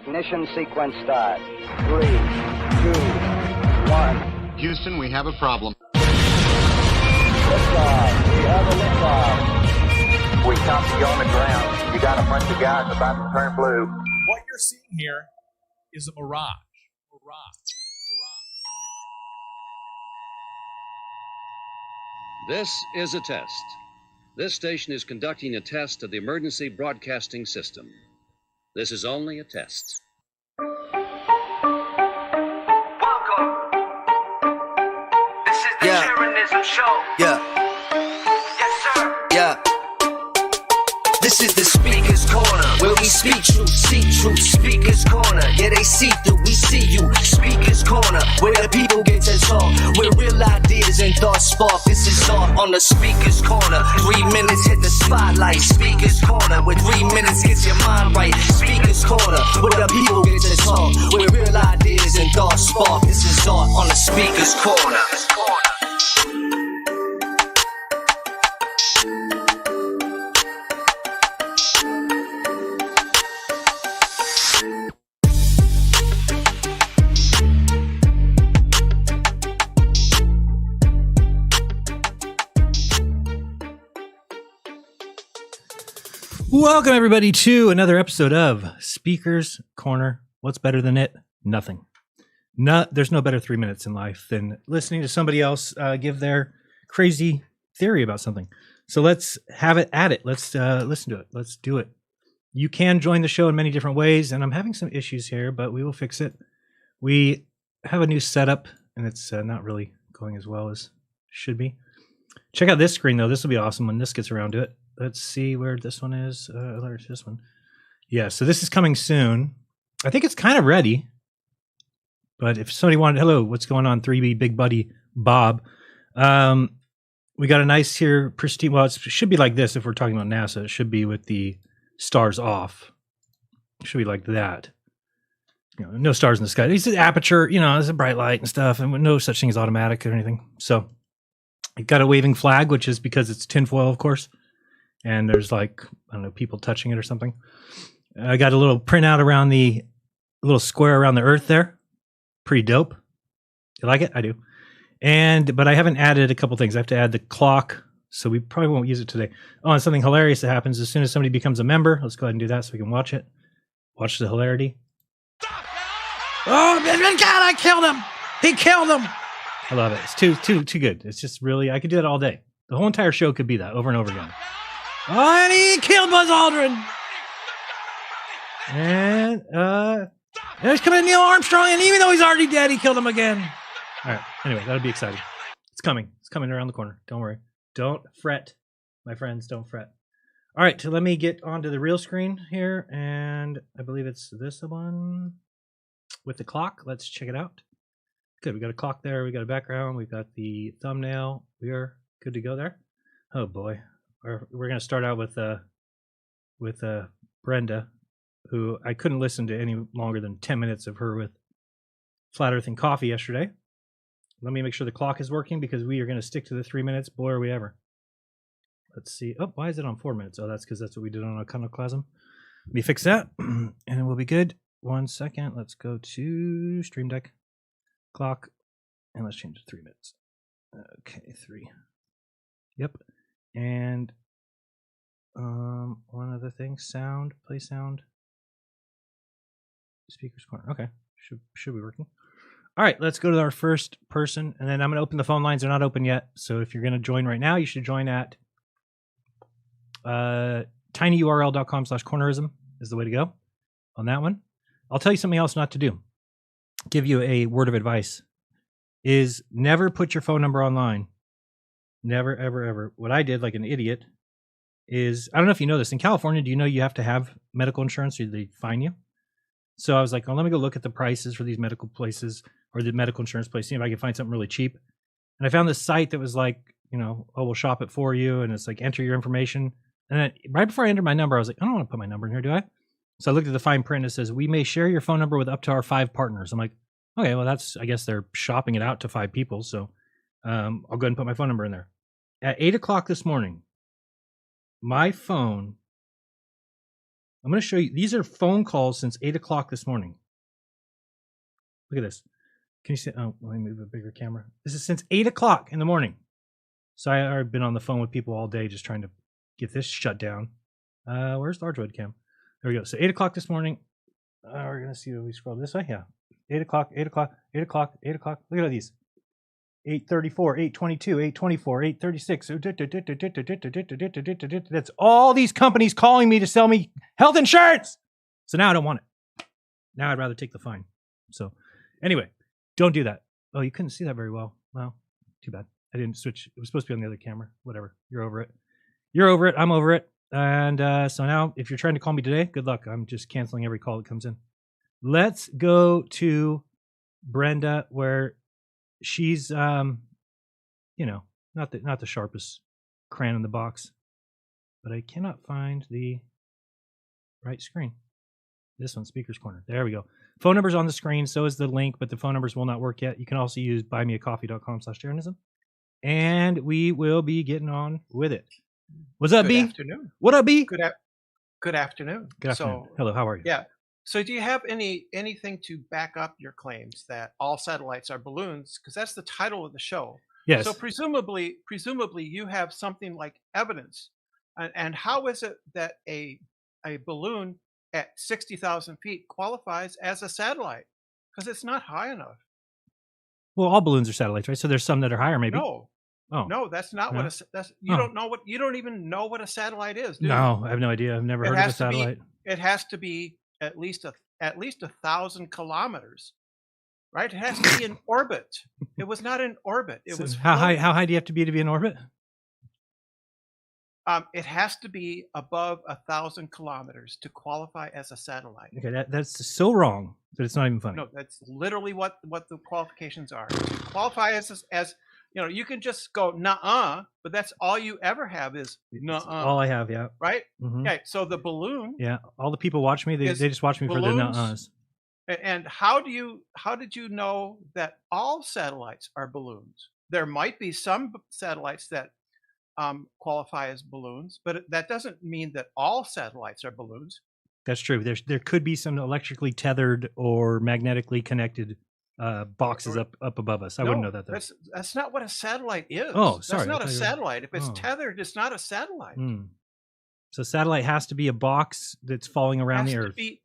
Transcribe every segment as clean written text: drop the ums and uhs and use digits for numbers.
Ignition sequence start. 3, 2, 1. Houston, we have a problem. Liftoff. We have a liftoff. We copy you on the ground. You got a bunch of guys about to turn blue. What you're seeing here is a mirage. This is a test. This station is conducting a test of the emergency broadcasting system. This is only a test. Welcome. This is the Jeranism show. Yes, sir. This is the Speaker's Corner, where we speak truth, see truth. Speaker's Corner, yeah, they see through, we see you. Speaker's Corner, where the people get to talk, where real ideas and thoughts spark. This is all on the Speaker's Corner. 3 minutes hit the spotlight. Speaker's Corner, where 3 minutes gets your mind right. Speaker's Corner, where the people get to talk, where real ideas and thoughts spark. This is all on the Speaker's Corner. Welcome, everybody, to another episode of Speaker's Corner. What's better than it? Nothing. There's no better 3 minutes in life than listening to somebody else give their crazy theory about something. So let's have it at it. Let's listen to it. Let's do it. You can join the show in many different ways, and I'm having some issues here, but we will fix it. We have a new setup, and it's not really going as well as it should be. Check out this screen, though. This will be awesome when this gets around to it. Let's see where this one is. There's this one. Yeah, so this is coming soon. I think it's kind of ready. But if somebody wanted, hello, what's going on, 3B Big Buddy Bob? We got a nice here, pristine. Well, it should be like this if we're talking about NASA. It should be with the stars off. It should be like that. You know, no stars in the sky. It's an aperture, you know, it's a bright light and stuff, and no such thing as automatic or anything. So it got a waving flag, which is because it's tinfoil, of course. And there's like, I don't know, people touching it or something. I got a little printout around a little square around the Earth there. Pretty dope. You like it? I do. But I haven't added a couple things. I have to add the clock, so we probably won't use it today. Oh, and something hilarious that happens as soon as somebody becomes a member. Let's go ahead and do that so we can watch it. Watch the hilarity. Oh, God, I killed him. He killed him. I love it. It's too good. It's just really, I could do that all day. The whole entire show could be that over and over again. Oh, and he killed Buzz Aldrin. And there's coming Neil Armstrong, and even though he's already dead, he killed him again. All right. Anyway, that'll be exciting. It's coming. It's coming around the corner. Don't worry. Don't fret, my friends. Don't fret. All right. So let me get onto the real screen here, and I believe it's this one with the clock. Let's check it out. Good. We got a clock there. We got a background. We've got the thumbnail. We are good to go there. Oh boy. We're going to start out with Brenda, who I couldn't listen to any longer than 10 minutes of her with Flat Earth and Coffee yesterday. Let me make sure the clock is working because we are going to stick to the 3 minutes. Boy, are we ever. Let's see. Oh, why is it on 4 minutes? Oh, that's because that's what we did on Iconoclasm. Let me fix that, and it will be good. 1 second. Let's go to Stream Deck clock, and let's change it to 3 minutes. Okay, 3. Yep. And one other thing, sound, play sound, Speaker's Corner. Okay, should be working. All right, let's go to our first person, and then I'm going to open the phone lines. They're not open yet, so if you're going to join right now, you should join at tinyurl.com/cornerism is the way to go on that one. I'll tell you something else not to do. Give you a word of advice is never put your phone number online. Never, ever, ever. What I did, like an idiot, is, I don't know if you know this, in California, do you know you have to have medical insurance or they fine you? So I was like, oh, let me go look at the prices for these medical places or the medical insurance place, see if I can find something really cheap. And I found this site that was like, you know, oh, we'll shop it for you. And it's like, enter your information. And then right before I entered my number, I was like, I don't want to put my number in here, do I? So I looked at the fine print and it says, we may share your phone number with up to our 5 partners. I'm like, okay, well, that's, I guess they're shopping it out to 5 people. So I'll go ahead and put my phone number in there. At 8 o'clock this morning, my phone, I'm going to show you. These are phone calls since 8 o'clock this morning. Look at this. Can you see? Oh, let me move a bigger camera. This is since 8 o'clock in the morning. So I've been on the phone with people all day just trying to get this shut down. Where's large webcam? There we go. So 8 o'clock this morning. We're going to see if we scroll this way. Yeah. 8 o'clock, 8 o'clock, 8 o'clock, 8 o'clock. Look at all these. 8:34, 8:22, 8:24, 8:36. That's all these companies calling me to sell me health insurance. So now I don't want it. Now I'd rather take the fine. So anyway, don't do that. Oh, you couldn't see that very well. Well, too bad. I didn't switch. It was supposed to be on the other camera. Whatever. You're over it. You're over it. I'm over it. And so now if you're trying to call me today, good luck. I'm just canceling every call that comes in. Let's go to Brenda, where she's not the sharpest crayon in the box, but I cannot find the right screen. This one, Speaker's Corner. There we go. Phone number's on the screen, so is the link, but the phone numbers will not work yet. You can also use buymeacoffee.com/Jeranism. And we will be getting on with it. What's up, B? Good afternoon. What up, B? Good afternoon. Good afternoon. So, hello, how are you? yeah. So do you have anything to back up your claims that all satellites are balloons? Because that's the title of the show. Yes. So presumably you have something like evidence. And how is it that a balloon at 60,000 feet qualifies as a satellite? Because it's not high enough. Well, all balloons are satellites, right? So there's some that are higher, maybe. No. Oh. No, that's not No? what you don't know you don't even know what a satellite is, do you? No, I have no idea. I've never heard of a satellite. It has to be at least 1,000 kilometers, right? It has to be in orbit. It was not in orbit. It was how high do you have to be in orbit? It has to be above 1,000 kilometers to qualify as a satellite. Okay, that's so wrong that it's not even funny. No, that's literally what the qualifications are. To qualify as you can just go nuh-uh, but that's all you ever have is nuh-uh. All I have, yeah. Right? Mm-hmm. Okay, so the balloon. Yeah, all the people watch me. They just watch me balloons, for the nuh-uhs. And how did you know that all satellites are balloons? There might be some satellites that qualify as balloons, but that doesn't mean that all satellites are balloons. That's true. There could be some electrically tethered or magnetically connected boxes up above us. I wouldn't know that though. That's not what a satellite is. Oh, sorry. That's not a satellite. If it's tethered, it's not a satellite. So satellite has to be a box that's falling around the Earth. It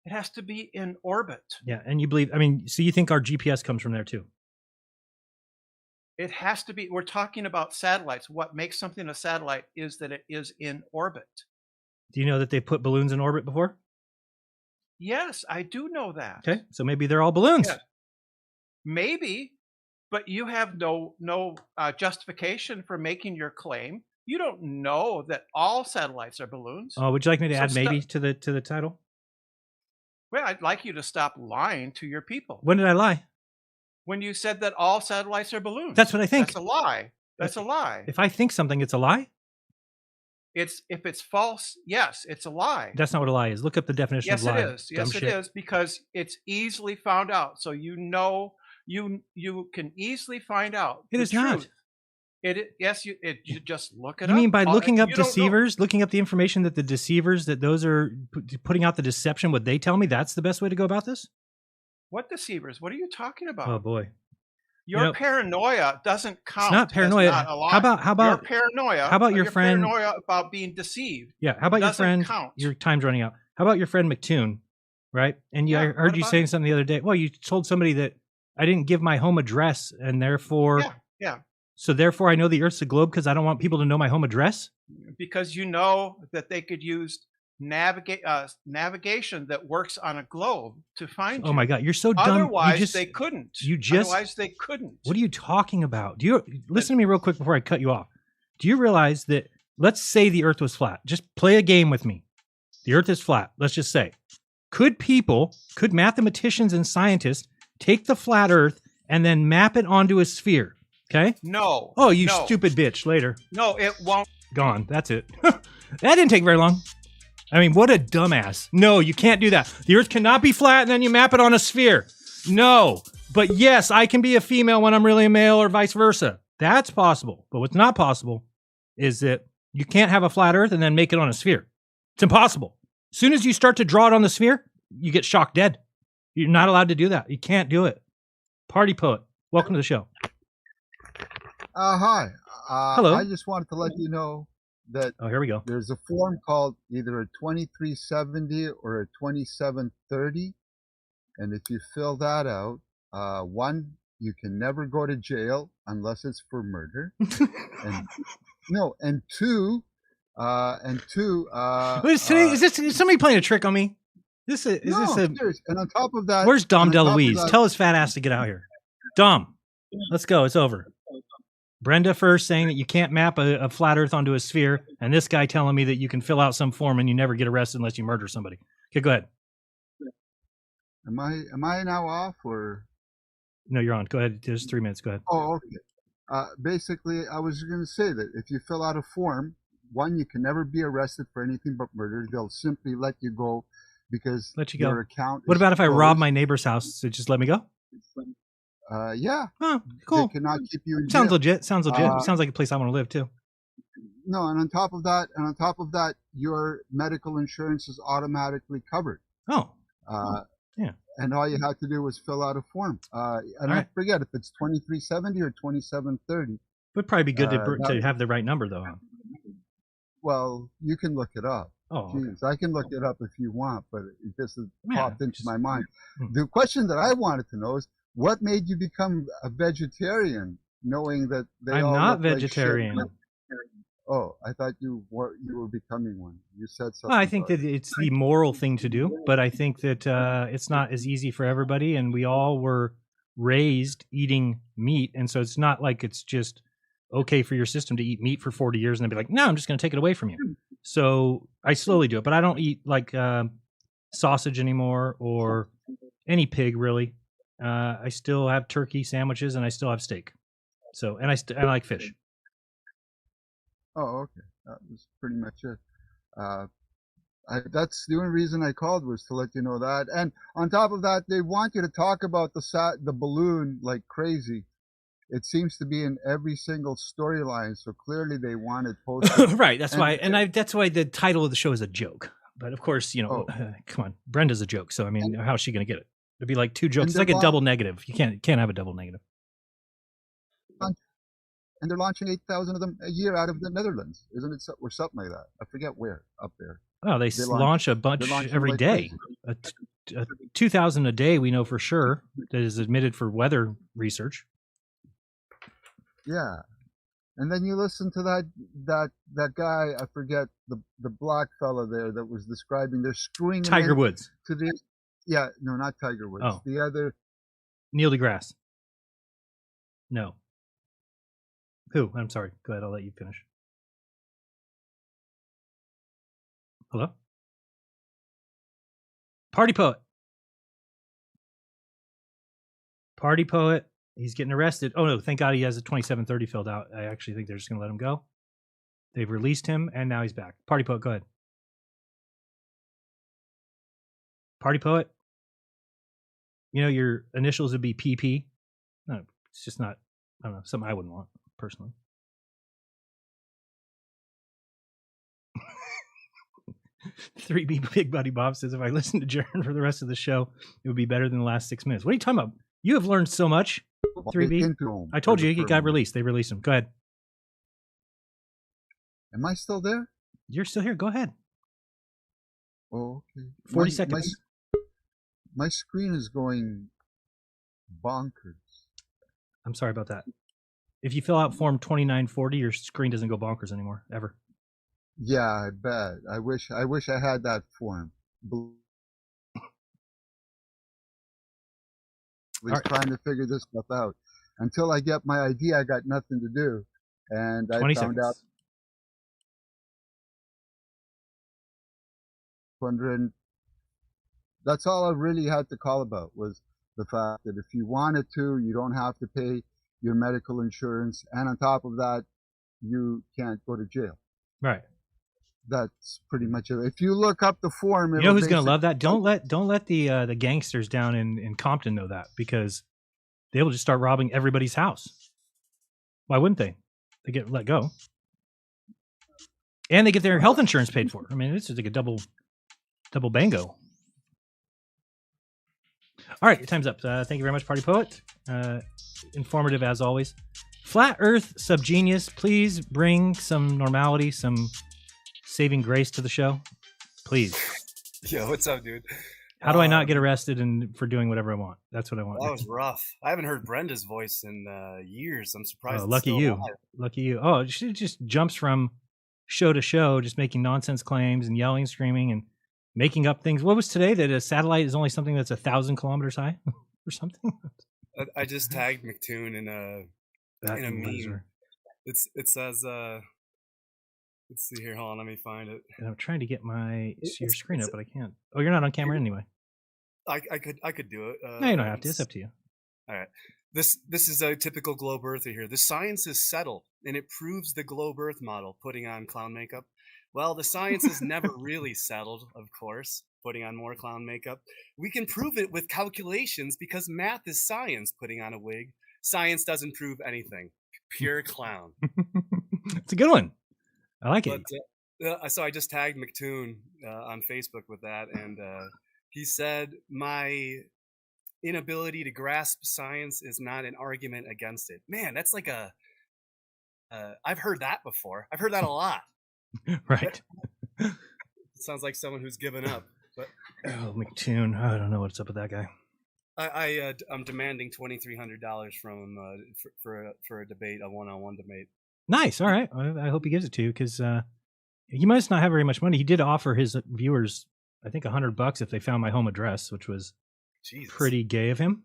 has to be in orbit. Yeah, and you believe? So you think our GPS comes from there too? It has to be. We're talking about satellites. What makes something a satellite is that it is in orbit. Do you know that they put balloons in orbit before? Yes, I do know that. Okay, so maybe they're all balloons. Yeah. Maybe, but you have no justification for making your claim. You don't know that all satellites are balloons. Oh, would you like me to add maybe to the title? Well, I'd like you to stop lying to your people. When did I lie? When you said that all satellites are balloons. That's what I think. That's a lie. That's a lie. If I think something, it's a lie? If it's false, yes, it's a lie. That's not what a lie is. Look up the definition of lie. Yes, it is. Yes, it is, because it's easily found out. So you can easily find out. It is not. You just look it up. You mean by looking up You don't know. deceivers, looking up the information that the deceivers, that those are putting out the deception, what they tell me, that's the best way to go about this? What deceivers? What are you talking about? Oh boy. Your paranoia doesn't count. It's not paranoia. Not a lie. How about your paranoia? How about your friend? Paranoia about being deceived. Yeah. How about your friend? Count. Your time's running out. How about your friend McToon? Right. And I heard you saying something the other day. Well, you told somebody that I didn't give my home address, and therefore, yeah. So therefore, I know the Earth's a globe because I don't want people to know my home address. Because you know that they could use navigation that works on a globe to find you. Oh my God, you're so dumb. Otherwise, they couldn't. Otherwise, they couldn't. What are you talking about? Listen to me real quick before I cut you off? Do you realize that? Let's say the Earth was flat. Just play a game with me. The Earth is flat. Let's just say, could mathematicians and scientists take the flat Earth and then map it onto a sphere? Okay. No. Oh, you stupid bitch. Later. No, it won't. Gone. That's it. That didn't take very long. I mean, what a dumbass. No, you can't do that. The Earth cannot be flat and then you map it on a sphere. No. But yes, I can be a female when I'm really a male or vice versa. That's possible. But what's not possible is that you can't have a flat Earth and then make it on a sphere. It's impossible. As soon as you start to draw it on the sphere, you get shocked dead. You're not allowed to do that. You can't do it. Party Poet, welcome to the show. Hi. Hello. I just wanted to let you know that here we go. There's a form called either a 2370 or a 2730. And if you fill that out, one, you can never go to jail unless it's for murder. And two, is somebody playing a trick on me? Serious. And on top of that, where's Dom DeLuise? Tell his fat ass to get out here. Dom, let's go. It's over. Brenda first saying that you can't map a flat earth onto a sphere, and this guy telling me that you can fill out some form and you never get arrested unless you murder somebody. Okay, go ahead. Am I now off or? No, you're on. Go ahead. There's 3 minutes. Go ahead. Oh, okay. Basically, I was going to say that if you fill out a form, one, you can never be arrested for anything but murder. They'll simply let you go because your account. What about if I closed. rob my neighbor's house? So just let me go? Yeah. Oh, cool. They cannot keep you in Sounds jail. legit. Sounds legit. Sounds like a place I want to live too. No, and on top of that, your medical insurance is automatically covered. Oh. Yeah. And all you had to do was fill out a form. And I forget if it's 2370 or 2730. Would probably be good to have the right number though. Well, you can look it up. Oh, jeez, I can look it up if you want, but it just popped into my mind. The question that I wanted to know is, what made you become a vegetarian, knowing that they I'm all not look vegetarian. Like shit? Oh, I thought you were becoming one. You said something. Well, I think that it's the moral thing to do, but I think that it's not as easy for everybody, and we all were raised eating meat, and so it's not like it's just okay for your system to eat meat for 40 years and then be like, no, I'm just going to take it away from you. So I slowly do it, but I don't eat like sausage anymore or any pig really. I still have turkey sandwiches and I still have steak. So, and I like fish. Oh, okay. That was pretty much it. That's the only reason I called, was to let you know that. And on top of that, they want you to talk about the balloon like crazy. It seems to be in every single storyline, so clearly they wanted posted. Right. That's why, that's why the title of the show is a joke. But of course, come on, Brenda's a joke. So I mean, how's she going to get it? It'd be like two jokes. It's like a double negative. You can't have a double negative. And they're launching 8,000 of them a year out of the Netherlands, isn't it? Or something like that. I forget where up there. Oh, they launch a bunch every day. 2,000 a day, we know for sure. That is admitted for weather research. Yeah, and then you listen to that guy. I forget the black fella there that was describing. They're screwing Tiger Woods. No, not Tiger Woods. Oh. The other Neil deGrasse. No. Who? I'm sorry. Go ahead. I'll let you finish. Hello? Party Poet. Party Poet. He's getting arrested. Oh, no. Thank God he has a 2730 filled out. I actually think they're just going to let him go. They've released him, and now he's back. Party Poet, go ahead. Party Poet. You know, your initials would be PP. No, it's just not, I don't know, something I wouldn't want, personally. Three B Big Buddy Bob says, if I listen to Jaron for the rest of the show, it would be better than the last 6 minutes. What are you talking about? You have learned so much. 3B. I told you he got released. They released him. Go ahead. Am I still there? You're still here. Go ahead. Oh, okay. 40 seconds. My screen is going bonkers. I'm sorry about that. If you fill out form 2940, your screen doesn't go bonkers anymore, ever. Yeah, I bet. I wish I had that form. Was trying to figure this stuff out. Until I get my ID, I got nothing to do. And I found out. Wondering. That's all I really had to call about, was the fact that if you wanted to, you don't have to pay your medical insurance, and on top of that, you can't go to jail. Right. That's pretty much it. If you look up the form, you know who's going to love that? Don't let the gangsters down in Compton know that, because they will just start robbing everybody's house. Why wouldn't they? They get let go, and they get their health insurance paid for. I mean, it's just like a double Double bango. All right, your time's up. Thank you very much, Party Poet. Informative as always. Flat Earth Subgenius, please bring some normality, some saving grace to the show. Please. Yo, what's up, dude? How do I not get arrested for doing whatever I want? That's what I want. That was rough. I haven't heard Brenda's voice in years. I'm surprised. Oh, it's lucky still you. alive. Lucky you. Oh, she just jumps from show to show, just making nonsense claims and yelling, screaming, and making up things. What was today? That a satellite is only something that's 1,000 kilometers high or something? I just tagged McToon in a meme. It says let's see here. Hold on, let me find it. And I'm trying to get your screen up, but I can't. Oh, you're not on camera anyway. I could do it. No, you don't have to. It's up to you. All right. This is a typical globe earther here. The science is settled, and it proves the globe earth model, putting on clown makeup. Well, the science is never really settled, of course, putting on more clown makeup. We can prove it with calculations because math is science, putting on a wig. Science doesn't prove anything. Pure clown. It's a good one. I like it. But, so I just tagged McToon on Facebook with that, and he said, my inability to grasp science is not an argument against it. Man, that's like I've heard that before. I've heard that a lot. Right. It sounds like someone who's given up. But oh, McToon. I don't know what's up with that guy. I'm demanding $2,300 from him for a debate, a one-on-one debate. Nice. All right. I hope he gives it to you because he must not have very much money. He did offer his viewers, I think, $100 if they found my home address, which was pretty gay of him.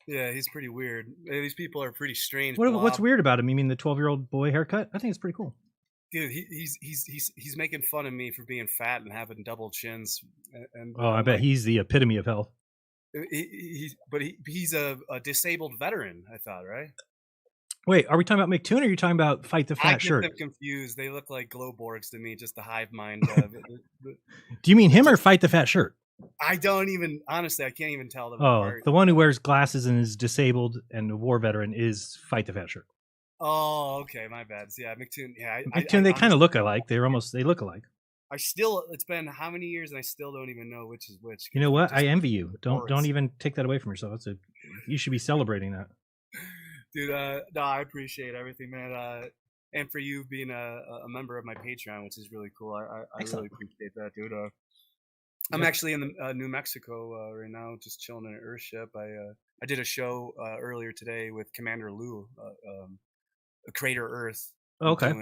Yeah, he's pretty weird. These people are pretty strange. What's weird about him? You mean the 12-year-old boy haircut? I think it's pretty cool. Dude, he's making fun of me for being fat and having double chins. And I bet he's the epitome of health. He's a disabled veteran, I thought, right? Wait, are we talking about McToon or are you talking about Fight the Fat Shirt? I get them confused. They look like Glowborgs to me, just the hive mind. Do you mean him or Fight the Fat Shirt? I don't even, honestly, I can't even tell them apart. The one who wears glasses and is disabled and a war veteran is Fight the Fat Shirt. Oh, okay, my bad. So, yeah, McToon. Yeah, McToon. They kind of look alike. They look alike. It's been how many years, and I still don't even know which is which. You know what? I envy you. Don't even take that away from yourself. You should be celebrating that. Dude, no, I appreciate everything, man. And for you being a member of my Patreon, which is really cool. I really appreciate that, dude. I'm actually in New Mexico right now, just chilling in an Earthship. I did a show earlier today with Commander Lou, Crater Earth. Okay.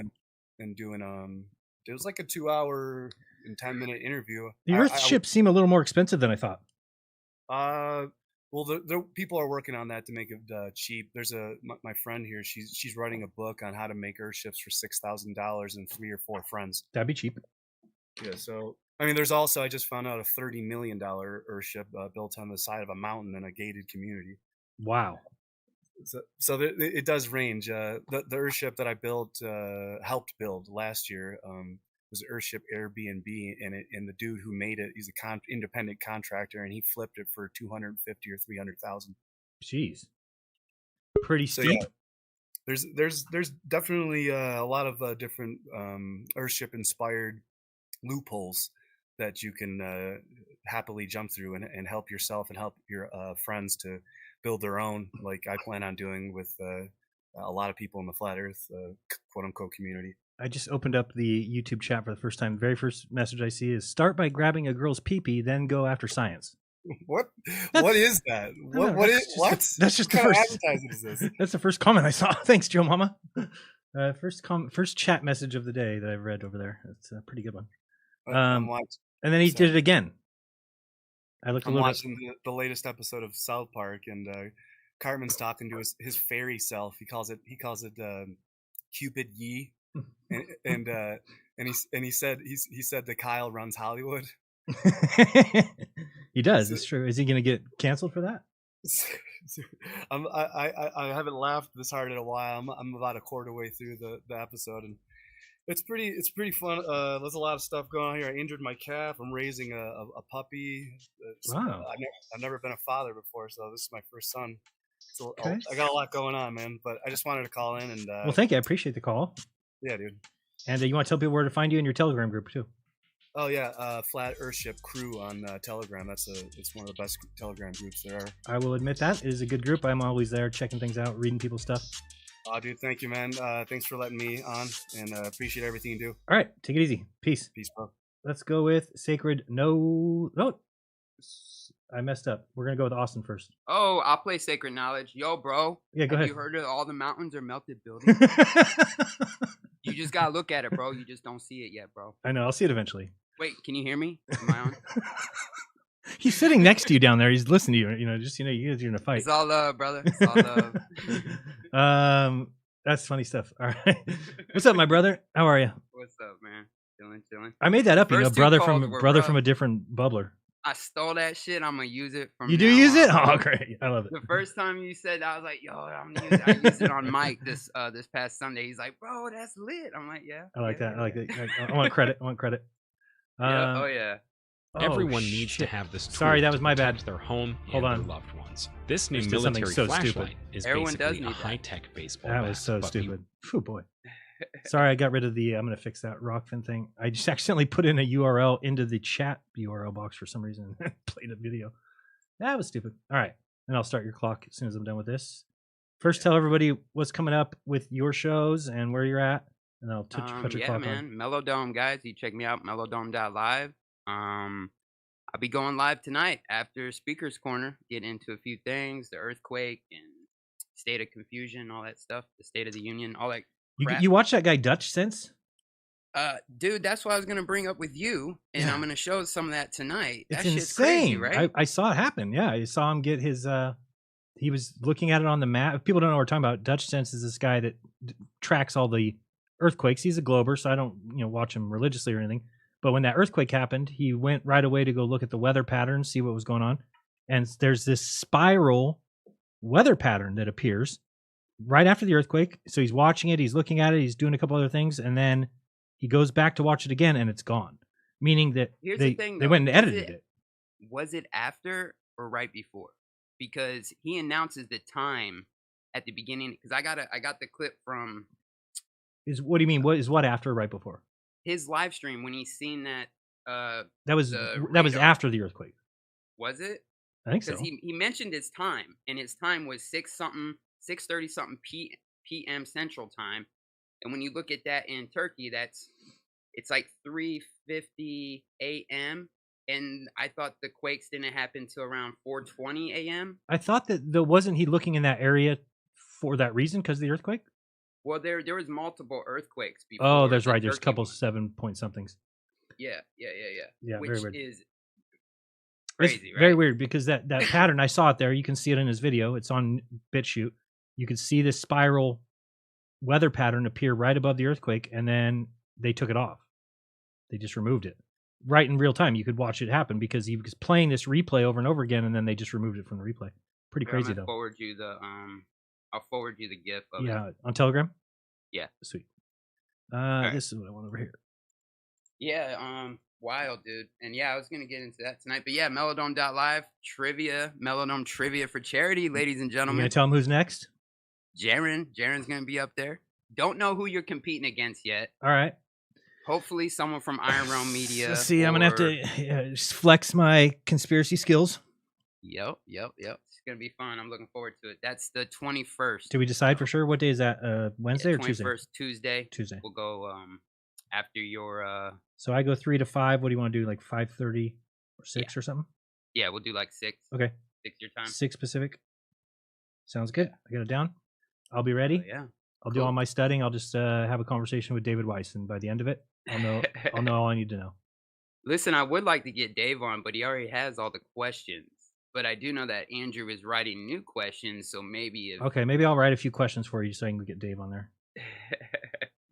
It was like a 2-hour and 10-minute interview. The Earthships seem a little more expensive than I thought. Well, the people are working on that to make it cheap. There's my friend here. She's writing a book on how to make Earthships for $6,000 and 3 or 4 friends. That'd be cheap. Yeah. So I mean, there's also I just found out a $30 million Earthship built on the side of a mountain in a gated community. Wow. So it does range. The Earthship that I helped build last year was Earthship Airbnb, and the dude who made it, he's a independent contractor, and he flipped it for $250,000 or $300,000. Jeez, pretty steep. Yeah, there's definitely a lot of different Earthship inspired loopholes that you can happily jump through and help yourself and help your friends to build their own, like I plan on doing with a lot of people in the Flat Earth quote unquote community. I just opened up the YouTube chat for the first time. The very first message I see is start by grabbing a girl's pee-pee, then go after science. What is that? What? That's just the first advertisement is this? That's the first comment I saw. Thanks, Joe Mama. First chat message of the day that I've read over there. It's a pretty good one. And then he did it again. I'm watching the latest episode of South Park, and Cartman's talking to his fairy self. He calls it Cupid Yee, and he said that Kyle runs Hollywood. He does. It's true. Is he going to get canceled for that? I haven't laughed this hard in a while. I'm about a quarter way through the episode, and it's pretty fun. There's a lot of stuff going on here. I injured my calf. I'm raising a puppy. Wow. I've never been a father before, so this is my first son. So okay. I got a lot going on, man. But I just wanted to call in and. Well, thank you. I appreciate the call. Yeah, dude. And you want to tell people where to find you in your Telegram group too? Oh yeah, Flat Earthship Crew on Telegram. It's one of the best Telegram groups there are. I will admit that it is a good group. I'm always there checking things out, reading people's stuff. Oh, dude, thank you, man. Thanks for letting me on, and appreciate everything you do. All right, take it easy. Peace. Peace, bro. Let's go with Sacred. No, I messed up. We're gonna go with Austin first. Oh, I'll play Sacred Knowledge. Yo, bro. Yeah, go ahead. Have you heard of all the mountains are melted buildings? You just gotta look at it, bro. You just don't see it yet, bro. I know. I'll see it eventually. Wait, can you hear me? Am I on? He's sitting next to you down there. He's listening to you. You guys are in a fight. It's all love, brother. It's all love. That's funny stuff. All right. What's up, my brother? How are you? What's up, man? Chilling. I made that up. First two brother calls from were brother rough. from a different bubbler. I stole that shit. I'm gonna use it from. You do now use it? on. Oh, great! I love it. The first time you said that, I was like, "Yo, I'm gonna use it." I used it on Mike this past Sunday. He's like, "Bro, that's lit." I'm like, "Yeah." I like yeah, that. I like it. I want credit. Yeah. Oh yeah. Everyone needs to have this tool. Sorry, that was to my bad. protect their home Hold and on. their loved ones. This new Just did something military so flashlight stupid. is Everyone does basically a need that. high-tech baseball That bat, was so but stupid. Oh boy. Sorry, I got rid of the. I'm gonna fix that Rokfin thing. I just accidentally put in a URL into the chat URL box for some reason. Played a video. That was stupid. All right, and I'll start your clock as soon as I'm done with this. First, tell everybody what's coming up with your shows and where you're at, and I'll put your Yeah, clock man. on. Mellowdome, guys. You check me out, mellowdome.live. I'll be going live tonight after Speaker's Corner. Get into a few things, the earthquake and state of confusion, all that stuff, the State of the Union, all that crap. You watch that guy Dutch Sense? Dude, that's what I was gonna bring up with you, and I'm gonna show some of that tonight. It's that shit's insane, crazy, right? I saw it happen. Yeah, I saw him get his. He was looking at it on the map. If people don't know what we're talking about, Dutch Sense is this guy that tracks all the earthquakes. He's a glober, so I don't watch him religiously or anything. But when that earthquake happened, he went right away to go look at the weather patterns, see what was going on. And there's this spiral weather pattern that appears right after the earthquake. So he's watching it, he's looking at it, he's doing a couple other things, and then he goes back to watch it again, and it's gone. Meaning that Here's they the thing, they though. went and edited it. Was it after or right before? Because he announces the time at the beginning. Because I got the clip from What do you mean? What after or right before? his live stream when he's seen that. That was radar. after the earthquake. Was it? I think so. Because he mentioned his time, and his time was 6:30 something p.m. Central Time, and when you look at that in Turkey, it's like 3:50 a.m. And I thought the quakes didn't happen till around 4:20 a.m. I thought that wasn't he looking in that area for that reason because of the earthquake? Well, there was multiple earthquakes before. Oh, that's the right. There's a Turkey couple one. 7 point somethings. Yeah. Yeah, Which very weird. is It's crazy, very right? weird because that pattern, I saw it there. You can see it in his video. It's on BitChute. You can see this spiral weather pattern appear right above the earthquake, and then they took it off. They just removed it right in real time. You could watch it happen because he was playing this replay over and over again, and then they just removed it from the replay. Pretty crazy though. I'll forward you the GIF of it. Yeah, on Telegram. Yeah. Sweet. right. This is what I want over here. Yeah, wild, dude. And yeah, I was gonna get into that tonight. But yeah, Mellowdome.live trivia, Mellowdome trivia for charity, ladies and You gentlemen. gonna tell him who's next? Jaren's gonna be up there. Don't know who you're competing against yet. All right. Hopefully someone from Iron Realm Media. Let's see, I'm gonna have to just flex my conspiracy skills. Yep. It's gonna be fun. I'm looking forward to it. That's the 21st. Did we decide for sure what day is that? Wednesday or Tuesday? 21st, Tuesday. Tuesday. We'll go after your So I go 3 to 5. What do you want to do? Like 5:30 or 6 or something? yeah, we'll do like 6. Okay. 6 your time. 6 Pacific. Sounds good. I got it down. I'll be ready. Oh, yeah. I'll do all my studying. I'll just have a conversation with David Weiss, and by the end of it, I'll know all I need to know. Listen, I would like to get Dave on, but he already has all the questions. But I do know that Andrew is writing new questions, so maybe if Okay, maybe I'll write a few questions for you so I can get Dave on there.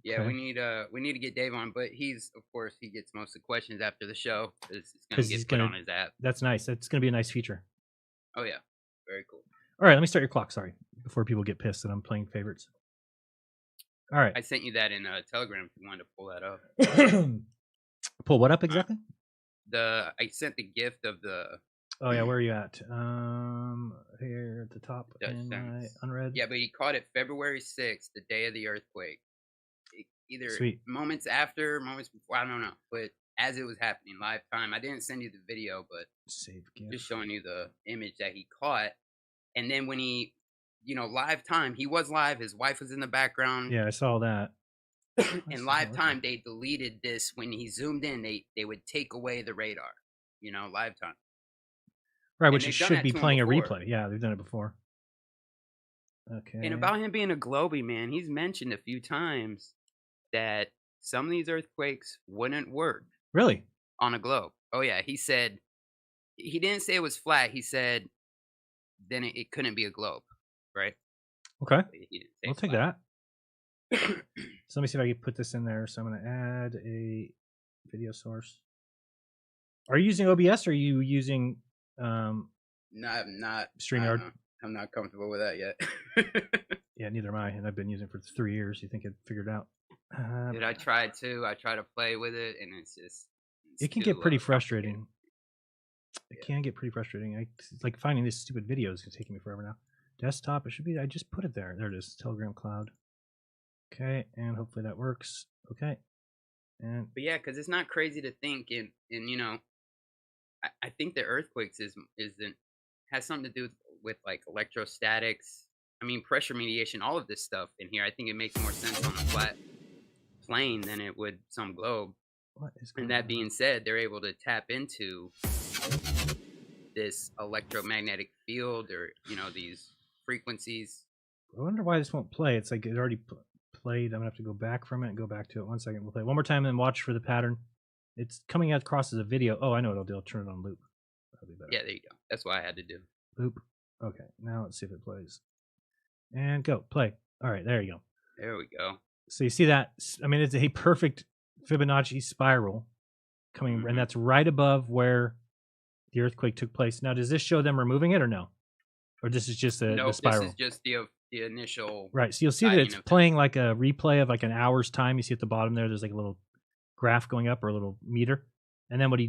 yeah, Okay. we need to get Dave on, but he's of course he gets most of the questions after the show. It's gonna 'Cause get he's put gonna- on his app. That's nice. That's going to be a nice feature. Oh yeah, very cool. All right, let me start your clock. Sorry, before people get pissed that I'm playing favorites. All right. I sent you that in Telegram if you wanted to pull that up. Pull what up exactly? I sent the gift of the. Oh yeah, where are you at? Here at the top Dutch in my Sense. unread. Yeah, but he caught it February 6th, the day of the earthquake. Either Sweet. moments after, moments before, I don't know. But as it was happening, live time. I didn't send you the video, but save gift. Just showing you the image that he caught. And then when he, live time, he was live. His wife was in the background. Yeah, I saw that. And live time, they deleted this. When he zoomed in, they would take away the radar. Live time. Right, And which they've it done should that be to him playing a before. replay. Yeah, they've done it before. Okay. And about him being a globey, man, he's mentioned a few times that some of these earthquakes wouldn't work Really? on a globe. Oh yeah, he said he didn't say it was flat. He said then it couldn't be a globe, right? Okay. He didn't say I'll it's take flat. that. So let me see if I can put this in there. So I'm going to add a video source. Are you using OBS or are you using No, I'm not. StreamYard? I'm not comfortable with that yet. Yeah, neither am I, and I've been using it for 3 years. You think I'd figured it out? Dude, I tried to play with it, and it's just. It can get pretty frustrating. It can get pretty frustrating. It's like finding this stupid video is taking me forever now. Desktop, it should be. I just put it there. There it is. Telegram cloud. Okay, and hopefully that works. Okay, and But yeah, because it's not crazy to think, and I think the earthquakes has something to do with like electrostatics. I mean, pressure mediation, all of this stuff in here. I think it makes more sense on a flat plane than it would some globe. What is and that being said, they're able to tap into this electromagnetic field, or these frequencies. I wonder why this won't play. It's like it already played. I'm gonna have to go back from it and go back to it. 1 second. We'll play it one more time and then watch for the pattern. It's coming across as a video. Oh, I know what I'll do. I'll turn it on loop. That'll be better. Yeah, there you go. That's what I had to do. Loop. Okay, now let's see if it plays. And go. Play. All right, there you go. There we go. So you see that? I mean, it's a perfect Fibonacci spiral coming, and that's right above where the earthquake took place. Now, does this show them removing it or no? Or this is just the spiral? This is just the initial. Right. So you'll see that it's playing like a replay of like an hour's time. You see at the bottom there's like a little graph going up or a little meter. And then what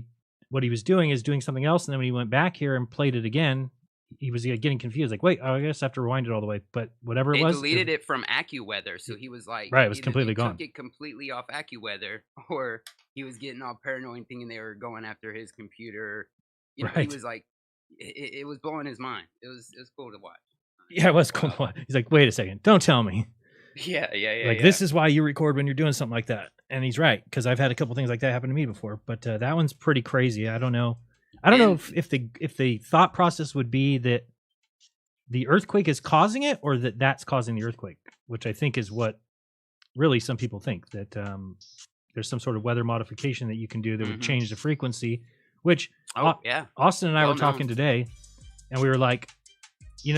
he was doing is doing something else. And then when he went back here and played it again, he was getting confused. Like, wait, I guess I have to rewind it all the way. But whatever it was, they deleted it from AccuWeather, so he was like, right, it was completely gone. Took it completely off AccuWeather, or he was getting all paranoid, thinking they were going after his computer. Right. He was like, it was blowing his mind. It was cool to watch. Yeah, it was cool to watch. He's like, wait a second, don't tell me. Yeah. Like, this is why you record when you're doing something like that. And he's right, because I've had a couple things like that happen to me before. But that one's pretty crazy. I don't know. I don't know if the thought process would be that the earthquake is causing it, or that's causing the earthquake, which I think is what really some people think, that there's some sort of weather modification that you can do that would change the frequency, which Austin and I were talking today, and we were like, I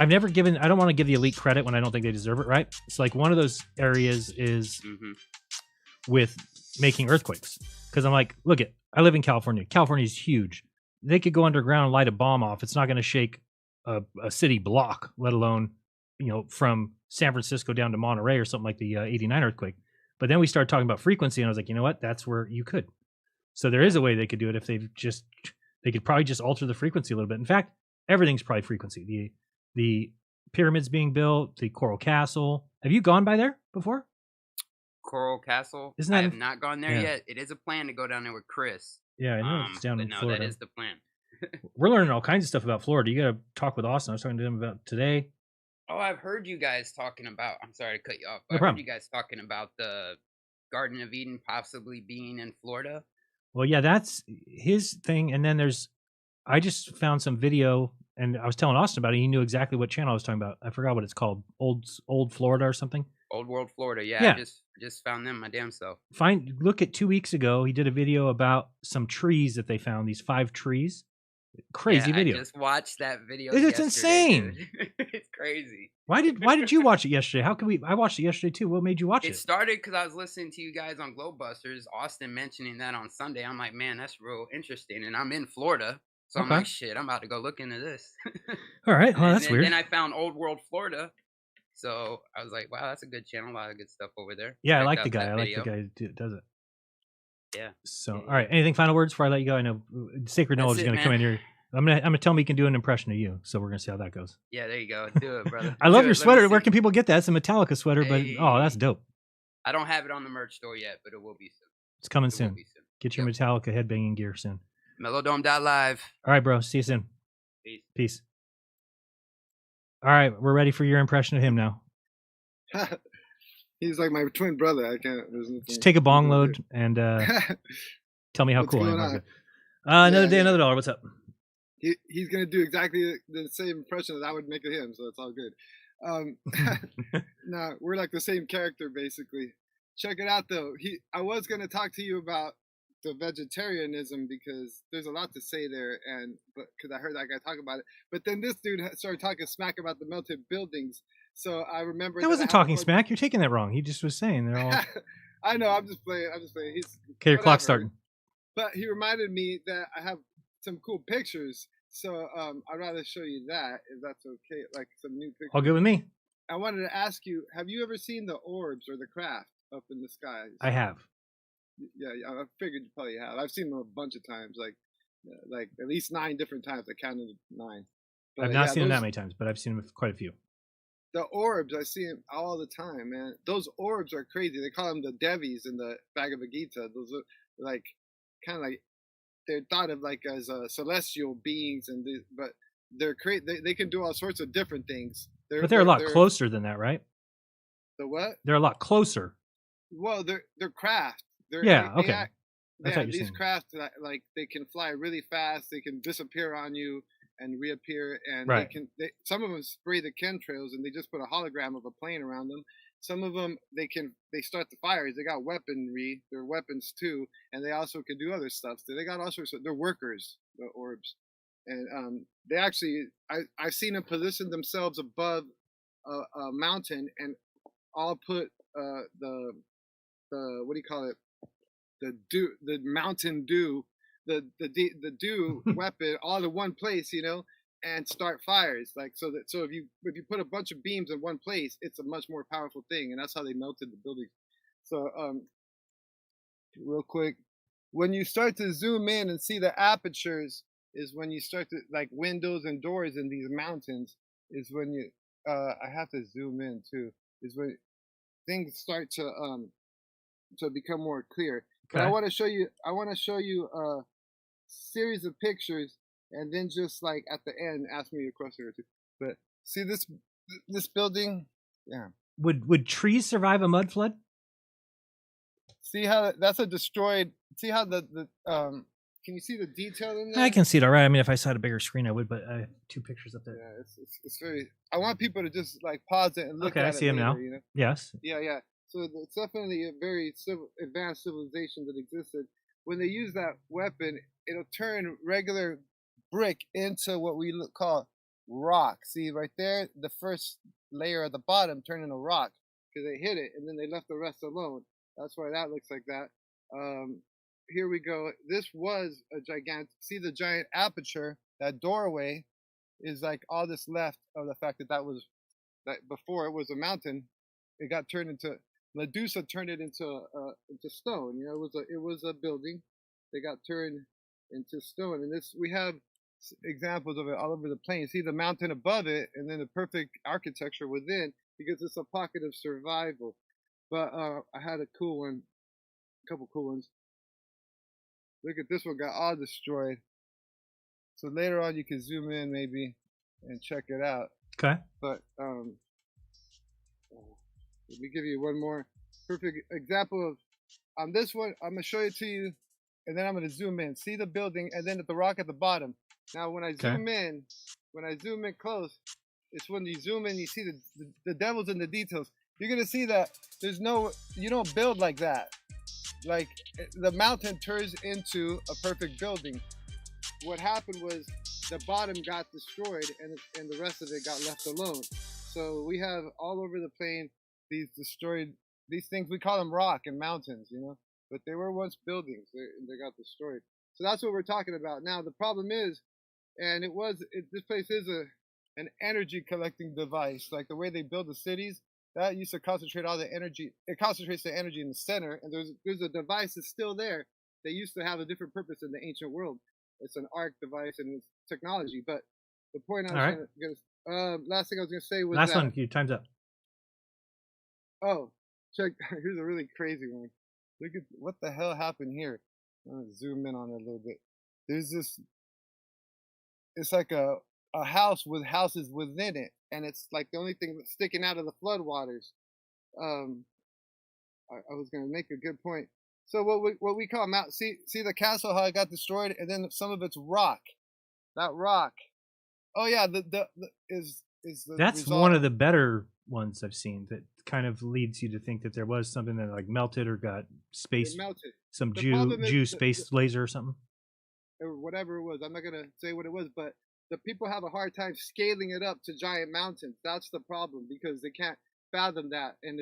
don't want to give the elite credit when I don't think they deserve it, right? It's like one of those areas is with making earthquakes. Because I'm like, look, I live in California. California's huge. They could go underground and light a bomb off. It's not going to shake a city block, let alone, from San Francisco down to Monterey or something like the 89 earthquake. But then we started talking about frequency, and I was like, you know what? That's where you could. So there is a way they could do it if they could probably just alter the frequency a little bit. In fact, everything's probably frequency. The pyramids being built, the Coral Castle. Have you gone by there before? Coral Castle? Isn't that I have not gone there yet. It is a plan to go down there with Chris. Yeah, I know it's down in Florida. That is the plan. We're learning all kinds of stuff about Florida. You got to talk with Austin. I was talking to him about today. Oh, I've heard you guys talking about. I'm sorry to cut you off. No I've problem. heard you guys talking about the Garden of Eden possibly being in Florida. Well, yeah, that's his thing. And then I just found some video, and I was telling Austin about it. He knew exactly what channel I was talking about. I forgot what it's called. Old Florida or something. Old World Florida. Yeah. I just found them my damn self. Look at 2 weeks ago. He did a video about some trees that they found. These 5 trees. Crazy video. I just watched that video. It's insane. It's crazy. Why did you watch it yesterday? I watched it yesterday too. What made you watch it? It started because I was listening to you guys on Globebusters, Austin mentioning that on Sunday. I'm like, man, that's real interesting. And I'm in Florida. So I'm like, shit, I'm about to go look into this. All right. Well, that's weird. Then I found Old World Florida. So I was like, wow, that's a good channel. A lot of good stuff over there. Yeah, I like the guy. I like the guy who does it. Yeah. So, all right. Anything final words before I let you go? I know Sacred Knowledge is going to come in here. I'm gonna tell him he can do an impression of you. So we're gonna see how that goes. Yeah, there you go. Do it, brother. I love your sweater. Where can people get that? It's a Metallica sweater, but that's dope. I don't have it on the merch store yet, but it will be soon. It's coming It will soon. be soon. Get your Metallica headbanging gear soon. Melodome.live. All right, bro. See you soon. Peace. Peace. All right, we're ready for your impression of him now. He's like my twin brother. I can't. There's nothing. Just take a bong load and tell me how What's cool I going am. on? Another Yeah, day, yeah. another dollar. What's up? He's gonna do exactly the same impression that I would make of him, so it's all good. No, we're like the same character basically. Check it out though. I was gonna talk to you about the vegetarianism because there's a lot to say there, but because I heard that guy talk about it. But then this dude started talking smack about the melted buildings. So I remember That wasn't talking smack. You're taking that wrong. He just was saying they're all. I know. I'm just playing. He's Okay, your clock's whatever. starting. But he reminded me that I have some cool pictures. So I'd rather show you that if that's okay. Like some new pictures. All good with me. I wanted to ask you: have you ever seen the orbs or the craft up in the sky? I have. Yeah, I figured you probably have. I've seen them a bunch of times, like at least 9 different times. I counted 9. But I've not seen them that those- many times, but I've seen them quite a few. The orbs, I see them all the time, man. Those orbs are crazy. They call them the Devis in the Bhagavad Gita. Those are like kind of like they're thought of like as celestial beings, but they're they can do all sorts of different things. But they're a lot closer than that, right? The what? They're a lot closer. Well, they're craft. Yeah, okay. I Yeah, thought you were these saying. craft like they can fly really fast. They can disappear on you and reappear, and Right. some of them spray the chemtrails and they just put a hologram of a plane around them. Some of them they start the fires. They got weaponry. They're weapons too, and they also can do other stuff. So they got all sorts of. They're workers, the orbs, and they actually I've seen them position themselves above a mountain and all put the what do you call it? The Mountain Dew, the dew weapon all in one place, and start fires. Like so if you put a bunch of beams in one place, it's a much more powerful thing, and that's how they melted the buildings. So real quick, when you start to zoom in and see the apertures, is when you start to like windows and doors in these mountains. Is when you I have to zoom in too. Is when things start to become more clear. But I Okay. want to show you a series of pictures, and then just like at the end, ask me a question or two. But see this building? Yeah. Would trees survive a mud flood? See how that's a destroyed. See how the can you see the detail in there? I can see it all right. I mean, if I saw a bigger screen, I would. But I have 2 pictures up there. Yeah, it's very. I want people to just like pause it and look Okay, at I it. see him now. later, Yes. Yeah. So it's definitely a very advanced civilization that existed. When they use that weapon, it'll turn regular brick into what we call rock. See right there, the first layer at the bottom turned into rock because they hit it and then they left the rest alone. That's why that looks like that. Here we go. This was a gigantic. See the giant aperture. That doorway is like all that's left of the fact that before it was a mountain. It got turned into. Medusa turned it into stone. It was a building. They got turned into stone, and we have examples of it all over the plain. See the mountain above it, and then the perfect architecture within, because it's a pocket of survival. But I had a couple cool ones. Look at this one, got all destroyed. So later on, you can zoom in maybe and check it out. Okay. But let me give you one more perfect example of on this one. I'm gonna show it to you, and then I'm gonna zoom in. See the building, and then the rock at the bottom. Now, when I zoom in close, it's when you zoom in, you see the devil's in the details. You're gonna see that you don't build like that. Like the mountain turns into a perfect building. What happened was the bottom got destroyed, and the rest of it got left alone. So we have all over the plain these things. We call them rock and mountains, but they were once buildings. They got destroyed. So that's what we're talking about now. The problem is, this place is an energy collecting device. Like the way they build the cities, that used to concentrate all the energy. It concentrates the energy in the center, and there's a device that's still there. They used to have a different purpose in the ancient world. It's an arc device and it's technology. But the point I was last thing I was going to say was one. Time's up. Oh, check. Here's a really crazy one. Look at what the hell happened here. I'm gonna zoom in on it a little bit. There's this. It's like a house with houses within it, and it's like the only thing that's sticking out of the floodwaters. I was gonna make a good point. So what we call see the castle, how it got destroyed, and then some of it's rock. That rock. Oh yeah, is the That's result. one of the better ones I've seen. That kind of leads you to think that there was something that like melted or got space, melted. some The problem Jew is space laser or something. or whatever it was. I'm not gonna say what it was, but the people have a hard time scaling it up to giant mountains. That's the problem because they can't fathom that, and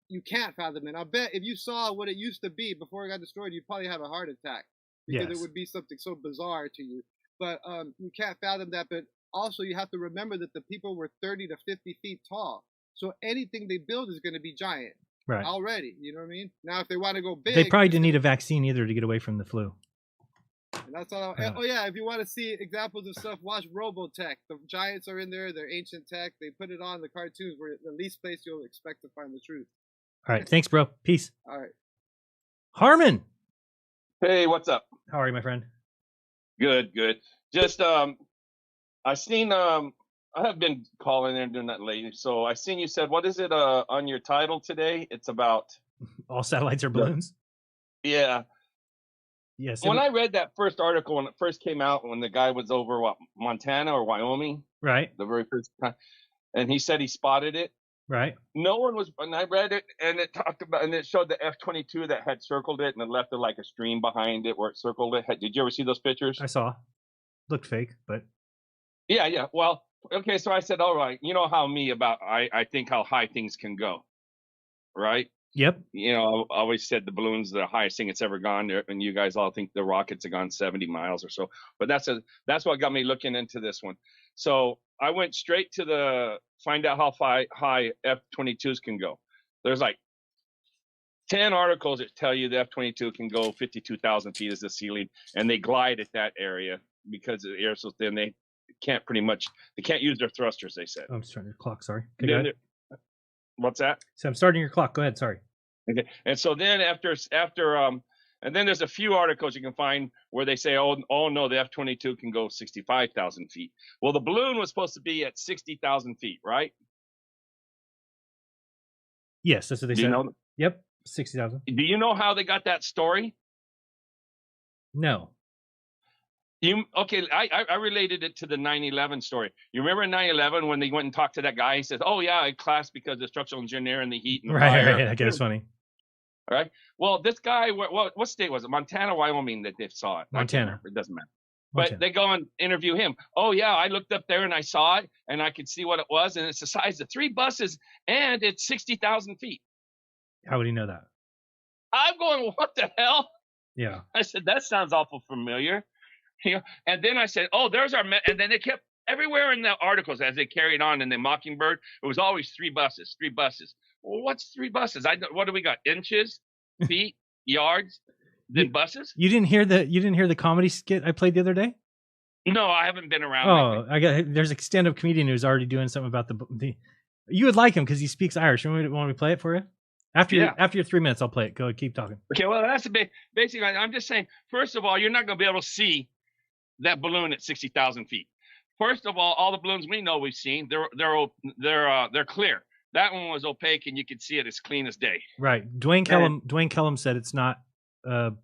you can't fathom it. I bet if you saw what it used to be before it got destroyed, you'd probably have a heart attack because Yes. it would be something so bizarre to you. But you can't fathom that. But also, you have to remember that the people were 30 to 50 feet tall, so anything they build is going to be giant. Right. Already, you know what I mean? Now, if they want to go big, They probably didn't need a vaccine either to get away from the flu. and that's all. Oh yeah, if you want to see examples of stuff, watch Robotech. The giants are in there. They're ancient tech. They put it on the cartoons where the least place you'll expect to find the truth. All right. Thanks, bro. Peace. All right. Harmon. Hey, what's up? How are you, my friend? Good, good. Just I seen I have been calling and doing that lately. So I seen you said, what is it on your title today? It's about all satellites are balloons. Yeah. Yes. When I read that first article when it first came out, when the guy was over Montana or Wyoming, right? The very first time, and he said he spotted it. Right. No one was, and I read it, and it talked about, and it showed the F-22 that had circled it, and it left it like a stream behind it where it circled it. Did you ever see those pictures? I saw. Looked fake, but. Yeah. Well, okay. So I said, all right. You know how I think how high things can go, right? Yep. You know, I always said the balloon's the highest thing it's ever gone, and you guys all think the rockets have gone 70 miles or so. But that's what got me looking into this one. So I went straight to find out how high F-22s can go. There's like 10 articles that tell you the F-22 can go 52,000 feet as the ceiling, and they glide at that area because the air is so thin. They can't use their thrusters, they said. I'm starting your clock. Sorry. Okay, go ahead. What's that? So I'm starting your clock. Go ahead. Sorry. Okay. And so then after and then there's a few articles you can find where they say, oh no, the F-22 can go 65,000 feet. Well, the balloon was supposed to be at 60,000 feet, right? Yes, that's what they said. Yep, 60,000. Do you know how they got that story? No. I related it to the 9/11 story. You remember in 9/11 when they went and talked to that guy? He says, "Oh yeah, I classed because the structural engineer and the heat and the fire." Right. I guess it's funny. All right. Well, this guy, what state was it? Montana, Wyoming, that they saw it. Montana. It doesn't matter. But they go and interview him. Oh yeah, I looked up there and I saw it and I could see what it was, and it's the size of 3 buses and it's 60,000 feet. How would he know that? I'm going, what the hell? Yeah. I said, that sounds awful familiar. And then I said, oh, there's our, and then they kept everywhere in the articles as they carried on in the Mockingbird, it was always 3 buses. Well, what's 3 buses? What do we got? Inches, feet, yards, then buses? You didn't hear the comedy skit I played the other day? No, I haven't been around. Oh, there's a stand-up comedian who's already doing something about the you would like him because he speaks Irish. You want me to play it for you? After your 3 minutes, I'll play it. Go, keep talking. Okay, well, that's basically, I'm just saying, first of all, you're not going to be able to see that balloon at 60,000 feet. First of all the balloons we know we've seen, they're clear. That one was opaque, and you could see it as clean as day. Right. Dwayne Kellum said it's not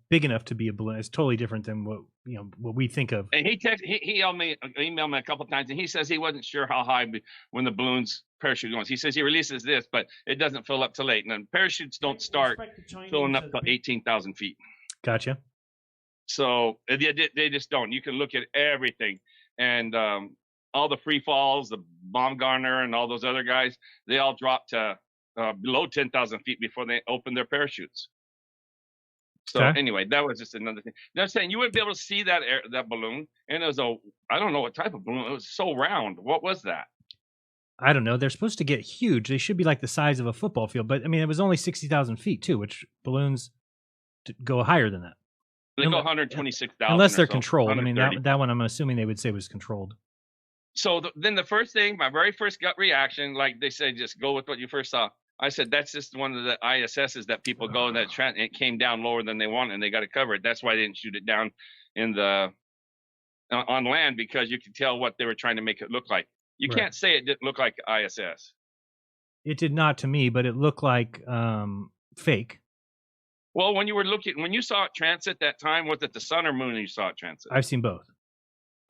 big enough to be a balloon. It's totally different than what we think of. And he emailed me a couple of times, and he says he wasn't sure how high when the balloon's parachute goes. He says he releases this, but it doesn't fill up till late, and then parachutes don't start filling up to 18,000 feet. Gotcha. So they just don't. You can look at everything, and all the free falls, the Baumgartner, and all those other guys, they all dropped to below 10,000 feet before they opened their parachutes. So anyway, that was just another thing. I'm saying you wouldn't be able to see that balloon, and it was I don't know what type of balloon. It was so round. What was that? I don't know. They're supposed to get huge. They should be like the size of a football field, but I mean, it was only 60,000 feet too, which balloons go higher than that. They go 126,000. Unless they're controlled. I mean, that one I'm assuming they would say was controlled. So then the first thing, my very first gut reaction, like they say, just go with what you first saw. I said, that's just one of the ISSs that people go and it came down lower than they wanted, and they got to cover it. That's why they didn't shoot it down on land, because you could tell what they were trying to make it look like. You Right. can't say it didn't look like ISS. It did not to me, but it looked like fake. Well, when you saw it transit that time, was it the sun or moon you saw it transit? I've seen both.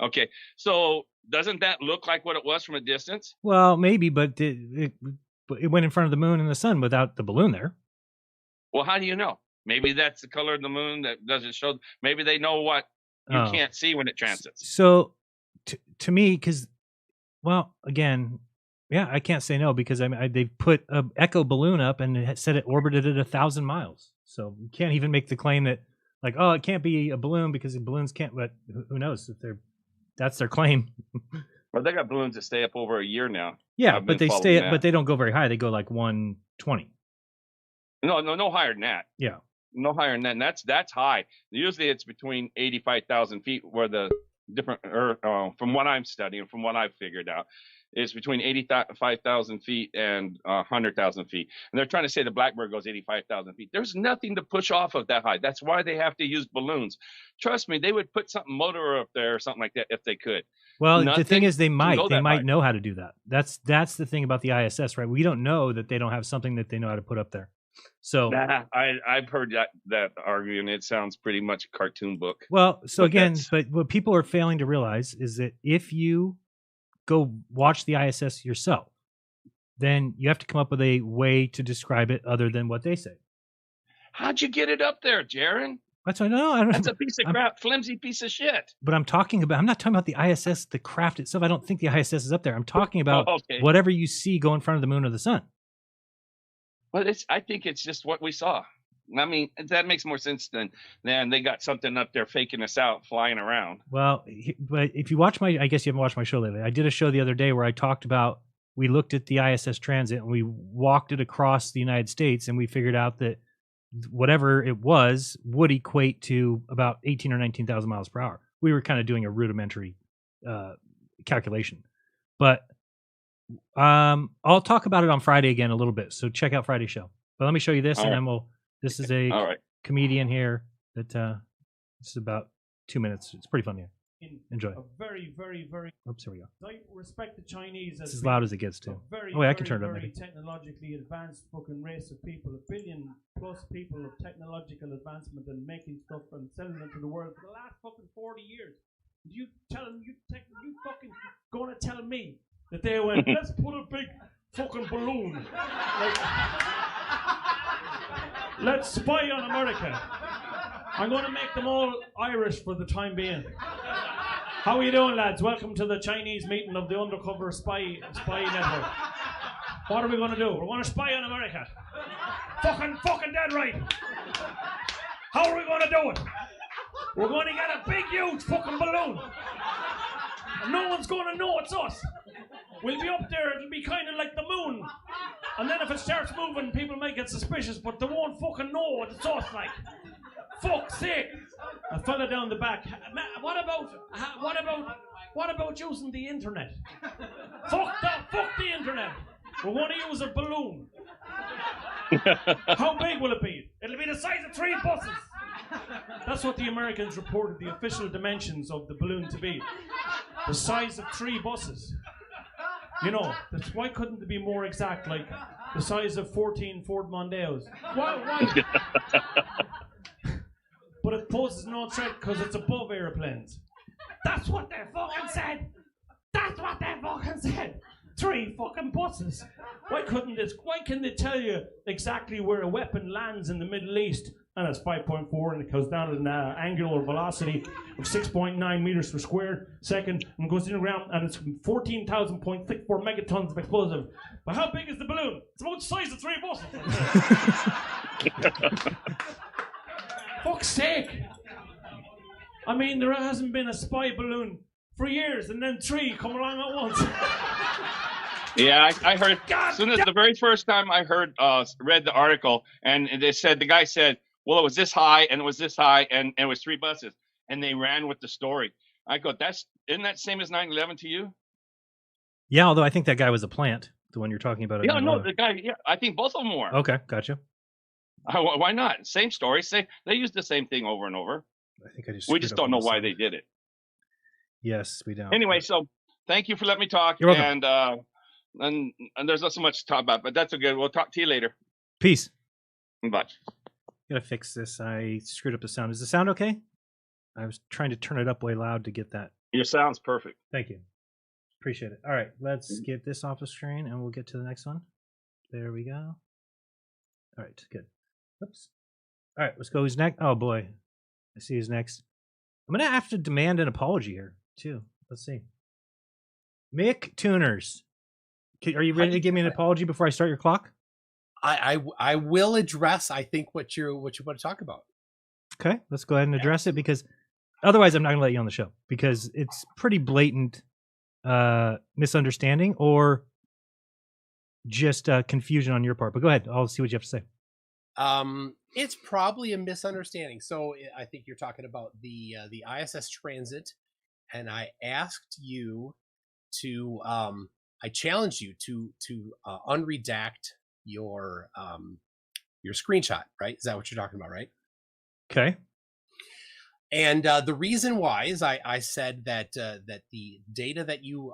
Okay, so doesn't that look like what it was from a distance? Well, maybe, but it went in front of the moon and the sun without the balloon there. Well, how do you know? Maybe that's the color of the moon that doesn't show. Maybe they know what you can't see when it transits. So, to me, because, well, again, yeah, I can't say no, because they put a echo balloon up and it said it orbited at 1,000 miles. So you can't even make the claim that, like, oh, it can't be a balloon because the balloons can't. But who knows if that's their claim. Well, they got balloons that stay up over a year now. Yeah, but they stay, but they don't go very high. They go like 120. No higher than that. Yeah. No higher than that. And that's high. Usually it's between 85,000 feet, where the different, from what I'm studying, from what I've figured out, is between 85,000 feet and 100,000 feet. And they're trying to say the Blackbird goes 85,000 feet. There's nothing to push off of that high. That's why they have to use balloons. Trust me, they would put something motor up there or something like that if they could. Well, the thing is, they might high. know how to do that. That's the thing about the ISS, right? We don't know that they don't have something that they know how to put up there. So I've heard that argument. It sounds pretty much a cartoon book. Well, so again, but what people are failing to realize is that if you go watch the ISS yourself, then you have to come up with a way to describe it other than what they say. How'd you get it up there, Jaron? That's what I know. That's a piece of crap, flimsy piece of shit. But I'm not talking about the ISS, the craft itself. I don't think the ISS is up there. I'm talking about whatever you see go in front of the moon or the sun. Well, I think it's just what we saw. I mean, that makes more sense than they got something up there faking us out, flying around. Well, but if you watch I guess you haven't watched my show lately. I did a show the other day where I talked about, we looked at the ISS transit and we walked it across the United States, and we figured out that whatever it was would equate to about 18 or 19,000 miles per hour. We were kind of doing a rudimentary calculation, but I'll talk about it on Friday again a little bit. So check out Friday's show. But let me show you this, then this is a comedian here that this is about 2 minutes. It's pretty funny. Enjoy. A very, very, very. Oops, here we go. I respect the Chinese as as loud as it gets too. Very, I can turn it up very maybe. technologically advanced fucking race of people, 1 billion plus people of technological advancement and making stuff and selling it to the world for the last fucking 40 years. You tell them you fucking gonna tell me that they went, let's put a big fucking balloon, like, let's spy on America. I'm going to make them all Irish for the time being. How are you doing, lads? Welcome to the Chinese meeting of the undercover spy network. What are we going to do? We're going to spy on America. Fucking dead right. How are we going to do it? We're going to get a big, huge fucking balloon. And no one's going to know it's us. We'll be up there, it'll be kind of like the moon. And then if it starts moving, people might get suspicious, but they won't fucking know what it's us like. Fuck's sake. A fella down the back. What about using the internet? Fuck the internet. We're going to use a balloon. How big will it be? It'll be the size of 3 buses. That's what the Americans reported the official dimensions of the balloon to be. The size of 3 buses. You know, why couldn't it be more exact, like the size of 14 Ford Mondeos? Why? But it poses no threat because it's above airplanes. That's what they fucking said. 3 fucking buses. Why can they tell you exactly where a weapon lands in the Middle East? And it's 5.4 and it goes down at an angular velocity of 6.9 meters per square second and goes in the ground, and it's 14,000.64 megatons of explosive. But how big is the balloon? It's about the size of 3 buses. Fuck's sake. I mean, there hasn't been a spy balloon for years, and then 3 come along at once. Yeah, I heard. As soon as the very first time I read the article, and the guy said, well, it was this high, and it was this high, and it was 3 buses, and they ran with the story. I go, isn't that same as 9/11 to you? Yeah, although I think that guy was a plant The one you're talking about? Yeah, no, the guy. Yeah, I think both of them were. Okay, gotcha. Why not? Same story. They use the same thing over and over. I think I just. We just don't know why they did it. Yes, we don't. Anyway, so thank you for letting me talk. You're welcome. And there's not so much to talk about, but that's okay. We'll talk to you later. Peace. Bye. Gotta fix this. I screwed up the sound. Is the sound okay? I was trying to turn it up way loud to get that. Your sound's perfect. Thank you. Appreciate it. All right, let's get this off the screen and we'll get to the next one. There we go. All right, good. Oops. All right, let's go. Who's next? Oh boy, I see who's next. I'm gonna have to demand an apology here too. Let's see. Mick Tuners, are you ready to give me an apology before I start your clock? I will address, I think, what you want to talk about. Okay, let's go ahead and address it, because otherwise I'm not gonna let you on the show, because it's pretty blatant misunderstanding or just confusion on your part. But go ahead, I'll see what you have to say. It's probably a misunderstanding. So I think you're talking about the ISS transit, and I asked you to I challenged you to unredact your screenshot, right? Is that what you're talking about, right? Okay. And the reason why is I said that that the data that you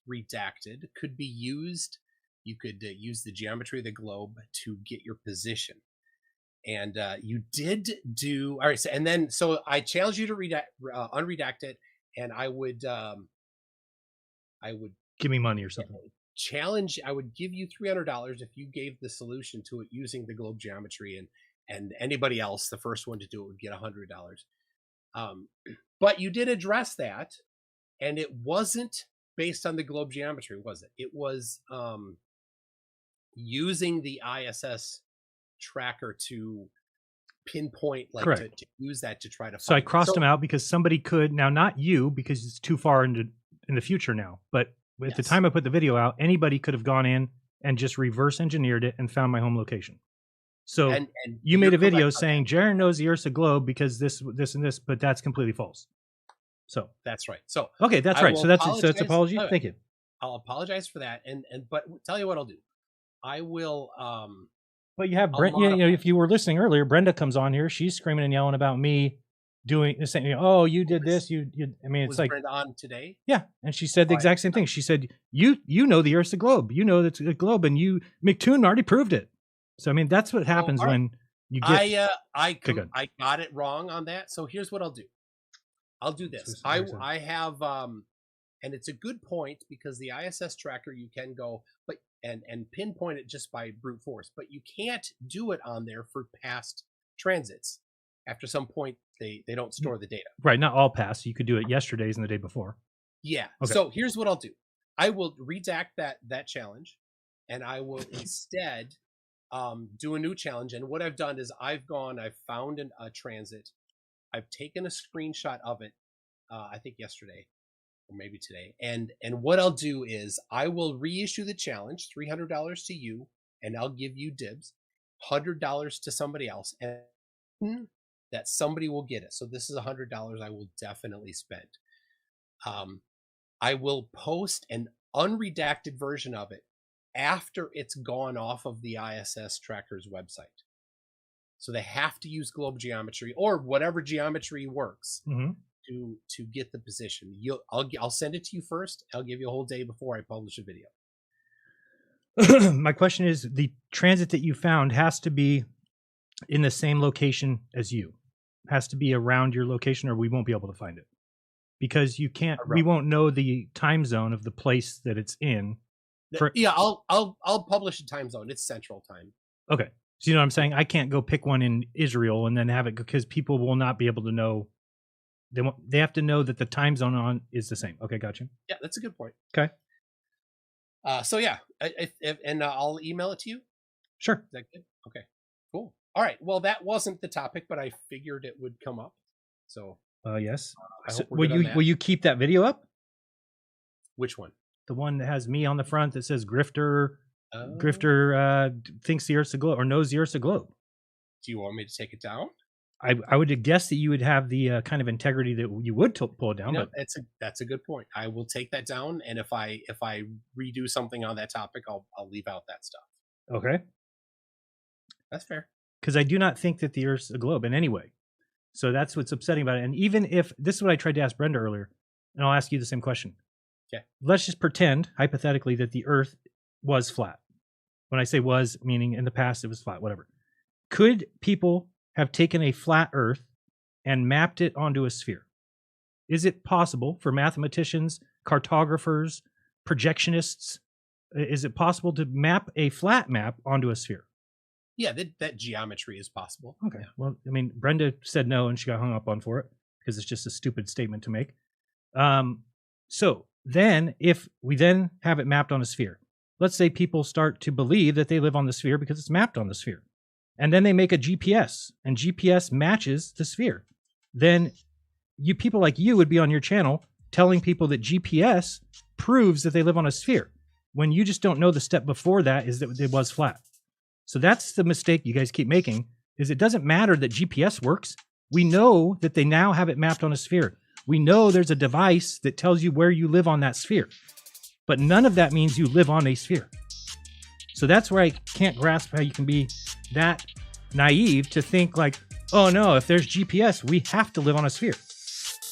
redacted could be used. You could use the geometry of the globe to get your position, and you did do all right. So, and then so I challenged you to unredact it, and I would give me money or something. Challenge. I would give you $300 if you gave the solution to it using the globe geometry, and anybody else, the first one to do it, would get $100. But you did address that, and it wasn't based on the globe geometry, was it? It was using the ISS tracker to pinpoint, like to use that to try to. So I crossed them out because somebody could now, not you, because it's too far in the future now. But at the time I put the video out, anybody could have gone in and just reverse engineered it and found my home location. So and you made a video saying Jaron knows the Earth's a globe because this and this, but that's completely false. So that's right. So okay, that's right. So that's apology. Okay. Thank you. I'll apologize for that. But tell you what I'll do. I will. But you have Brent. You know, if you were listening earlier, Brenda comes on here. She's screaming and yelling about me doing this. Oh, you did this. You. I mean, it's like Brenda on today. Yeah, and she said the exact same thing. She said, "You know the Earth's a globe. You know it's a globe, and McToon already proved it." So I mean, that's what happens when you get. I got it wrong on that. So here's what I'll do. I'll do this. I have and it's a good point because the ISS tracker you can go and pinpoint it just by brute force, but you can't do it on there for past transits. After some point, they don't store the data. Right, not all past. You could do it yesterday's and the day before. Yeah. Okay. So here's what I'll do. I will redact that challenge, and I will instead do a new challenge. And what I've done is I've found a transit. I've taken a screenshot of it, I think yesterday or maybe today. And what I'll do is I will reissue the challenge, $300 to you, and I'll give you dibs, $100 to somebody else, and that somebody will get it. So this is $100 I will definitely spend. I will post an unredacted version of it after it's gone off of the ISS tracker's website. So they have to use globe geometry or whatever geometry works to get the position. I'll send it to you first. I'll give you a whole day before I publish a video. My question is, the transit that you found has to be in the same location as you. Has to be around your location, or we won't be able to find it. Because you can't. We won't know the time zone of the place that it's in. Yeah, I'll publish a time zone. It's Central Time. Okay. So you know what I'm saying? I can't go pick one in Israel and then have it, because people will not be able to know. They have to know that the time zone on is the same. Okay, gotcha. Yeah, that's a good point. Okay. So yeah, and I'll email it to you. Sure. Is that good? Okay. Cool. All right. Well, that wasn't the topic, but I figured it would come up. So. Yes. I So hope we're good on that. will you keep that video up? Which one? The one that has me on the front that says Grifter. Grifter thinks the Earth's a globe or knows the Earth's a globe. Do you want me to take it down? I would guess that you would have the kind of integrity that you would pull it down. No, But that's a good point. I will take that down, and if I redo something on that topic, I'll leave out that stuff. okay, That's fair. because I do not think that the Earth's a globe in any way. So that's what's upsetting about it. And even if this is what I tried to ask Brenda earlier, and I'll ask you the same question. Okay. Let's just pretend hypothetically that the Earth was flat. When I say was, meaning in the past it was flat, whatever. Could people have taken a flat Earth and mapped it onto a sphere? Is it possible for mathematicians, cartographers, projectionists? Is it possible to map a flat map onto a sphere? Yeah, that geometry is possible. Okay. Yeah. Well, I mean, Brenda said no, and she got hung up on for it because it's just a stupid statement to make. So then, if we then have it mapped on a sphere, let's say people start to believe that they live on the sphere because it's mapped on the sphere, and then they make a GPS, and GPS matches the sphere. Then people like you would be on your channel telling people that GPS proves that they live on a sphere, when you just don't know the step before that is that it was flat. So that's the mistake you guys keep making, is it doesn't matter that GPS works. We know that they now have it mapped on a sphere. We know there's a device that tells you where you live on that sphere. But none of that means you live on a sphere. So that's where I can't grasp how you can be that naive to think like, oh no, if there's GPS, we have to live on a sphere.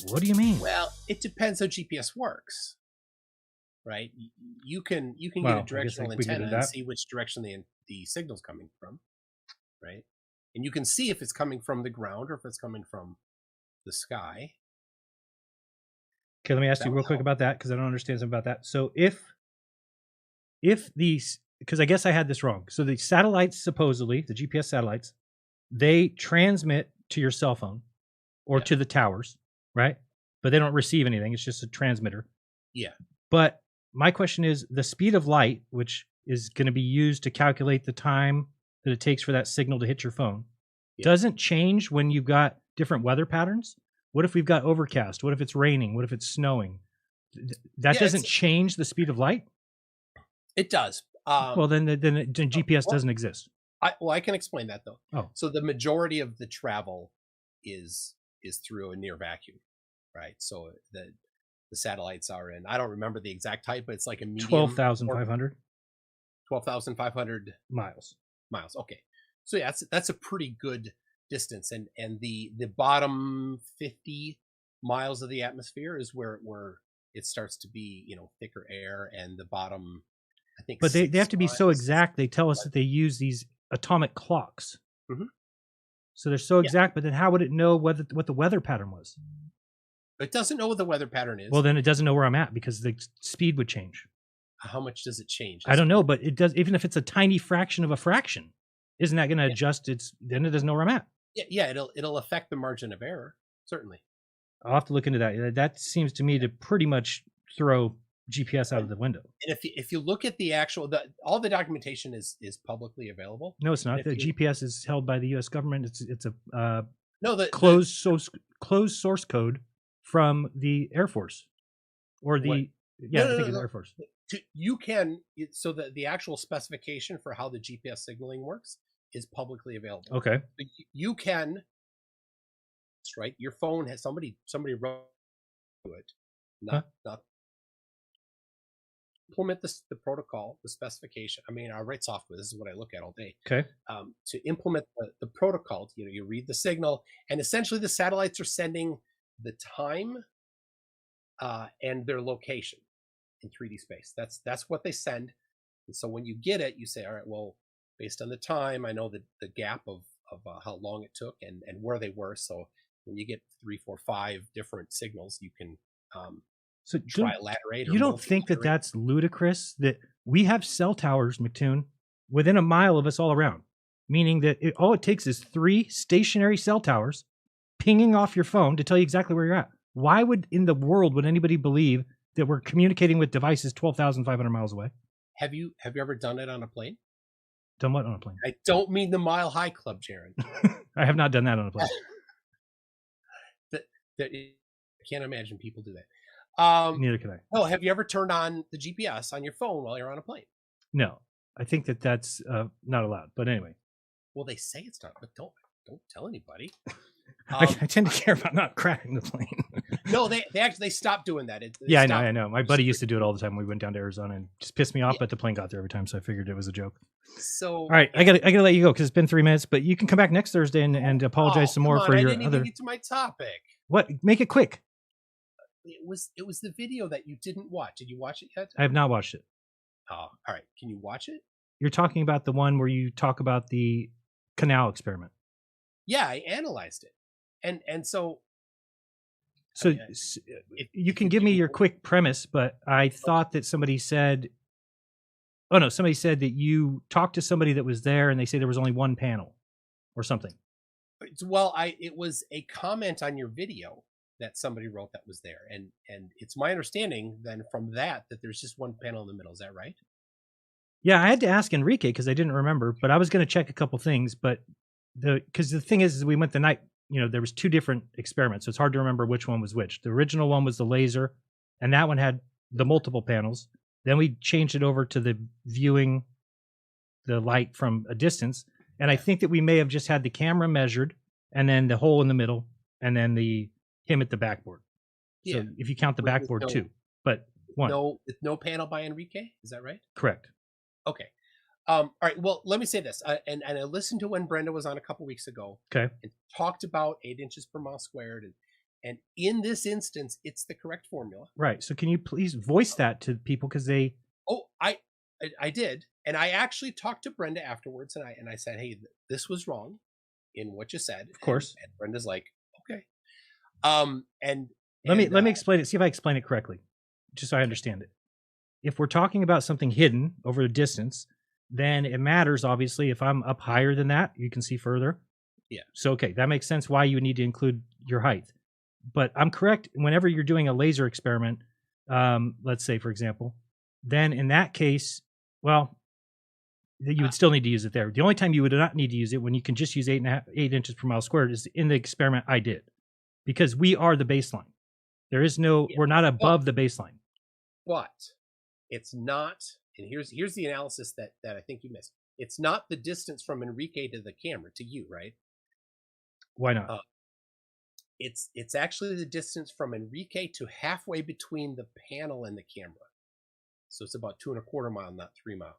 What do you mean? Well, it depends how GPS works, right? You can Well, get I a guess directional we can do antenna and that. see which direction the signal's coming from, right? And you can see if it's coming from the ground or if it's coming from the sky. Okay, let me ask That you will real quick help. about that because I don't understand something about that. So if these, because I guess I had this wrong. So the satellites, supposedly the GPS satellites, they transmit to your cell phone or to the towers, right? But they don't receive anything. It's just a transmitter. Yeah. But my question is, the speed of light, which is going to be used to calculate the time that it takes for that signal to hit your phone, doesn't change when you've got different weather patterns. What if we've got overcast? What if it's raining? What if it's snowing? That Yeah, doesn't change the speed of light? It does. Well, then GPS doesn't exist. I can explain that though. Oh. So the majority of the travel is through a near vacuum, right? So the satellites are in, I don't remember the exact type, but it's like a medium. 12,500 12,500 miles. Okay. So yeah, that's a pretty good distance, and the bottom 50 miles of the atmosphere is where it starts to be, thicker air, and the bottom, I think. But they have to be so miles- exact. They tell us that they use these atomic clocks. Mhm. So they're so exact, but then how would it know what the weather pattern was? It doesn't know what the weather pattern is. Well, then it doesn't know where I'm at because the speed would change. How much does it change? I don't know, but it does. Even if it's a tiny fraction of a fraction, isn't that going to adjust its? Then it doesn't know where I'm at. Yeah, it'll affect the margin of error, certainly. I'll have to look into that. That seems to me to pretty much throw GPS out of the window. And if you look at the actual, all the documentation is publicly available. No, it's not. And The if you- GPS is held by the U.S. government. It's a No, closed source code from the Air Force, or the What? I think it's No. Air Force. So the actual specification for how the GPS signaling works is publicly available. Okay. So you can, right? Your phone has somebody wrote it, not implement the protocol, the specification. I mean, I write software. This is what I look at all day. Okay. To implement the protocol, you read the signal, and essentially the satellites are sending the time and their location in 3D space. That's what they send. And so when you get it, you say, all right, well, based on the time, I know the gap of how long it took and where they were. So when you get 3, 4, 5 different signals, you can trilaterate. You don't think that that's ludicrous? That we have cell towers, McToon, within a mile of us all around, meaning that all it takes is 3 stationary cell towers pinging off your phone to tell you exactly where you're at. Why in the world would anybody believe that we're communicating with devices 12,500 miles away? Have you ever done it on a plane? Done what on a plane? I don't mean the Mile High Club, Jaron. I have not done that on a plane. I can't imagine people do that. Neither can I. Oh, have you ever turned on the GPS on your phone while you're on a plane? No, I think that's not allowed. But anyway. Well, they say it's not, but don't. don't tell anybody. I tend to care about not crashing the plane. No, they actually stopped doing that. They Yeah, stopped. I know. My buddy used to do it all the time. We went down to Arizona and just pissed me off, but the plane got there every time, so I figured it was a joke. So all right, I gotta let you go because it's been 3 minutes, but you can come back next Thursday and apologize some more for I your didn't other. even get to my topic. What? Make it quick. It was the video that you didn't watch. Did you watch it yet? I have not watched it. Oh, all right. Can you watch it? You're talking about the one where you talk about the canal experiment. Yeah, I analyzed it, and so. So you can give me your quick premise, but I thought that somebody said, oh no, somebody said that you talked to somebody that was there and they say there was only one panel or something. Well, it was a comment on your video that somebody wrote that was there. And it's my understanding then from that there's just one panel in the middle. Is that right? Yeah, I had to ask Enrique because I didn't remember, but I was going to check a couple things, but because the thing is we went the night, there was 2 different experiments. So it's hard to remember which one was which. The original one was the laser, and that one had the multiple panels. Then we changed it over to the viewing the light from a distance. And I think that we may have just had the camera measured and then the hole in the middle and then him at the backboard. Yeah. So if you count the backboard too, but one. No panel by Enrique. Is that right? Correct. Okay. All right. Well, let me say this. And I listened to when Brenda was on a couple weeks ago. Okay. And talked about 8 inches per mile squared. And in this instance, it's the correct formula. Right. So can you please voice that to people because they. Oh, I did. And I actually talked to Brenda afterwards and I said, hey, this was wrong in what you said. Of course. And Brenda's like, okay. And let me explain it. See if I explain it correctly, just so I understand it. If we're talking about something hidden over a distance, then it matters, obviously. If I'm up higher than that, you can see further. Yeah. So, okay, that makes sense why you would need to include your height. But I'm correct. Whenever you're doing a laser experiment, let's say, for example, then in that case, well, you would still need to use it there. The only time you would not need to use it when you can just use 8 inches per mile squared is in the experiment I did, because we are the baseline. There is no, we're not above the baseline. But it's not, and here's the analysis that I think you missed. It's not the distance from Enrique to the camera to you, right? Why not? It's actually the distance from Enrique to halfway between the panel and the camera. So it's about 2.25 miles, not 3 miles.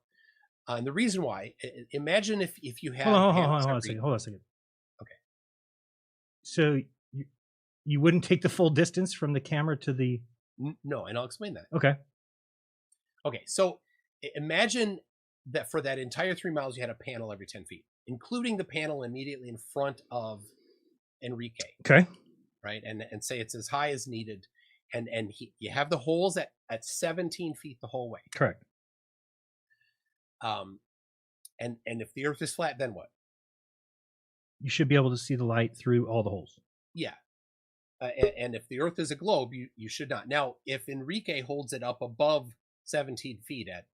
And the reason why, imagine if you had. Hold on a second. Okay. So you wouldn't take the full distance from the camera to the. No, and I'll explain that. Okay. Okay, so imagine that for that entire 3 miles, you had a panel every 10 feet, including the panel immediately in front of Enrique. Okay. Right, and say it's as high as needed, and you have the holes at 17 feet the whole way. Correct. And if the Earth is flat, then what? You should be able to see the light through all the holes. Yeah. And if the Earth is a globe, you should not. Now, if Enrique holds it up above 17 feet at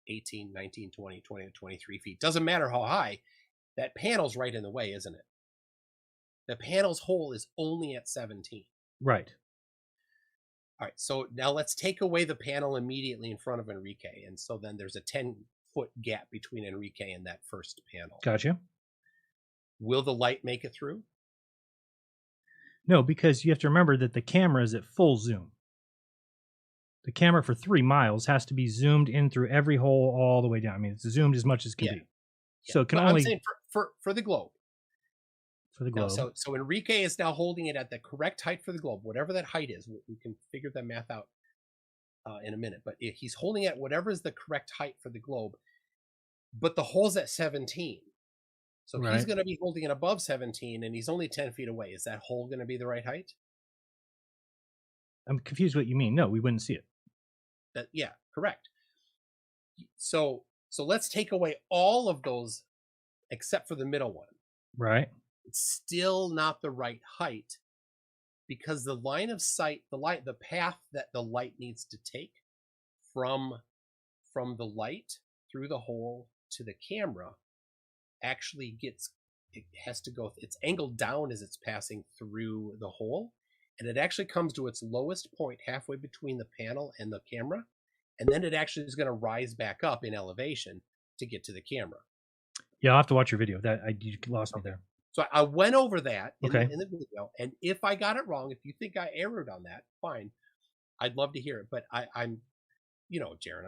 18, 19, 20, 23 feet, doesn't matter how high, that panel's right in the way, isn't it? The panel's hole is only at 17. Right. All right, so now let's take away the panel immediately in front of Enrique. And so then there's a 10-foot gap between Enrique and that first panel. Gotcha. Will the light make it through? No, because you have to remember that the camera is at full zoom. The camera for 3 miles has to be zoomed in through every hole all the way down. I mean, it's zoomed as much as can be. Yeah. So it can but only. I'm saying for the globe. For the globe. No, so Enrique is now holding it at the correct height for the globe, whatever that height is. We can figure that math out in a minute. But if he's holding it whatever is the correct height for the globe, but the hole's at 17. So he's going to be holding it above 17, and he's only 10 feet away. Is that hole going to be the right height? I'm confused what you mean. No, we wouldn't see it. Yeah, correct. So let's take away all of those except for the middle one. Right. It's still not the right height because the line of sight, the path that the light needs to take from the light through the hole to the camera actually it's angled down as it's passing through the hole, and it actually comes to its lowest point halfway between the panel and the camera, and then it actually is going to rise back up in elevation to get to the camera. Yeah, I'll have to watch your video. You lost me there. So I went over that in, Okay. in the video, and if I got it wrong, if you think I erred on that, fine. I'd love to hear it. But I'm, Jaron,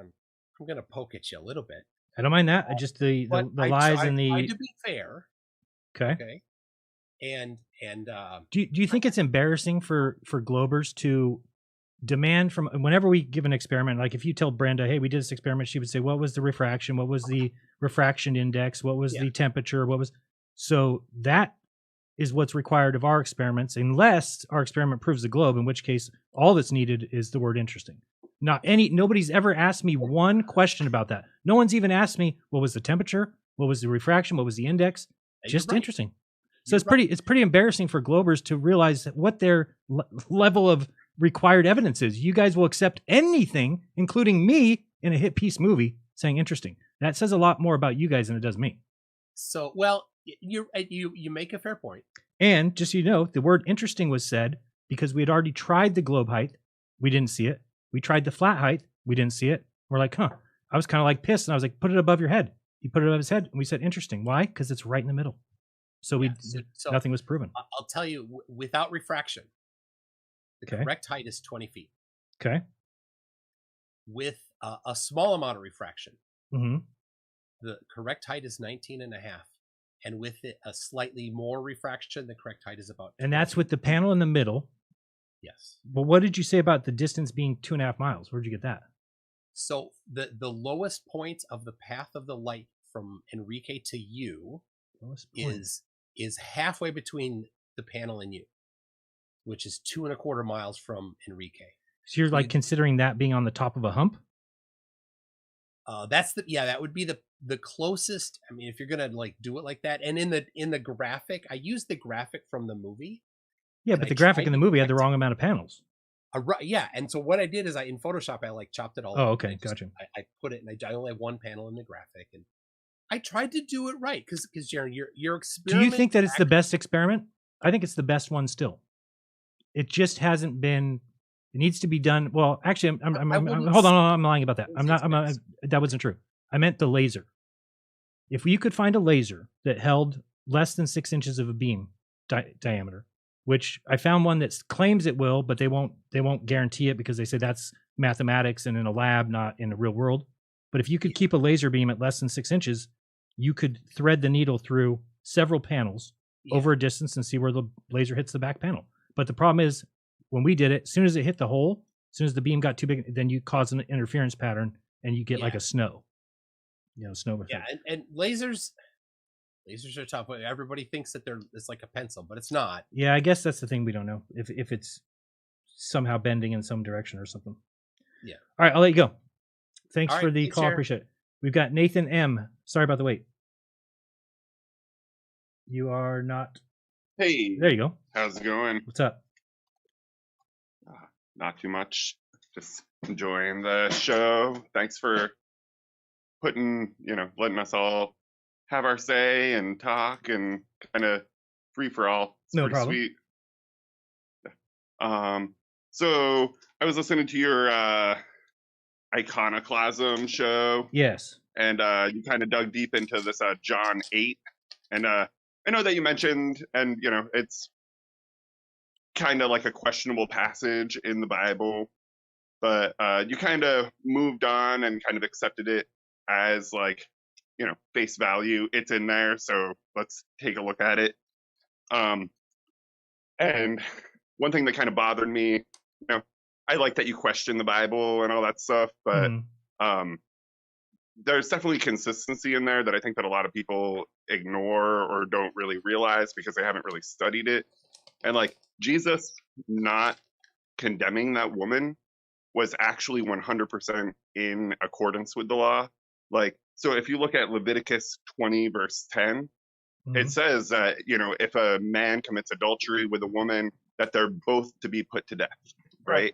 I'm going to poke at you a little bit. I don't mind that. I just the lies and the. I tried to be fair. Okay. Okay. And do you think it's embarrassing for Globers to demand from whenever we give an experiment, like if you tell Brenda, hey, we did this experiment, she would say, what was the refraction? What was the refraction index? What was the temperature? So that is what's required of our experiments, unless our experiment proves the globe, in which case all that's needed is the word interesting. Nobody's ever asked me one question about that. No one's even asked me what was the temperature, what was the refraction, what was the index. Just interesting. So it's pretty embarrassing for Globers to realize what their level of required evidence is. You guys will accept anything, including me in a hit piece movie, saying interesting. That says a lot more about you guys than it does me. So, well, you make a fair point. And just so you know, the word interesting was said because we had already tried the globe height. We didn't see it. We tried the flat height. We didn't see it. We're like, huh. I was kind of like pissed, and I was like, put it above your head. He put it above his head, and we said interesting. Why? Because it's right in the middle. So nothing was proven. I'll tell you, without refraction, the correct height is 20 feet. Okay. With a small amount of refraction, mm-hmm. the correct height is 19 and a half. And with it, a slightly more refraction, the correct height is about 20 And that's feet. with the panel in the middle. Yes. But what did you say about the distance being 2.5 miles? Where'd you get that? So the lowest point of the path of the light from Enrique to you is halfway between the panel and you, which is 2.25 miles from Enrique. So you're like considering that being on the top of a hump? That would be the closest. I mean, if you're gonna like do it like that, and in the graphic, I used the graphic from the movie. Yeah, but the graphic in the movie had the wrong amount of panels. Yeah, and so what I did is in Photoshop I like chopped it all. Oh, up, okay, gotcha. I put it, and I only have one panel in the graphic, and I tried to do it right because Jaron, your experiment. Do you think that it's the best experiment? I think it's the best one still. It just hasn't been. It needs to be done. Well, actually, hold on. I'm lying about that. That wasn't true. I meant the laser. If you could find a laser that held less than 6 inches of a beam diameter, which I found one that claims it will, but they won't guarantee it because they say that's mathematics and in a lab, not in the real world. But if you could keep a laser beam at less than 6 inches, you could thread the needle through several panels over a distance and see where the laser hits the back panel. But the problem is, when we did it, as soon as it hit the hole, as soon as the beam got too big, then you cause an interference pattern and you get like a snow. Snow effect. Yeah, and lasers are tough. Everybody thinks that it's like a pencil, but it's not. Yeah, I guess that's the thing we don't know. If it's somehow bending in some direction or something. Yeah. All right, I'll let you go. Thanks All for right, the thanks, call. Jared. Appreciate it. We've got Nathan M. Sorry about the wait. You are not. Hey. There you go. How's it going? What's up? Not too much. Just enjoying the show. Thanks for letting us all have our say and talk and kind of free for all. It's No pretty problem. sweet. So I was listening to your iconoclasm show. Yes. And you kind of dug deep into this John 8. And I know that you mentioned, and it's kind of like a questionable passage in the Bible, but you kind of moved on and kind of accepted it as like, face value. It's in there, so let's take a look at it. And one thing that kind of bothered me, I like that you question the Bible and all that stuff, but there's definitely consistency in there that I think that a lot of people ignore or don't really realize because they haven't really studied it. And like Jesus not condemning that woman was actually 100% in accordance with the law. Like, so if you look at Leviticus 20 verse 10, it says that, if a man commits adultery with a woman, that they're both to be put to death, right?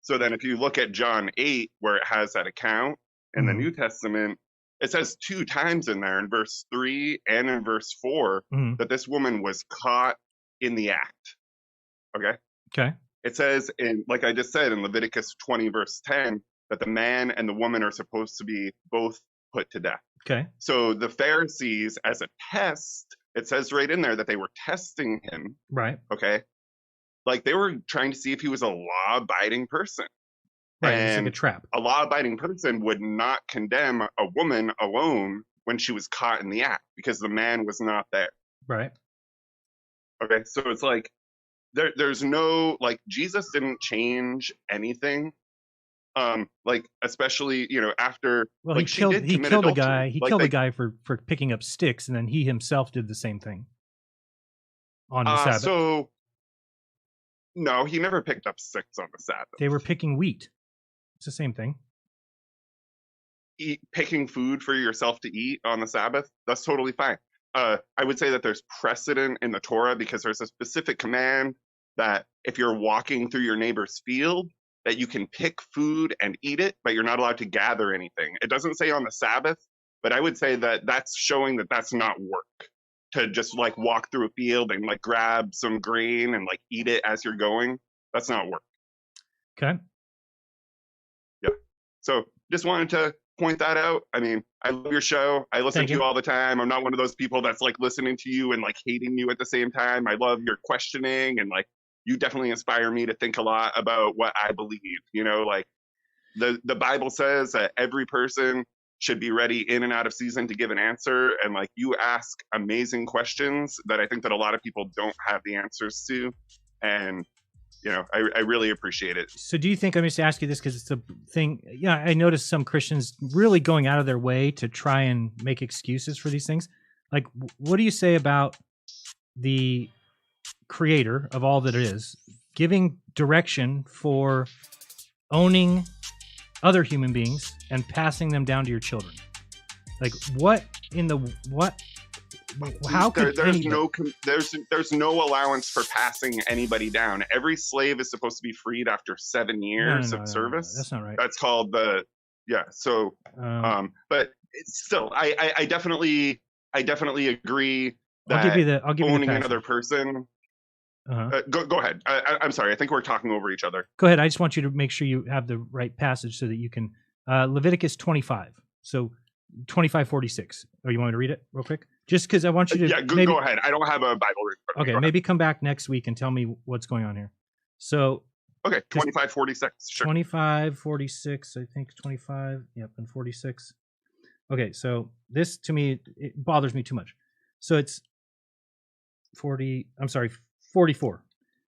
So then if you look at John 8, where it has that account in the New Testament, it says 2 times in there, in verse 3 and in verse 4, that this woman was caught in the act. Okay? It says, like I just said, in Leviticus 20 verse 10, that the man and the woman are supposed to be both put to death. Okay. So the Pharisees, as a test it says right in there that they were testing him. Right. Okay. Like they were trying to see if he was a law-abiding person. Right. It's like And a trap. a law-abiding person would not condemn a woman alone when she was caught in the act because the man was not there. Right. Okay. So it's like there's no, like, Jesus didn't change anything. Like especially, you know, after Well, like he killed a adultery. guy. He Like, killed a they- guy for picking up sticks, and then he himself did the same thing on the Sabbath. So no, he never picked up sticks on the Sabbath. They were picking wheat. It's the same thing. Picking food for yourself to eat on the Sabbath, that's totally fine. I would say that there's precedent in the Torah because there's a specific command that if you're walking through your neighbor's field, that you can pick food and eat it, but you're not allowed to gather anything. It doesn't say on the Sabbath, but I would say that that's showing that that's not work, to just like walk through a field and like grab some grain and like eat it as you're going. That's not work. Okay. Yeah. So just wanted to point that out. I mean, I love your show. I listen Thank to you you. all the time. I'm not one of those people that's like listening to you and like hating you at the same time. I love your questioning, and like you definitely inspire me to think a lot about what I believe. You know, like the Bible says that every person should be ready in and out of season to give an answer, and like you ask amazing questions that I think that a lot of people don't have the answers to, and you know, I really appreciate it. So do you think, I'm just ask you this because it's a thing. Yeah, I noticed some Christians really going out of their way to try and make excuses for these things. Like, what do you say about the creator of all that is giving direction for owning other human beings and passing them down to your children? Like, what in the what? How could there's no allowance for passing anybody down. Every slave is supposed to be freed after 7 years of service. That's not right. That's called the So, but it's still, I definitely agree that I'll give you owning the another person. Go ahead. I'm sorry. I think we're talking over each other. Go ahead. I just want you to make sure you have the right passage so that you can. Leviticus 25. So 25:46. Oh, you want me to read it real quick? Just because I want you to. Yeah, go ahead. I don't have a Bible read. Okay, maybe come back next week and tell me what's going on here. So. Okay, 25:46. Sure. 25:46. I think 25. Yep, and 46. Okay, so this to me it bothers me too much. So it's 40. I'm sorry, 44.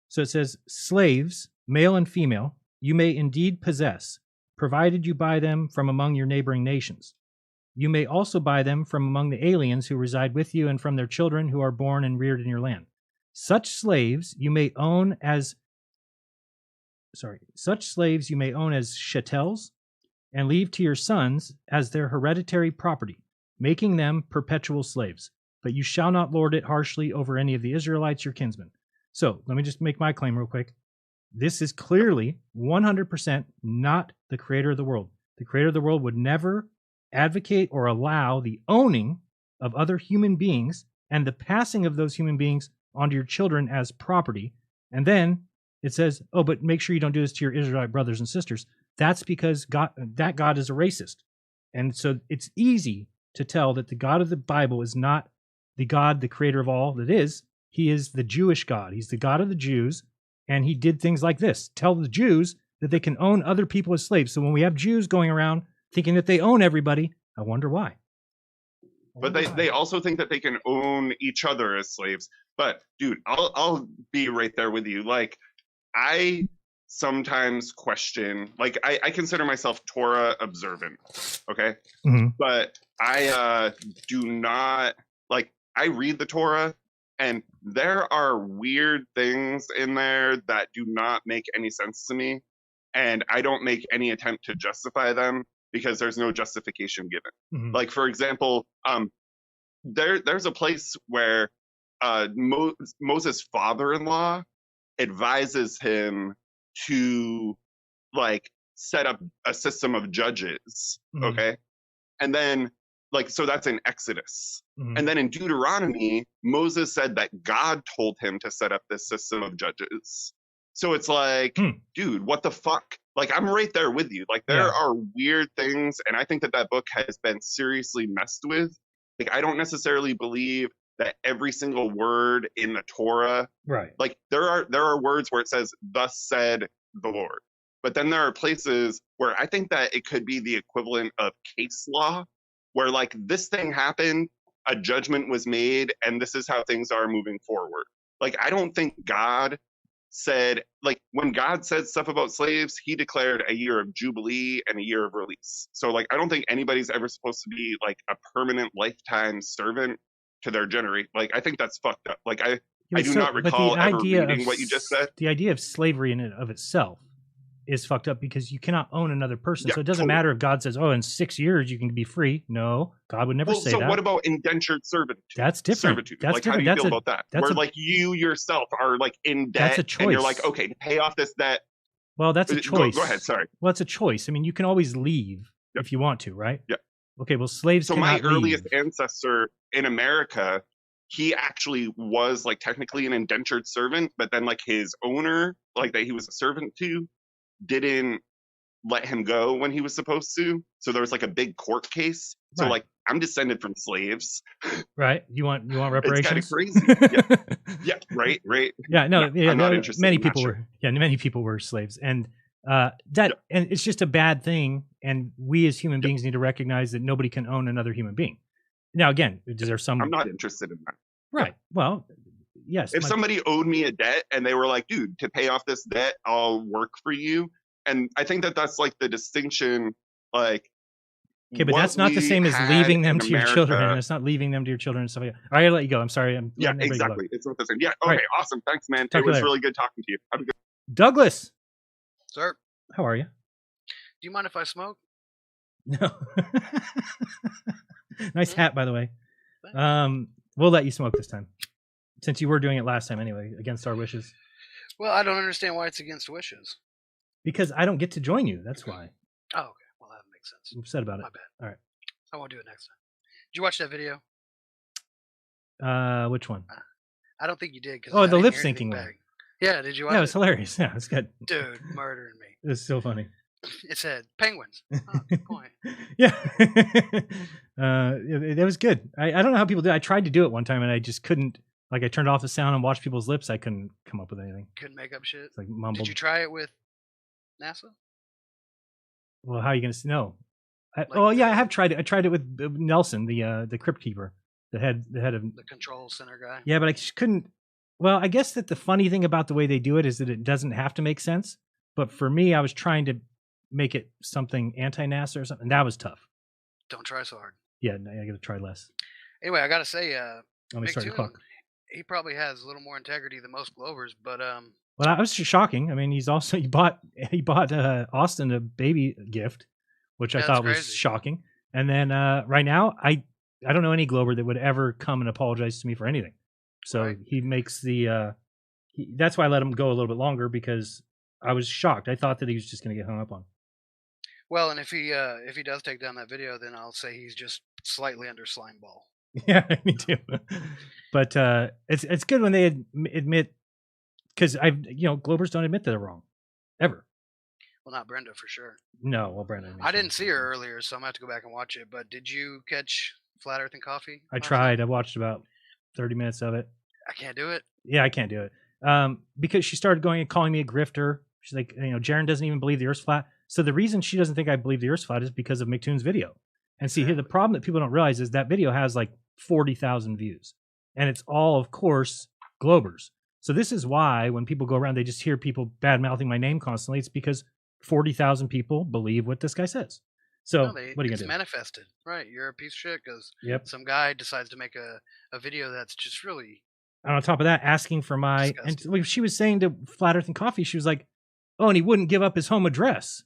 So it says, slaves, male and female, you may indeed possess, provided you buy them from among your neighboring nations. You may also buy them from among the aliens who reside with you and from their children who are born and reared in your land. Such slaves you may own as chattels and leave to your sons as their hereditary property, making them perpetual slaves. But you shall not lord it harshly over any of the Israelites, your kinsmen. So let me just make my claim real quick. This is clearly 100% not the creator of the world. The creator of the world would never advocate or allow the owning of other human beings and the passing of those human beings onto your children as property. And then it says, oh, but make sure you don't do this to your Israelite brothers and sisters. That's because God is a racist. And so it's easy to tell that the God of the Bible is not the God, the creator of all that is. He is the Jewish God. He's the God of the Jews. And he did things like this. Tell the Jews that they can own other people as slaves. So when we have Jews going around thinking that they own everybody, I wonder why. But they also think that they can own each other as slaves. But dude, I'll be right there with you. Like, I sometimes question, like I consider myself Torah observant, okay? Mm-hmm. But I do not, like, I read the Torah and there are weird things in there that do not make any sense to me. And I don't make any attempt to justify them because there's no justification given. Mm-hmm. Like, for example, there's a place where Moses' father-in-law advises him to like set up a system of judges. Mm-hmm. Okay. And then like, so that's in Exodus. Mm-hmm. And then in Deuteronomy, Moses said that God told him to set up this system of judges. So it's like, dude, what the fuck? Like, I'm right there with you. Like, there are weird things. And I think that book has been seriously messed with. Like, I don't necessarily believe that every single word in the Torah, Right. like there are words where it says, "Thus said the Lord," but then there are places where I think that it could be the equivalent of case law, where like this thing happened, a judgment was made, and this is how things are moving forward. Like I don't think God said, like when God said stuff about slaves, he declared a year of jubilee and a year of release. So like I don't think anybody's ever supposed to be like a permanent lifetime servant to their generation. Like I think that's fucked up. Like I do not recall ever reading what you just said. The idea of slavery in and of itself is fucked up because you cannot own another person. Yeah, So it doesn't totally. matter if God says, "Oh, in 6 years you can be free." No, God would never Well, say so that. what about indentured servitude? That's different. Servitude. That's like different. how do you That's feel a- about that? that's Where a- like you yourself are like in That's debt a and you're like, choice. okay, to pay off this debt. Well, that's a choice. Go ahead. Sorry. Well, it's a choice. I mean, you can always leave if you want to, right? Yeah. Okay. Well, slaves So cannot my earliest leave. ancestor in America, he actually was like technically an indentured servant, but then like his owner, like that he was a servant to, didn't let him go when he was supposed to. So there was like a big court case. So Right. like I'm descended from slaves. Right? You want It's kind of reparations? crazy. Yeah. Right. Yeah, no, yeah, I'm not no, interested. many I'm not people sure. were, many people were slaves, and and it's just a bad thing. And we as human beings need to recognize that nobody can own another human being. Now, again, there's some I'm not interested in that. right. Well, yes, If my- somebody owed me a debt and they were like, dude, to pay off this debt, I'll work for you. And I think that that's like the distinction, like, okay, but what that's not the we same as had leaving them in to your children. America- It's not leaving them to your children and stuff like that. All right, I'll let you go. I'm sorry. I'm Yeah, letting everybody go. exactly. It's not the same. Yeah. All Okay. right. Awesome. Thanks, man. Talk It to you was later. really good talking to you. Have a good. Douglas, Sir, how are you? do you mind if I smoke? No. Nice hat, by the way. We'll let you smoke this time, since you were doing it last time anyway, against our wishes. Well, I don't understand why it's against wishes. Because I don't get to join you. That's why. Oh, okay. Well, that makes sense. I'm upset about it. My bad. All right. I won't do it next time. Did you watch that video? Which one? I don't think you did. 'Cause Oh, I the didn't lip hear anything syncing one. back. Yeah, did you watch Yeah, it it? was hilarious. Yeah, it's good. Dude, murdering me. It was so funny. It said penguins. Oh, good point. Yeah. It was good. I don't know how people do it. I tried to do it one time and I just couldn't. Like, I turned off the sound and watched people's lips. I couldn't come up with anything. Couldn't make up shit. It's like mumbled. Did you try it with NASA? Well, how are you going to know? Oh, yeah, I have tried it. I tried it with Nelson, the crypt keeper, the head of The control center guy. Yeah, but I just couldn't. Well, I guess that the funny thing about the way they do it is that it doesn't have to make sense. But for me, I was trying to make it something anti-NASA or something. That was tough. Don't try so hard. Yeah, I got to try less. Anyway, I gotta say, Let me start the McToon, clock. he probably has a little more integrity than most Glovers, but Well, that was just shocking. I mean, he bought Austin a baby gift, which I That's thought was crazy. shocking. And then right now, I don't know any Glover that would ever come and apologize to me for anything. So he makes that's why I let him go a little bit longer, because I was shocked. I thought that he was just going to get hung up on. well, and if he does take down that video, then I'll say he's just slightly under slime ball. Yeah, me too. But it's good when they admit, because Glovers don't admit that they're wrong, ever. Well, not Brenda for sure. No, well, Brandon. I didn't see her earlier, so I'm gonna have to go back and watch it. But did you catch Flat Earth and Coffee? I tried. I watched about 30 minutes of it. I can't do it. Yeah, I can't do it. Because she started going and calling me a grifter. She's like, Jaren doesn't even believe the Earth's flat. So the reason she doesn't think I believe the Earth's flat is because of McToon's video. And see, here the problem that people don't realize is that video has like 40,000 views, and it's all, of course, Globers. So this is why when people go around, they just hear people bad mouthing my name constantly. It's because 40,000 people believe what this guy says. So No, what are you it's gonna do? manifested, right? You're a piece of shit because Yep. some guy decides to make a video that's just really And on top of that, asking for my, and like she was saying to Flat Earth and Coffee, she was like, oh, and he wouldn't give up his home address.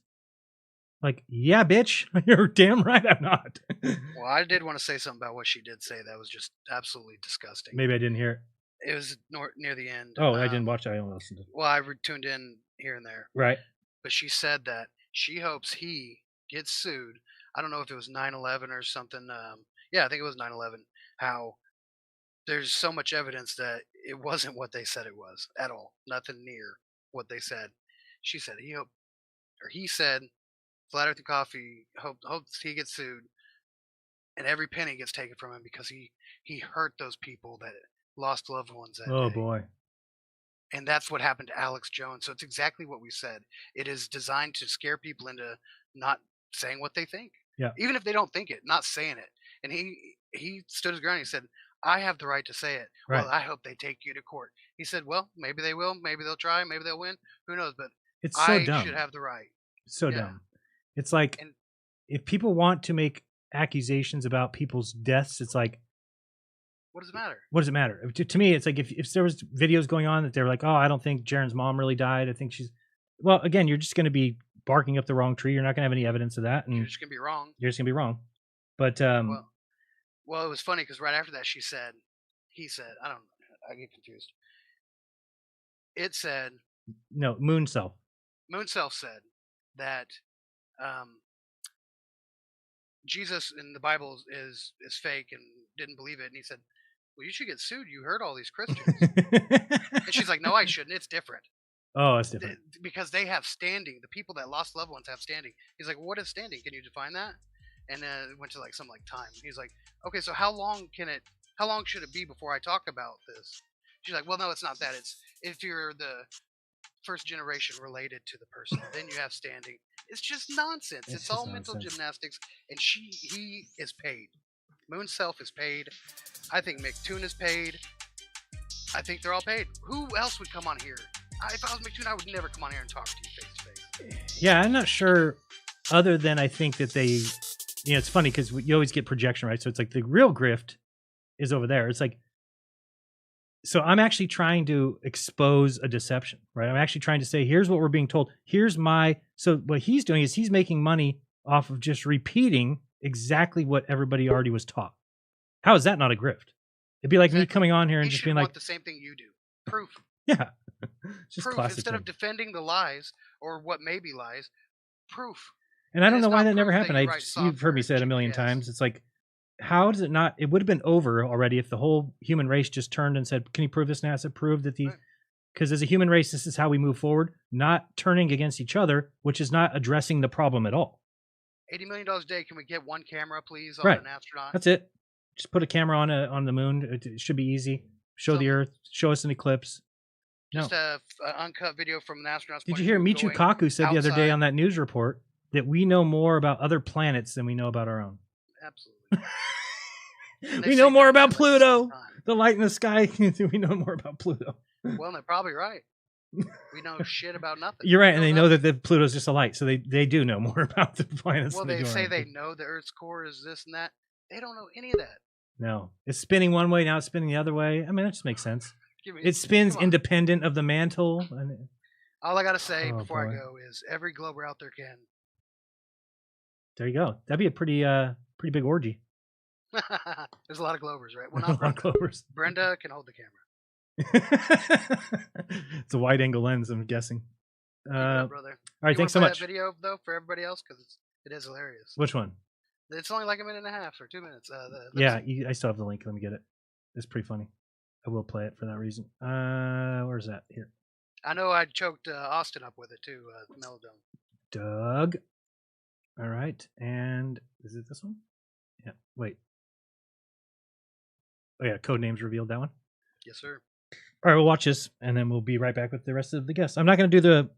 Like, yeah, bitch, you're damn right I'm not. Well, I did want to say something about what she did say that was just absolutely disgusting. Maybe I didn't hear it. It was near the end. Oh, I didn't watch it. I only listened to it. Well, I tuned in here and there. Right. But she said that she hopes he gets sued. I don't know if it was 9/11 or something. Yeah, I think it was 9/11. How there's so much evidence that it wasn't what they said it was at all. Nothing near what they said. She said he said Flat Earth and Coffee hopes he gets sued, and every penny gets taken from him because he hurt those people that lost loved ones that Oh day. boy. And that's what happened to Alex Jones. So it's exactly what we said. It is designed to scare people into not saying what they think. Yeah. Even if they don't think it, not saying it. And he stood his ground. He said, I have the right to say it. Right. Well, I hope they take you to court. He said, well, maybe they will. Maybe they'll try. Maybe they'll win. Who knows? But It's so I dumb. should have the right. It's so Yeah. dumb. It's like if people want to make accusations about people's deaths, it's like, What does it matter? what does it matter? To me, it's like if there was videos going on that they were like, oh, I don't think Jaren's mom really died. I think she's, well, again, you're just going to be barking up the wrong tree. You're not going to have any evidence of that. And You're just going to be wrong. You're just going to be wrong. But, Well, it was funny because right after that, he said, I get confused. It said, no, Moon Self. Moon Self said that Jesus in the Bible is fake and didn't believe it. And he said, well, you should get sued. You hurt all these Christians. And she's like, no, I shouldn't. It's different. Oh, it's different. Because they have standing. The people that lost loved ones have standing. He's like, well, what is standing? Can you define that? And then it went to like some like time. He's like, okay, so how long should it be before I talk about this? She's like, well, no, it's not that. It's if you're the first generation related to the person, then you have standing. It's just nonsense. It's all mental gymnastics. And he is paid. Moon Self is paid. I think McToon is paid. I think they're all paid. Who else would come on here? If I was McToon, I would never come on here and talk to you face to face. Yeah, I'm not sure. Other than I think that they, it's funny because you always get projection, right? So it's like the real grift is over there. It's like, so I'm actually trying to expose a deception, right? I'm actually trying to say, here's what we're being told. So what he's doing is he's making money off of just repeating exactly what everybody already was taught. How is that not a grift? It'd be like me coming on here and just being like, the same thing you do. Proof. Yeah. Just proof classic instead thing. of defending the lies or what may be lies. Proof. And I don't it's know why not that never proof that happened. you write You've heard me say it a million times. It's like, how does it not? It would have been over already if the whole human race just turned and said, "Can you prove this?" And I said, "Prove that these." Because as a human race, this is how we move forward, not turning against each other, which is not addressing the problem at all. $80 million a day. Can we get one camera, please, on Right. an astronaut? That's it. Just put a camera on the moon. It should be easy. Show the Earth. Show us an eclipse. Just an uncut video from an astronaut's Did point you hear of view Michio going Kaku said the other day outside. on that news report that we know more about other planets than we know about our own? Absolutely. We know more about Pluto. The light in the sky. We know more about Pluto. Well, they're probably right. We know shit about nothing. You're right, and they know that the Pluto's just a light, so they do know more about the planets. Well, than they do say our they own. know the Earth's core is this and that. They don't know any of that. No, it's spinning one way now. It's spinning the other way. I mean, that just makes sense. Give me- It spins come on. independent of the mantle. And All I gotta say Oh, before boy. I go is every glober out there can. there you go. That'd be a pretty big orgy. There's a lot of glovers, right? Well, A lot not of Brenda. glovers. Brenda can hold the camera. It's a wide angle lens, I'm guessing. Keep it up, brother. All right, You thanks wanna so play much. That video though for everybody else because it is hilarious. Which one? It's only like a minute and a half or 2 minutes. Yeah, I still have the link. Let me get it. It's pretty funny. I will play it for that reason. Where's that? Here. I know I choked Austin up with it too. The Melodome. Doug. All right. And is it this one? Yeah. Wait. Oh, yeah. Code names revealed, that one. Yes, sir. All right. We'll watch this and then we'll be right back with the rest of the guests. I'm not going to do the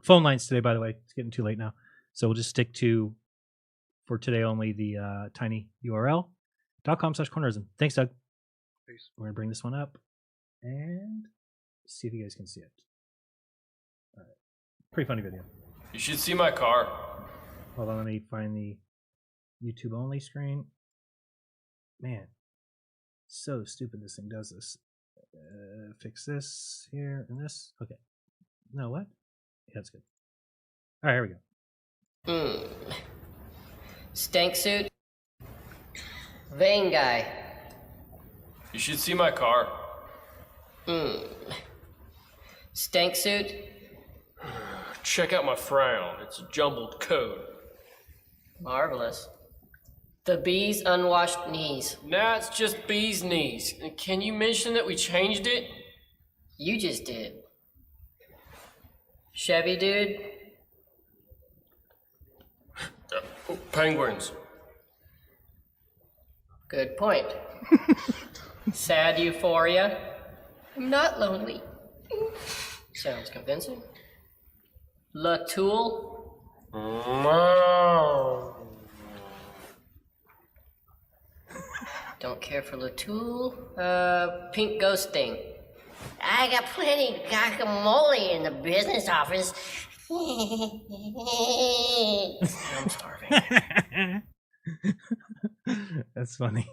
phone lines today, by the way. It's getting too late now. So we'll just stick to, for today only, the tiny URL.com/cornerism. Thanks, Doug. Peace. We're going to bring this one up and see if you guys can see it. All right. Pretty funny video. You should see my car. Hold on, let me find the YouTube only screen. Man, so stupid this thing does this. Fix this here and this. Okay. No, what? Yeah, that's good. All right, here we go. Stank suit. Vein guy. You should see my car. Stank suit. Check out my frown. It's a jumbled code. Marvelous. The bee's unwashed knees. Nah, it's just bee's knees. And can you mention that we changed it? You just did. Chevy dude. Penguins. Good point. Sad euphoria. I'm not lonely. Sounds convincing. Latoul. Don't care for Latoul. Pink ghosting. I got plenty of guacamole in the business office. I'm starving. That's funny.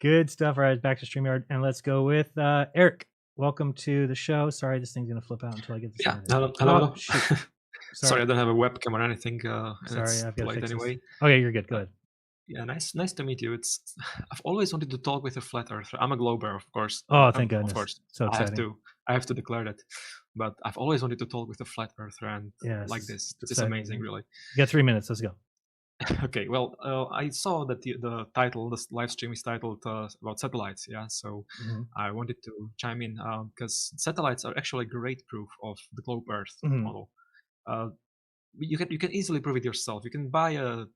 Good stuff. All right, back to StreamYard, and let's go with Eric. Welcome to the show. Sorry, this thing's gonna flip out until I get this. Yeah, started. hello. Oh, shoot. Sorry, I don't have a webcam or anything. Sorry, I've got to fix anyway. this. Okay, you're good. Go ahead. Yeah, nice to meet you. I've always wanted to talk with a flat earther. I'm a glober, of course. Oh, thank goodness. Of course, So exciting. I have to declare that. But I've always wanted to talk with a flat earther, and like this. It's amazing, really. You got 3 minutes. Let's go. Okay, well, I saw that the title, this live stream is titled about satellites, yeah, so I wanted to chime in because satellites are actually great proof of the globe Earth model. You can easily prove it yourself. You can buy a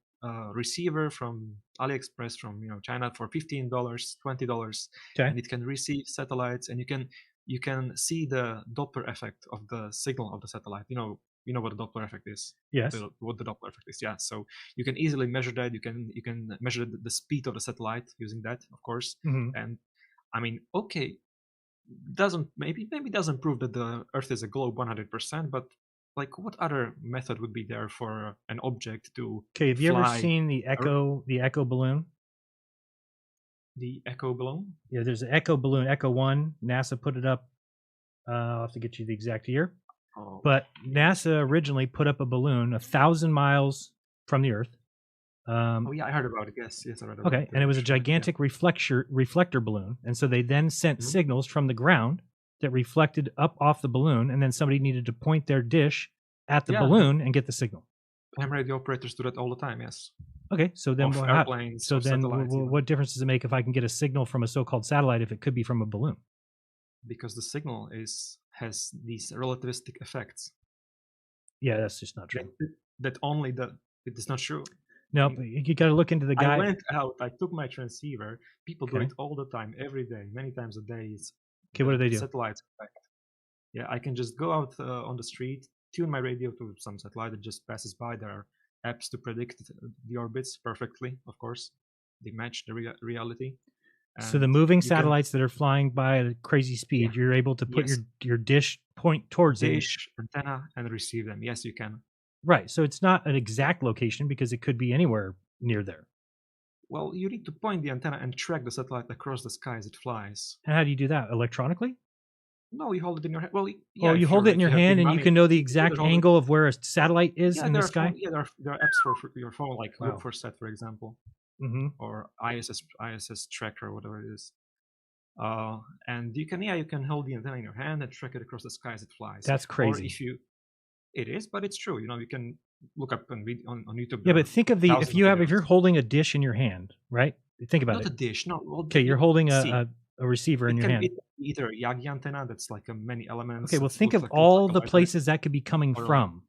receiver from AliExpress from China for $15, $20, and it can receive satellites, and you can see the Doppler effect of the signal of the satellite. You know what the Doppler effect is. Yes. What the Doppler effect is. Yeah. So you can easily measure that. You can measure the speed of the satellite using that, of course. And I mean, okay, maybe doesn't prove that the Earth is a globe 100%, but like, what other method would be there for an object to Okay, have you fly? ever seen the Echo balloon? The Echo balloon? Yeah, there's an Echo balloon, Echo 1. NASA put it up. I'll have to get you the exact year. But NASA originally put up a balloon 1,000 miles from the Earth. Oh yeah, I heard about it. Yes, I read about it. Okay, and it was a gigantic reflector balloon, and so they then sent signals from the ground that reflected up off the balloon, and then somebody needed to point their dish at the balloon and get the signal. Ham radio operators do that all the time. Yes. Okay, so then airplanes. So then, what difference does it make if I can get a signal from a so-called satellite if it could be from a balloon? Because the signal has these relativistic effects. Yeah, that's just not true. It is not true. No, but you got to look into the guy. I went out. I took my transceiver. People do it all the time, every day, many times a day. Okay, what do they do? Satellite effect. Yeah, I can just go out on the street, tune my radio to some satellite that just passes by. There are apps to predict the orbits perfectly. Of course, they match the reality. So the moving satellites that are flying by at a crazy speed, you're able to put your dish point towards dish, antenna, and receive them. Yes, you can. Right. So it's not an exact location because it could be anywhere near there. Well, you need to point the antenna and track the satellite across the sky as it flies. And how do you do that? Electronically? No, you hold it in your hand. Well, yeah, you hold it in your hand and you can know the exact angle of where a satellite is in the sky? There are apps for your phone, like Look for Sat, for example. Or ISS tracker, whatever it is, and you can hold the antenna in your hand and track it across the sky as it flies. That's crazy. Or it is, but it's true. You can look up on YouTube. Yeah, but think of if you're holding a dish in your hand, right? Think about it. Not a dish, no. Okay, you're holding a receiver in your hand. Either a Yagi antenna that's like many elements. Okay, well, think of all the places that could be coming from.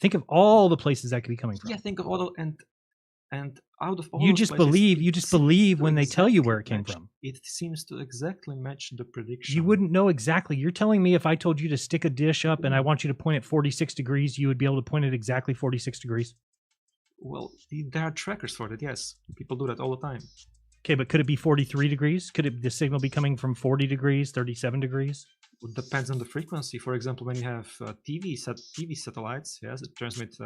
Think of all the places that could be coming from. Yeah, think of all and out of all you just believe when they tell you where it came from. It seems to exactly match the prediction. You wouldn't know exactly. You're telling me if I told you to stick a dish up and I want you to point it 46 degrees, you would be able to point it exactly 46 degrees? Well, there are trackers for that, yes. People do that all the time. Okay, but could it be 43 degrees? Could the signal be coming from 40 degrees, 37 degrees? It depends on the frequency. For example, when you have TV satellites, yes, that transmit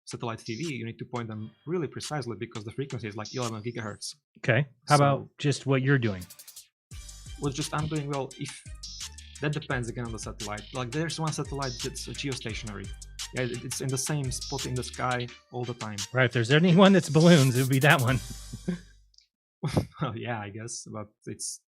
satellite TV, you need to point them really precisely because the frequency is like 11 gigahertz. Okay. How about just what you're doing? Well, I'm doing if that depends again on the satellite. Like there's one satellite that's geostationary. Yeah, it's in the same spot in the sky all the time. Right. If there's anyone that's balloons, it would be that one. Well, yeah, I guess, but it's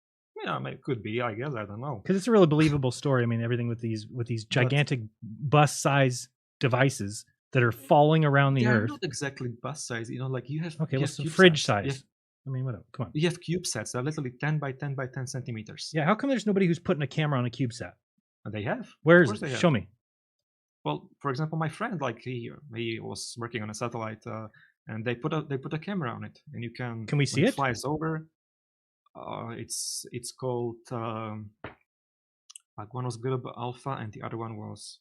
it could be. I guess I don't know. Because it's a really believable story. I mean, everything with these gigantic bus-size devices that are falling around the Earth. Not exactly bus size, like you have. Okay, what's the fridge size? I mean, whatever. Come on. You have CubeSats. They're literally 10 by 10 by 10 centimeters. Yeah. How come there's nobody who's putting a camera on a CubeSat? They have. Where is it? Show me. Well, for example, my friend, he was working on a satellite and they put a camera on it, and you can. Can we see when it? Flies over. It's called like one was Global Alpha, and the other one was.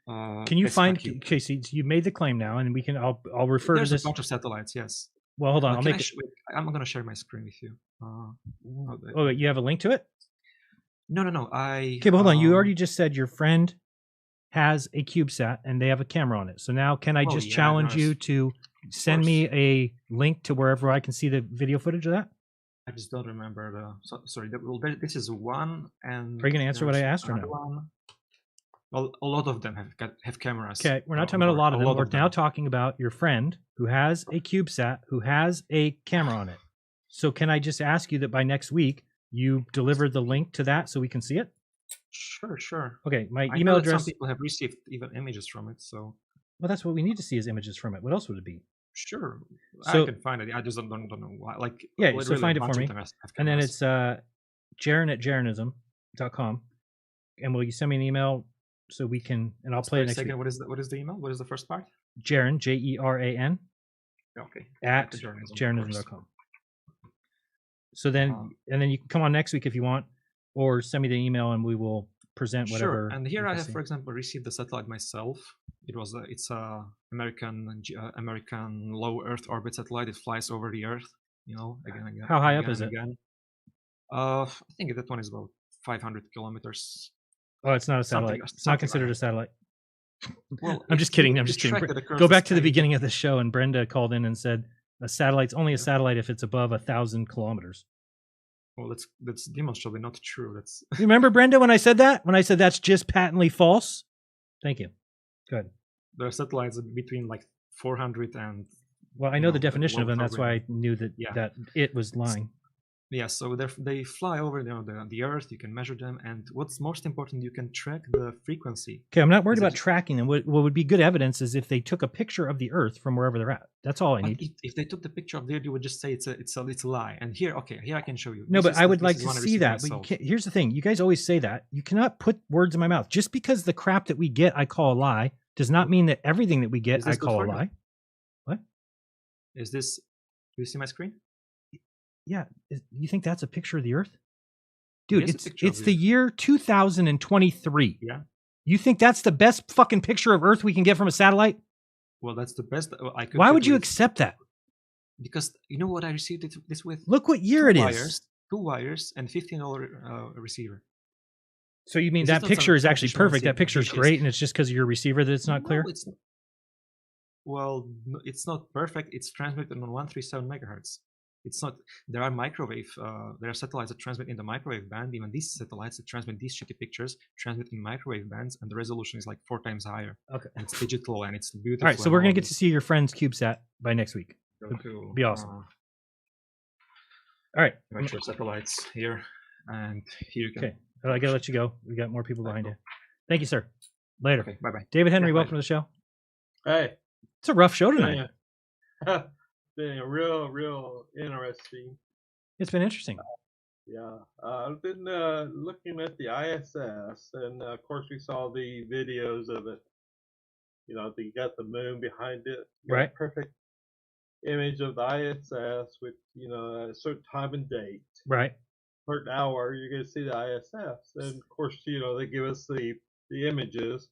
Can you find Casey? You made the claim now, and we can. I'll refer There's to this. a bunch of satellites. Yes. Well, hold on. I'll make it. I'm going to share my screen with you. Oh, you have a link to it? No. Okay, but hold on. You already just said your friend has a CubeSat and they have a camera on it. So now, can I just challenge you to send me a link to wherever I can see the video footage of that? I just don't remember sorry. This is one, and are you going to answer what I asked or no? One. Well, a lot of them have cameras. Okay, we're not talking about a lot of them. We're now talking about your friend who has a CubeSat, who has a camera on it. So can I just ask you that by next week you deliver the link to that so we can see it? Sure. Okay, my I email know address. Some people have received even images from it. So. Well, that's what we need to see is images from it. What else would it be? Sure, so, I can find it. I just don't know why. Like, yeah, so find it for me. And then it's Jeranism.com. And will you send me an email so we can? And I'll play it next week. What is the email? What is the first part? Jeran, Jeran. Okay. At Jeranism.com. So then, and then you can come on next week if you want, or send me the email and we will present whatever. Sure. And here I have, for example, received the satellite myself. It's a American low Earth orbit satellite. It flies over the Earth. Again. How high up is it? I think that one is about 500 kilometers. Oh, it's not a satellite. It's not considered a satellite. Well, I'm just kidding. I'm just kidding. Go back to the beginning of the show, and Brenda called in and said a satellite's only a satellite if it's above 1,000 kilometers. Well, that's demonstrably not true. That's. You remember, Brenda, when I said that? When I said that's just patently false? Thank you. Good. There are satellites between like 400 and. Well, I know the definition of them. That's why I knew that that it was lying. Yeah, so they fly over the Earth. You can measure them, and what's most important, you can track the frequency. Okay, I'm not worried about tracking them. What would be good evidence is if they took a picture of the Earth from wherever they're at. That's all I need. If they took the picture of the Earth, you would just say it's a lie. And here I can show you. No, but I would like to see that. But here's the thing: you guys always say that. You cannot put words in my mouth. Just because the crap that we get, I call a lie, does not mean that everything that we get, I call a lie. What? Is this? Do you see my screen? Yeah, you think that's a picture of the Earth? Dude, it's the year 2023. Yeah. You think that's the best fucking picture of Earth we can get from a satellite? Well, that's the best I could. Why would you accept that? Because you know what I received this with? Look what year it is. 2 wires and $15 receiver. So you mean that picture is actually perfect? That picture is great, and it's just because of your receiver that it's not clear? Well, it's not perfect. It's transmitted on 137 megahertz. It's not. There are microwave. There are satellites that transmit in the microwave band. Even these satellites that transmit these shitty pictures transmit in microwave bands, and the resolution is like 4 times higher. Okay. And it's digital and it's beautiful. All right, so we're gonna get to see your friend's CubeSat by next week. Cool. Be awesome. All right. Metro satellites here, and here you go. Okay. I gotta let you go. We got more people behind you. Thank you, sir. Later. Okay. Bye. David Henry, welcome to the show. Hey. It's a rough show tonight. Been real interesting. It's been interesting. Yeah, I've been looking at the ISS, and of course we saw the videos of it. You got the moon behind it. Right. Perfect image of the ISS with a certain time and date. Right. Certain hour, you're going to see the ISS, and of course they give us the images,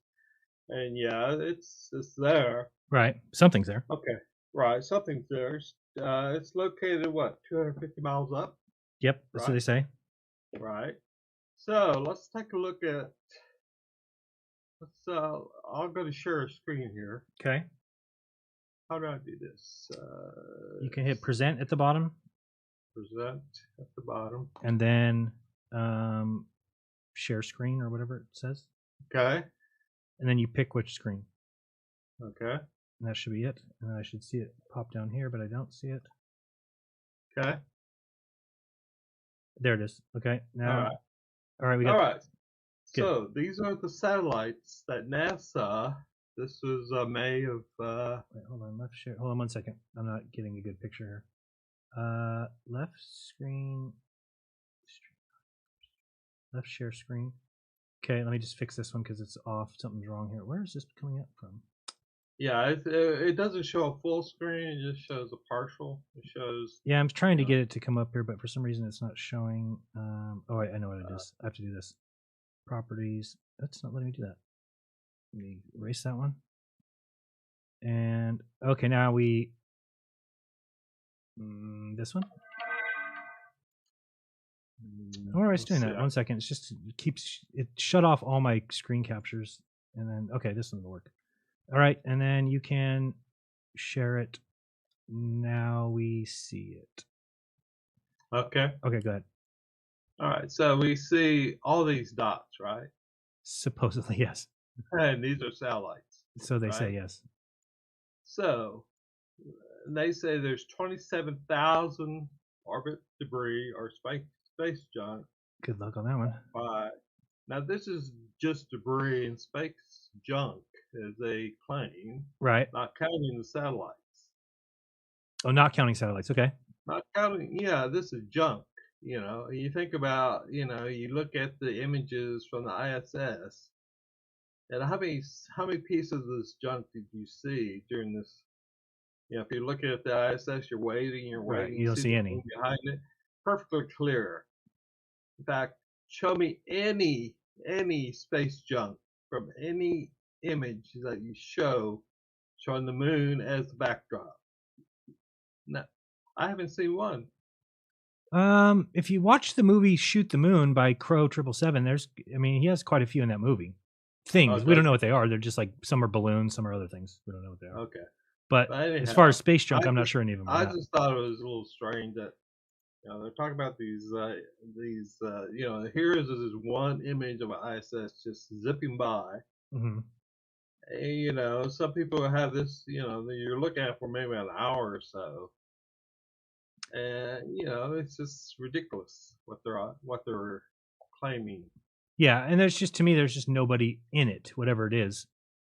and yeah, it's there. Right. Something's there. Okay. Right, something's there. It's located, 250 miles up? Yep, that's what they say. Right. So let's take a look at. I'm going to share a screen here. Okay. How do I do this? You can hit present at the bottom. Present at the bottom. And then share screen or whatever it says. Okay. And then you pick which screen. Okay. And that should be it. And I should see it pop down here, but I don't see it. Okay. There it is. Okay. Now. All right. We got. All right. So these are the satellites that NASA. This was May of. Wait, hold on. Left share. Hold on 1 second. I'm not getting a good picture here. Left screen. Left share screen. Okay. Let me just fix this one because it's off. Something's wrong here. Where is this coming up from? Yeah, it doesn't show a full screen. It just shows a partial. It shows. Yeah, I'm trying to get it to come up here, but for some reason it's not showing. Oh, wait, I know what it is. I have to do this. Properties. That's not letting me do that. Let me erase that one. And okay, now we. This one. I wonder why it's doing that. 1 second. It's just it keeps it shut off all my screen captures, and then okay, this one will work. All right, and then you can share it. Now we see it. Okay. Okay, go ahead. All right. So we see all these dots, right? Supposedly, yes. And these are satellites. So they say right? yes. So they say there's 27,000 orbit debris or space junk. Good luck on that one. Now this is just debris and space junk, as they claim. Right. Not counting the satellites. Oh, not counting satellites. Okay. Not counting. Yeah, this is junk. You think about. You look at the images from the ISS, and how many pieces of this junk did you see during this? If you're looking at the ISS, you're waiting. Right, you don't see any. Behind it, perfectly clear. In fact, show me any space junk from any image that you show showing the moon as the backdrop. No, I haven't seen one. If you watch the movie Shoot the Moon by Crow 777, he has quite a few in that movie. Things. We don't know what they are. They're just like some are balloons, some are other things. We don't know what they are. Okay. But as far as space junk, I'm not sure any of them are. I just thought it was a little strange that they're talking about these here is this one image of an ISS just zipping by. Mm-hmm. And, some people have this, you're looking at for maybe an hour or so. And, it's just ridiculous what they're claiming. Yeah, and there's just nobody in it, whatever it is.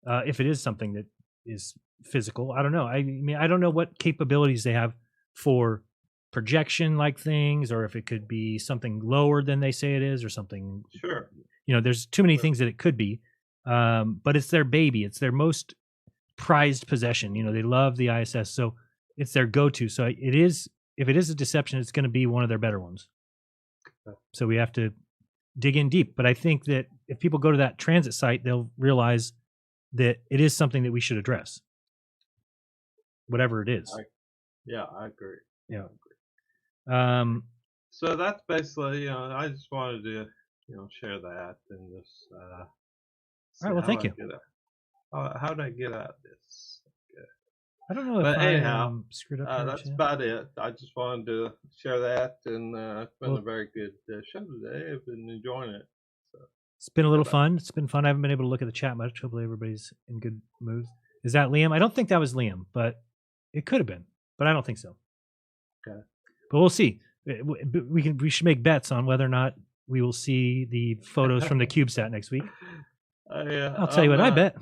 If it is something that is physical, I don't know. I mean, I don't know what capabilities they have for projection like things, or if it could be something lower than they say it is, or something. Sure. There's too many things that it could be. But it's their baby. It's their most prized possession. They love the ISS, so it's their go-to. So it is. If it is a deception, it's going to be one of their better ones. So we have to dig in deep. But I think that if people go to that transit site, they'll realize that it is something that we should address, whatever it is. I agree. Yeah. So that's basically, I just wanted to, share that and just. All right. Well, thank you. How did I get out of this? I don't know if I screwed up. That's about it. I just wanted to share that, and it's been a very good show today. I've been enjoying it. So. It's been a little fun. It's been fun. I haven't been able to look at the chat much. Hopefully everybody's in good mood. Is that Liam? I don't think that was Liam, but it could have been. But I don't think so. Okay. But we'll see. We should make bets on whether or not we will see the photos from the CubeSat next week. I'll tell you what. I bet.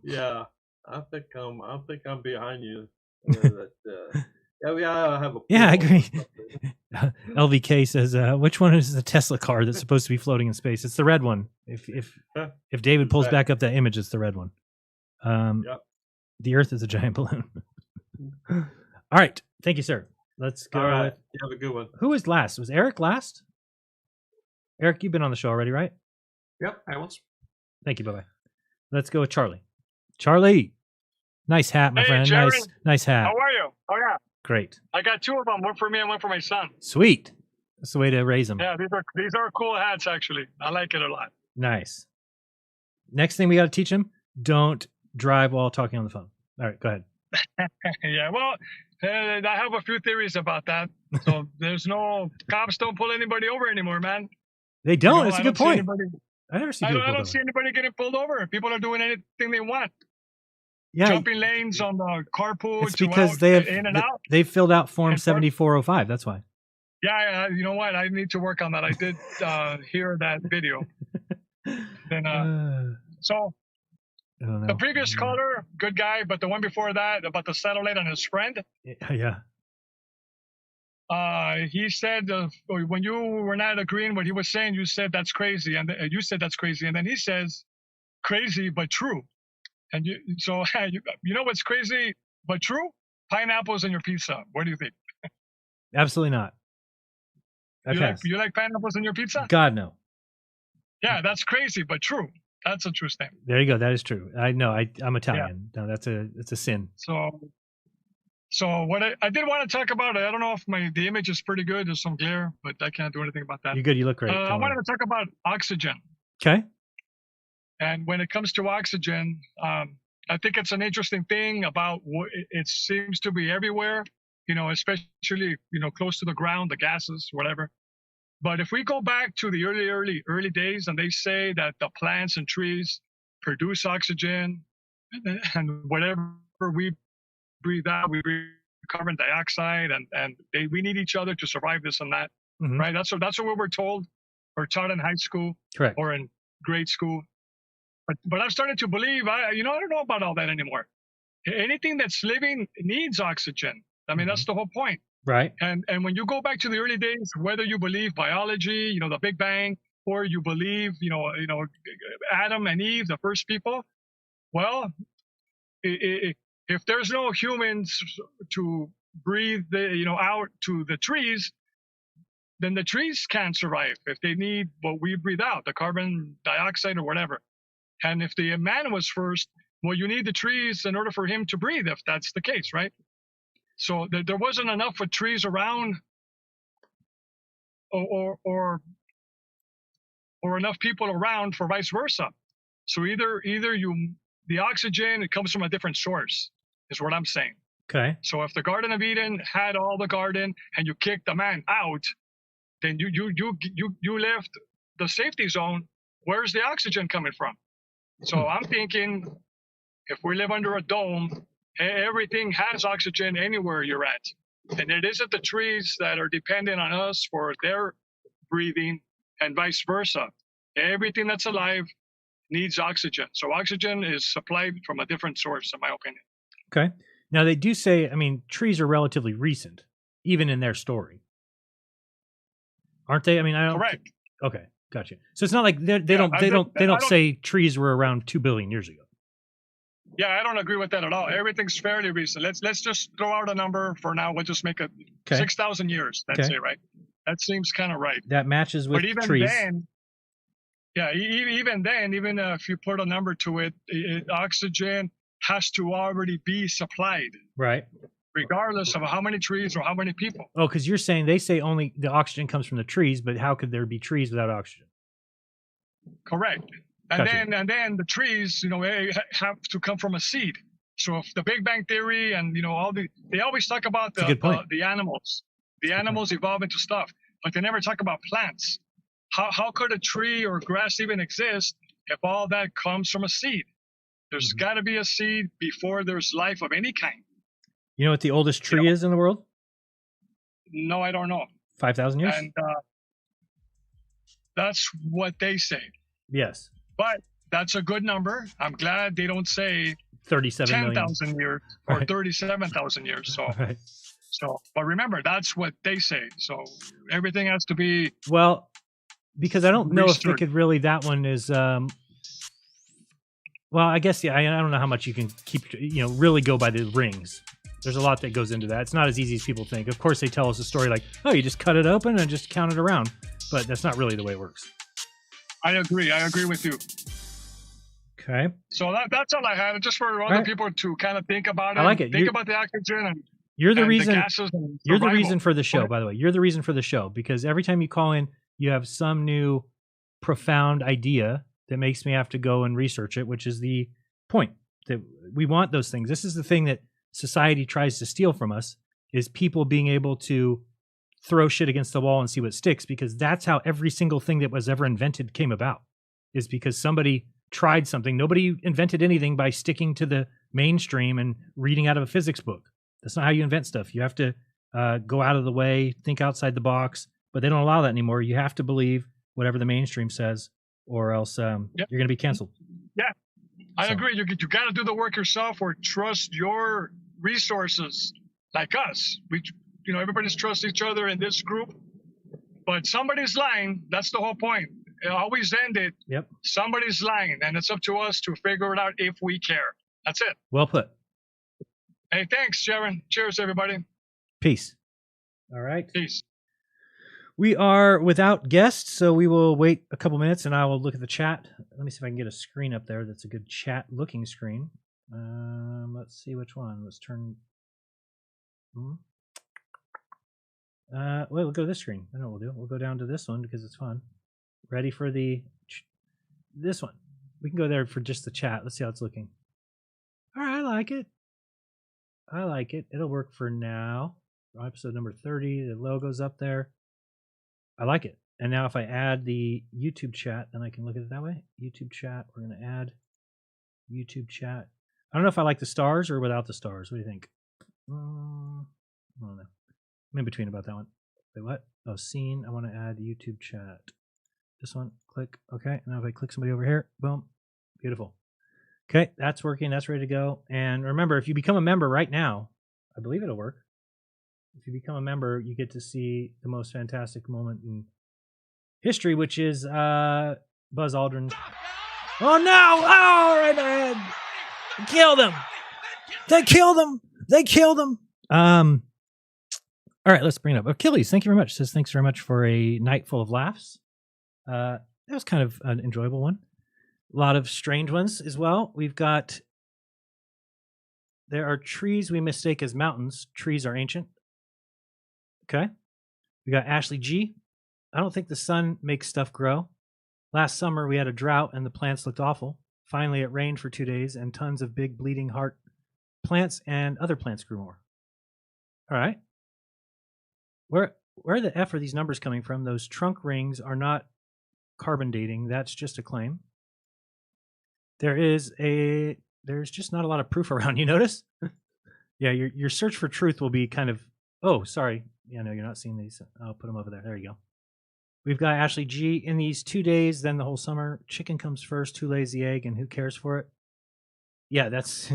Yeah. I think I'm behind you. I have a. Yeah, I agree. LVK says, "Which one is the Tesla car that's supposed to be floating in space? It's the red one. If David pulls back up that image, it's the red one. Yep. The Earth is a giant balloon." All right, thank you, sir. Let's go. All right, you have a good one. Who was last? Was Eric last? Eric, you've been on the show already, right? Yep, I was. Thank you. Bye bye. Let's go with Charlie. Charlie, nice hat, my friend. Jerry. Nice hat. How are you? Oh yeah. Great. I got two of them, one for me and one for my son. Sweet. That's the way to raise them. Yeah, these are cool hats actually. I like it a lot. Nice. Next thing we got to teach him: don't drive while talking on the phone. All right, go ahead. Yeah, well, I have a few theories about that. So there's no cops don't pull anybody over anymore, man. They don't. That's a good point. I never see. I don't see anybody getting pulled over. People are doing anything they want. Yeah, jumping lanes on the carpool. It's because they have in and out. They filled out Form 7405. That's why. Yeah, you know what? I need to work on that. I did hear that video. Then, so the previous caller, good guy, but the one before that about the satellite and his friend. Yeah. He said when you were not agreeing what he was saying, you said that's crazy, and you said that's crazy, and then he says, crazy but true. And you know what's crazy but true? Pineapples in your pizza. What do you think? Absolutely not. Okay. You like pineapples in your pizza? God, no. Yeah, that's crazy but true. That's a true statement. There you go. That is true. I know. I'm Italian. Yeah. No, it's a sin. So what I did want to talk about, I don't know if the image is pretty good. There's some glare, but I can't do anything about that. You're good. You look great. I wanted to talk about oxygen. Okay. And when it comes to oxygen, I think it's an interesting thing about it seems to be everywhere, especially, close to the ground, the gases, whatever. But if we go back to the early days, and they say that the plants and trees produce oxygen, and whatever we breathe out, we breathe carbon dioxide, and we need each other to survive this and that, right? That's what we were told or taught in high school, correct, or in grade school. But I've started to believe, I don't know about all that anymore. Anything that's living needs oxygen. I mean, that's the whole point. Right. And when you go back to the early days, whether you believe biology, the Big Bang, or you believe, Adam and Eve, the first people, well, if there's no humans to breathe out to the trees, then the trees can't survive if they need what we breathe out, the carbon dioxide or whatever. And if the man was first, well, you need the trees in order for him to breathe, if that's the case, right? So there wasn't enough of trees around, or enough people around for vice versa. So either the oxygen, it comes from a different source, is what I'm saying. Okay. So if the Garden of Eden had all the garden and you kicked the man out, then you left the safety zone. Where's the oxygen coming from? So I'm thinking, if we live under a dome, everything has oxygen anywhere you're at. And it isn't the trees that are dependent on us for their breathing, and vice versa. Everything that's alive needs oxygen. So oxygen is supplied from a different source, in my opinion. Okay. Now they do say, trees are relatively recent, even in their story. Aren't they? I don't. Correct. Okay. Gotcha. So it's not like they don't say trees were around 2 billion years ago. Yeah, I don't agree with that at all. Everything's fairly recent. Let's just throw out a number for now. We'll just make it 6,000 years. Let's say, right? That seems kind of right. That matches with trees. Then, even if you put a number to it, oxygen has to already be supplied. Right. Regardless of how many trees or how many people. Oh, because you're saying they say only the oxygen comes from the trees, but how could there be trees without oxygen? Correct. And then the trees, have to come from a seed. So if the Big Bang Theory and they always talk about the animals. The animals evolve into stuff, but they never talk about plants. How could a tree or grass even exist if all that comes from a seed? There's got to be a seed before there's life of any kind. You know what the oldest tree is in the world? No, I don't know. 5,000 years? And that's what they say. Yes. But that's a good number. I'm glad they don't say 10,000 years or 37,000 years. So, but remember, that's what they say. So everything has to be. Well, because I don't know if they could really, that one is, well, I guess, I don't know how much you can keep, really go by the rings. There's a lot that goes into that. It's not as easy as people think. Of course, they tell us a story like, oh, you just cut it open and just count it around. But that's not really the way it works. I agree. I agree with you. Okay. So that's all I had. Just for other people to kind of think about it. I like it. Think about the oxygen and you're the reason. The gases and you're the reason for the show, by the way. You're the reason for the show because every time you call in, you have some new profound idea that makes me have to go and research it, which is the point that we want those things. This is the thing that society tries to steal from us is people being able to throw shit against the wall and see what sticks, because that's how every single thing that was ever invented came about, is because somebody tried something. Nobody invented anything by sticking to the mainstream and reading out of a physics book. That's not how you invent stuff. You have to go out of the way, think outside the box, but they don't allow that anymore. You have to believe whatever the mainstream says, or else you're going to be canceled. Yeah, I agree. You got to do the work yourself or trust your resources like us. Everybody's trust each other in this group, but somebody's lying. That's the whole point. It always ended. Yep. Somebody's lying, and it's up to us to figure it out if we care. That's it. Well put. Hey, thanks, Jaron. Cheers, everybody. Peace. All right. Peace. We are without guests, so we will wait a couple minutes and I will look at the chat. Let me see if I can get a screen up there that's a good chat looking screen. Let's see which one. Let's turn. Well, we'll go to this screen. I know what we'll do. We'll go down to this one because it's fun. Ready for this one. We can go there for just the chat. Let's see how it's looking. All right, I like it. I like it. It'll work for now. Episode number 30. The logo's up there. I like it. And now if I add the YouTube chat, then I can look at it that way. YouTube chat. We're going to add YouTube chat. I don't know if I like the stars or without the stars. What do you think? I don't know. I'm in between about that one. Wait, what? Oh, scene. I want to add YouTube chat. This one. Click. Okay. Now if I click somebody over here, boom. Beautiful. Okay. That's working. That's ready to go. And remember, if you become a member right now, I believe it'll work. If you become a member, you get to see the most fantastic moment in history, which is Buzz Aldrin. Oh no! Oh, right in the head! They killed him! They killed him! They killed him! All right, let's bring it up. Achilles, thank you very much. Says thanks very much for a night full of laughs. That was kind of an enjoyable one. A lot of strange ones as well. We've got. There are trees we mistake as mountains. Trees are ancient. Okay. We got Ashley G. I don't think the sun makes stuff grow. Last summer we had a drought and the plants looked awful. Finally it rained for 2 days and tons of big bleeding heart plants and other plants grew more. All right. Where the F are these numbers coming from? Those trunk rings are not carbon dating. That's just a claim. There's just not a lot of proof around. You notice? Yeah, your search for truth will be kind of. Oh, sorry. Yeah, no, you're not seeing these. I'll put them over there. There you go. We've got Ashley G. In these 2 days, then the whole summer. Chicken comes first. Who lays the egg, and who cares for it? Yeah, that's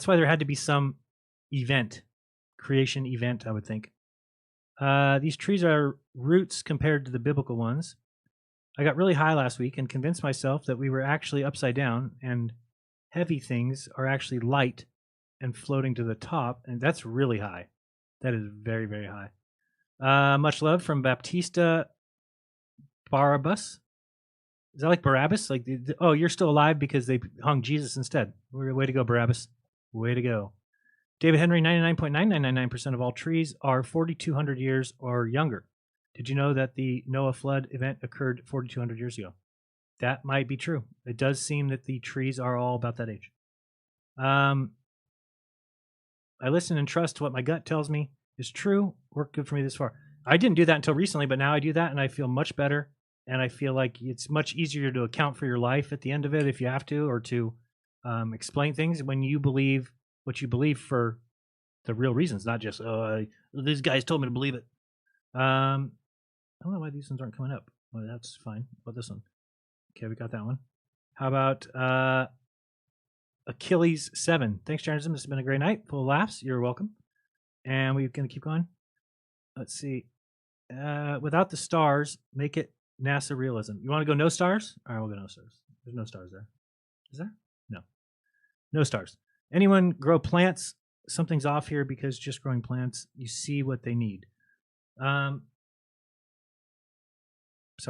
why there had to be some creation event. I would think. These trees are roots compared to the biblical ones. I got really high last week and convinced myself that we were actually upside down, and heavy things are actually light and floating to the top, and that's really high. That is very, very high. Much love from Baptista Barabbas. Is that like Barabbas? Like, oh, you're still alive because they hung Jesus instead. Way to go, Barabbas. Way to go. David Henry, 99.9999% of all trees are 4,200 years or younger. Did you know that the Noah flood event occurred 4,200 years ago? That might be true. It does seem that the trees are all about that age. I listen and trust what my gut tells me is true. Worked good for me this far. I didn't do that until recently, but now I do that and I feel much better. And I feel like it's much easier to account for your life at the end of it if you have to, or to explain things when you believe what you believe for the real reasons, not just, these guys told me to believe it. I don't know why these ones aren't coming up. Well, that's fine. How about this one? Okay, we got that one. How about Achilles 7? Thanks, Jeranism. This has been a great night. Full of laughs. You're welcome. And we're going to keep going. Let's see. Without the stars, make it NASA realism. You want to go no stars? All right, we'll go no stars. There's no stars there. Is there? No. No stars. Anyone grow plants? Something's off here because just growing plants, you see what they need. Sorry,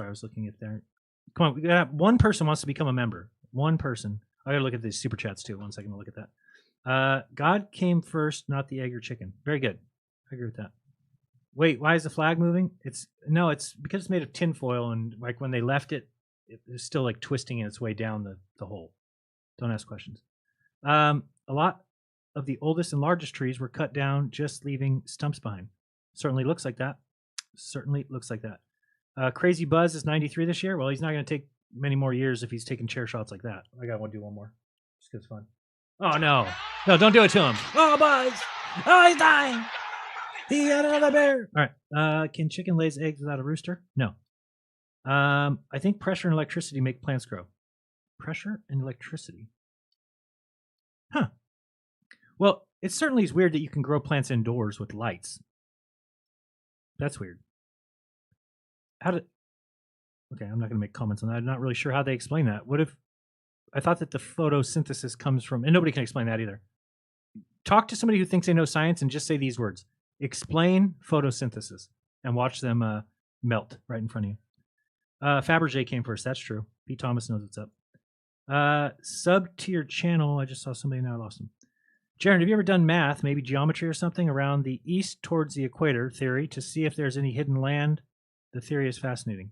I was looking at there. Come on, we got one person wants to become a member. One person. I gotta look at these super chats too. 1 second to look at that. God came first, not the egg or chicken. Very good. I agree with that. Wait, why is the flag moving? It's because it's made of tinfoil, and like when they left it, it was still like twisting its way down the hole. Don't ask questions. A lot of the oldest and largest trees were cut down, just leaving stumps behind. Certainly looks like that. Certainly looks like that. Crazy Buzz is 93 this year. Well, he's not going to take many more years if he's taking chair shots like that. I got to do one more. Just because it's fun. Oh, no. No, don't do it to him. Oh, Buzz. Oh, he's dying. He had another bear. All right. Can chicken lay eggs without a rooster? No. I think pressure and electricity make plants grow. Pressure and electricity. Huh. Well, it certainly is weird that you can grow plants indoors with lights. That's weird. Okay, I'm not going to make comments on that. I'm not really sure how they explain that. What if I thought that the photosynthesis comes from, and nobody can explain that either. Talk to somebody who thinks they know science and just say these words. Explain photosynthesis and watch them melt right in front of you. Fabergé came first. That's true. Pete Thomas knows what's up. Sub to your channel. I just saw somebody, now I lost them. Jaron, have you ever done math, maybe geometry or something, around the east towards the equator theory to see if there's any hidden land? The theory is fascinating.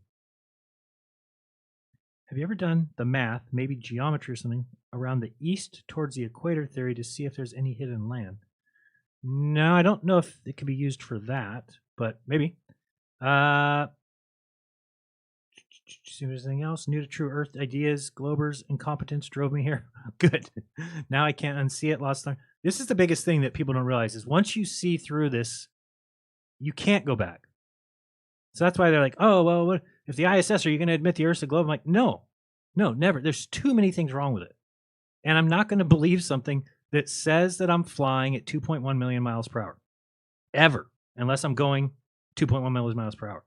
Have you ever done the math, maybe geometry or something, around the east towards the equator theory to see if there's any hidden land? No, I don't know if it could be used for that, but maybe. See anything else? New to true Earth ideas, Globers, incompetence drove me here. Good. Now I can't unsee it. Lost time. This is the biggest thing that people don't realize is once you see through this, you can't go back. So that's why they're like, oh, well, what, if the ISS, are you going to admit the Earth's a globe? I'm like, no, never. There's too many things wrong with it. And I'm not going to believe something that says that I'm flying at 2.1 million miles per hour. Ever. Unless I'm going 2.1 million miles per hour.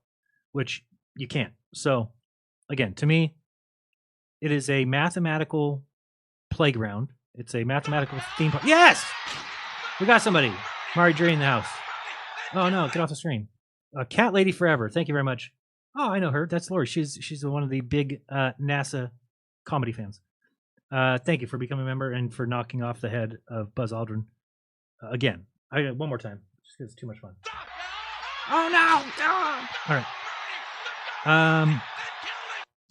Which you can't. So, again, to me, it is a mathematical playground. It's a mathematical theme park. Yes! We got somebody. Mari Dre in the house. Oh, no. Get off the screen. Cat Lady Forever. Thank you very much. Oh, I know her. That's Lori. She's one of the big NASA comedy fans. Thank you for becoming a member and for knocking off the head of Buzz Aldrin. Again, one more time, just because it's too much fun. Oh no! All right.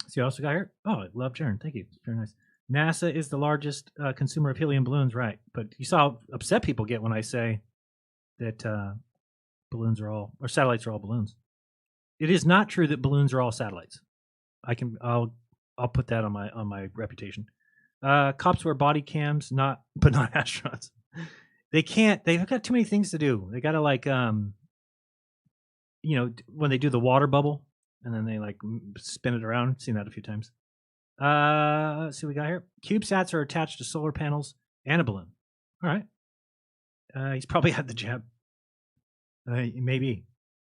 See what else we got here? Oh, I love Jaron. Thank you. It's very nice. NASA is the largest consumer of helium balloons, right? But you saw how upset people get when I say that balloons are all, or satellites are all balloons. It is not true that balloons are all satellites. I'll put that on my reputation. Cops wear body cams, but not astronauts. They've got too many things to do. They gotta when they do the water bubble and then they spin it around. I've seen that a few times. Let's see what we got here. CubeSats are attached to solar panels and a balloon. All right. He's probably had the jab. Maybe.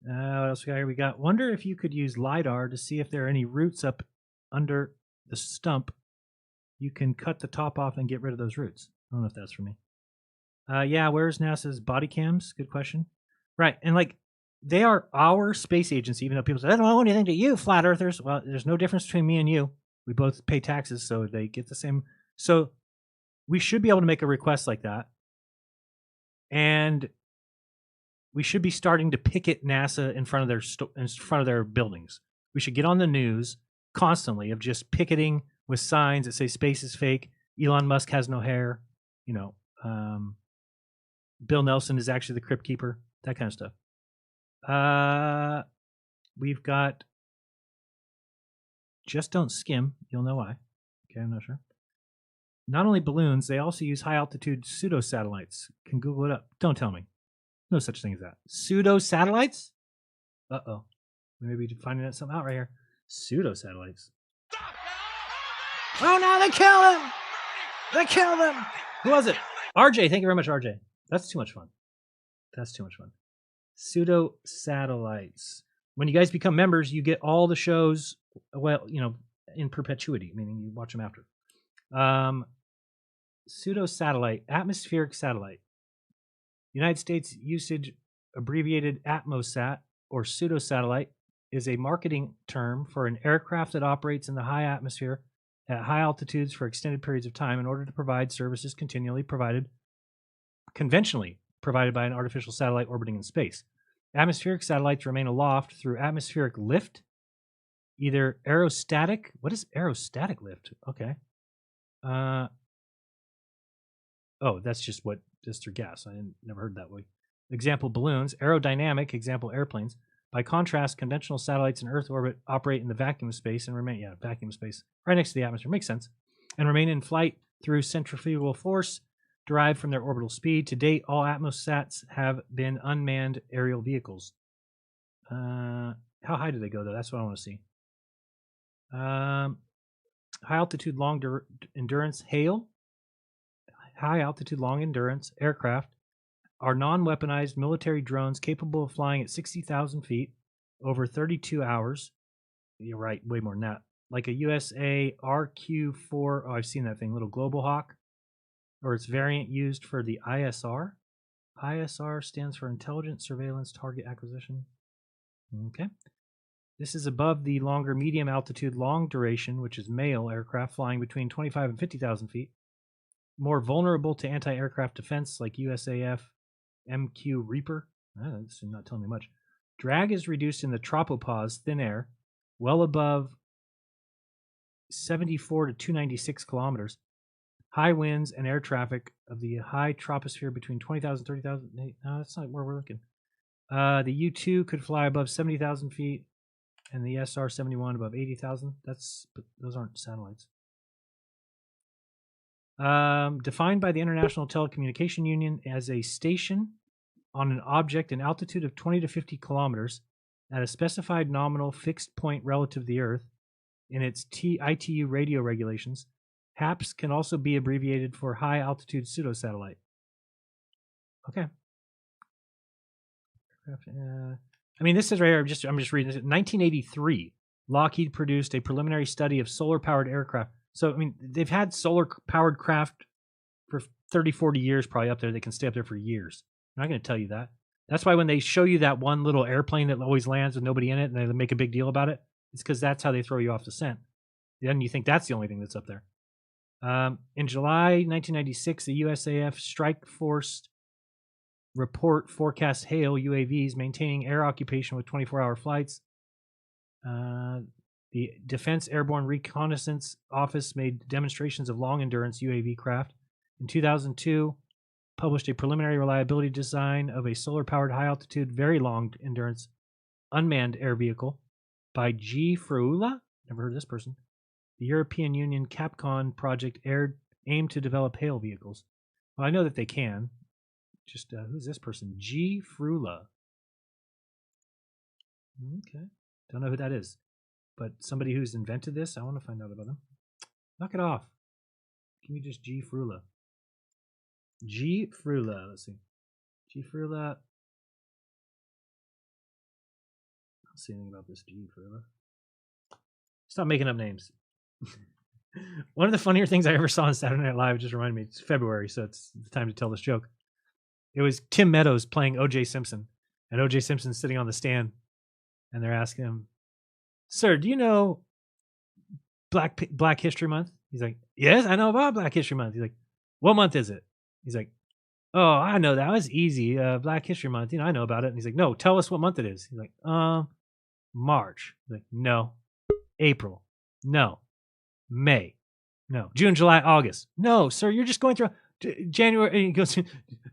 What else we got here? We got, wonder if you could use LiDAR to see if there are any roots up under the stump. You can cut the top off and get rid of those roots. I don't know if that's for me. Yeah, where's NASA's body cams? Good question. Right, and they are our space agency, even though people say, I don't know anything to you, flat earthers. Well, there's no difference between me and you. We both pay taxes, so they get the same. So we should be able to make a request like that. And we should be starting to picket NASA in front of their buildings. We should get on the news constantly of just picketing with signs that say space is fake. Elon Musk has no hair. Bill Nelson is actually the crypt keeper. That kind of stuff. We've got just don't skim. You'll know why. Okay, I'm not sure. Not only balloons, they also use high altitude pseudo satellites. Can Google it up. Don't tell me. No such thing as that. Pseudo satellites? Uh-oh. Maybe finding something out right here. Pseudo satellites. Oh no, they killed him! They killed him! Who was it? RJ, thank you very much, RJ. That's too much fun. Pseudo satellites. When you guys become members, you get all the shows, in perpetuity, meaning you watch them after. Pseudo satellite, atmospheric satellite. United States usage abbreviated Atmosat or pseudo satellite is a marketing term for an aircraft that operates in the high atmosphere at high altitudes for extended periods of time in order to provide services conventionally provided by an artificial satellite orbiting in space. Atmospheric satellites remain aloft through atmospheric lift, either aerostatic. What is aerostatic lift? Okay. That's just through gas. I never heard that way. Example, balloons. Aerodynamic, example, airplanes. By contrast, conventional satellites in Earth orbit operate in the vacuum of space and remain, vacuum space, right next to the atmosphere. Makes sense. And remain in flight through centrifugal force derived from their orbital speed. To date, all Atmosats have been unmanned aerial vehicles. How high do they go, though? That's what I want to see. High altitude, long endurance, HAIL. High altitude, long endurance aircraft are non-weaponized military drones capable of flying at 60,000 feet over 32 hours. You're right, way more than that. like a USA RQ4. Oh, I've seen that thing, little Global Hawk, or its variant used for the ISR. ISR stands for Intelligence Surveillance Target Acquisition. Okay. This is above the longer medium altitude long duration, which is male aircraft flying between 25 and 50,000 feet. More vulnerable to anti-aircraft defense like USAF MQ Reaper. This is not telling me much. Drag is reduced in the tropopause, thin air, well above 74 to 296 kilometers. High winds and air traffic of the high troposphere between 20,000 and 30,000. No, that's not where we're looking. The U-2 could fly above 70,000 feet, and the SR-71 above 80,000. Those aren't satellites. Defined by the International Telecommunication Union as a station on an object an altitude of 20 to 50 kilometers at a specified nominal fixed point relative to the Earth in its ITU radio regulations. HAPS can also be abbreviated for high altitude pseudosatellite. Okay. I mean, this is right here. I'm just reading this. In 1983, Lockheed produced a preliminary study of solar-powered aircraft. So, I mean, they've had solar-powered craft for 30, 40 years probably up there. They can stay up there for years. I'm not going to tell you that. That's why when they show you that one little airplane that always lands with nobody in it and they make a big deal about it, it's because that's how they throw you off the scent. Then you think that's the only thing that's up there. In July 1996, the USAF Strike Force report forecasts hail UAVs maintaining air occupation with 24-hour flights. The Defense Airborne Reconnaissance Office made demonstrations of long-endurance UAV craft. In 2002, published a preliminary reliability design of a solar-powered high-altitude, very long-endurance unmanned air vehicle by G. Fruula. Never heard of this person. The European Union Capcom project aimed to develop hail vehicles. Well, I know that they can. Just, who's this person? G. Fruula. Okay. Don't know who that is. But somebody who's invented this, I want to find out about them. Knock it off. Give me just G. Fruula. G. Fruula. Let's see. G. Fruula. I don't see anything about this G. Fruula. Stop making up names. One of the funnier things I ever saw on Saturday Night Live, just reminded me, it's February, so it's the time to tell this joke. It was Tim Meadows playing O.J. Simpson, and O.J. Simpson's sitting on the stand, and they're asking him, "Sir, do you know Black History Month?" He's like, "Yes, I know about Black History Month." He's like, "What month is it?" He's like, "Oh, I know that. It's easy. Black History Month. I know about it." And he's like, "No, tell us what month it is." He's like, March." He's like, "No." "April." "No." "May." "No." "June, July, August." "No, sir, you're just going through January." And he goes,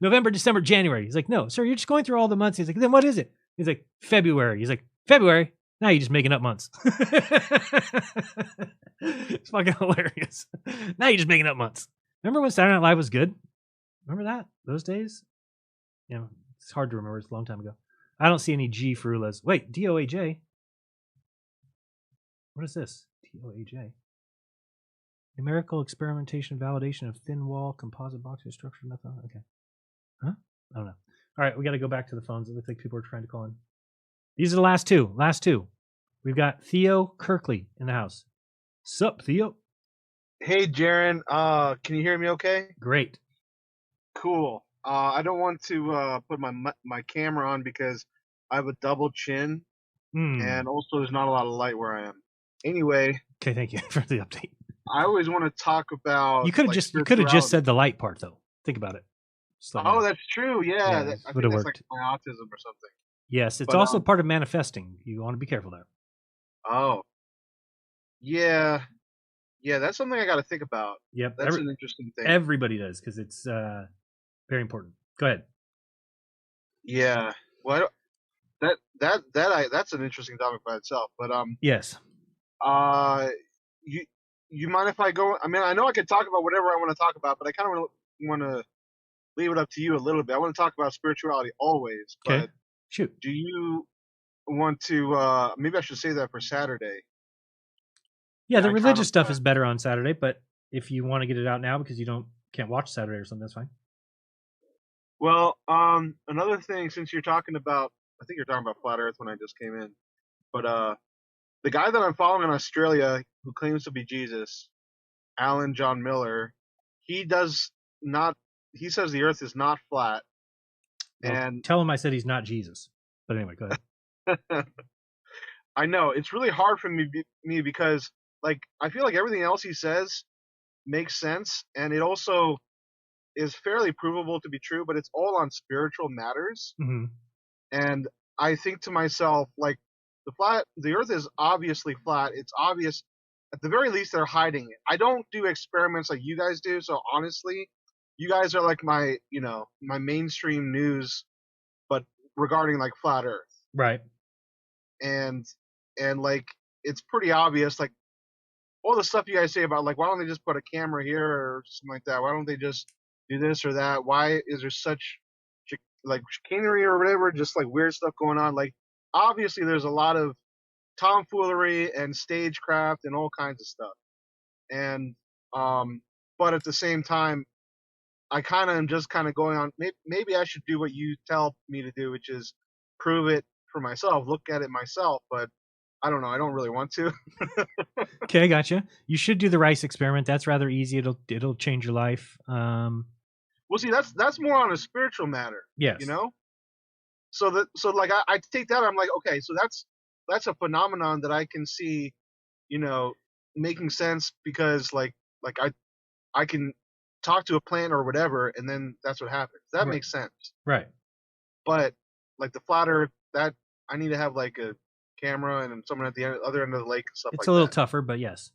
"November, December, January." He's like, "No, sir, you're just going through all the months." He's like, "Then what is it?" He's like, "February." He's like, "February? Now you're just making up months." It's fucking hilarious. Now you're just making up months. Remember when Saturday Night Live was good? Remember that? Those days? It's hard to remember. It's a long time ago. I don't see any G Frulas. Wait, DOAJ? What is this? DOAJ. Numerical experimentation validation of thin wall composite boxes structured method. Okay. Huh? I don't know. All right, we got to go back to the phones. It looks like people are trying to call in. These are the last two. We've got Theo Kirkley in the house. Sup, Theo? Hey, Jaron. Can you hear me okay? Great. Cool. I don't want to put my camera on because I have a double chin, and also there's not a lot of light where I am. Anyway. Okay, thank you for the update. I always want to talk about. You could have just said the light part though. Think about it. Oh, that's true. Yeah, Yeah, I think would have that's worked. like my autism or something. Yes, it's But, also part of manifesting. You want to be careful there. Oh. Yeah. Yeah, that's something I got to think about. Yep. That's an interesting thing. Everybody does because it's very important. Go ahead. Yeah. Well, that's an interesting topic by itself. But Yes. You mind if I go? I mean, I know I could talk about whatever I want to talk about, but I kind of want to leave it up to you a little bit. I want to talk about spirituality always. Okay. But shoot. Do you want to? Maybe I should say that for Saturday. Yeah, the religious stuff is better on Saturday, but if you want to get it out now because you can't watch Saturday or something, that's fine. Well, another thing, since you're talking about, I think you're talking about flat Earth when I just came in, but the guy that I'm following in Australia who claims to be Jesus, Alan John Miller, he does not. He says the Earth is not flat. Well, And tell him I said he's not Jesus. But anyway, go ahead. I know it's really hard for me because like I feel like everything else he says makes sense, and it also is fairly provable to be true, but it's all on spiritual matters. Mm-hmm. And I think to myself, like the Earth is obviously flat. It's obvious. At the very least, they're hiding it. I don't do experiments like you guys do, so honestly, you guys are like my mainstream news, but regarding like flat Earth. Right. And like it's pretty obvious, like all the stuff you guys say about like why don't they just put a camera here or something like that? Why don't they just do this or that? Why is there such like chicanery or whatever? Just like weird stuff going on. Like obviously there's a lot of tomfoolery and stagecraft and all kinds of stuff. And but at the same time, I kind of am just kind of going on. Maybe I should do what you tell me to do, which is prove it for myself, look at it myself. But I don't know. I don't really want to. Okay, gotcha. You should do the rice experiment. That's rather easy. It'll change your life. Well, see, that's more on a spiritual matter. Yes. You know. So like I take that. I'm like, okay, so that's a phenomenon that I can see, making sense because like I can talk to a plant or whatever, and then that's what happens. That Right. makes sense. Right. But like the flat Earth, that I need to have like a camera and someone at the other end of the lake and stuff It's like a little that. tougher, but yes.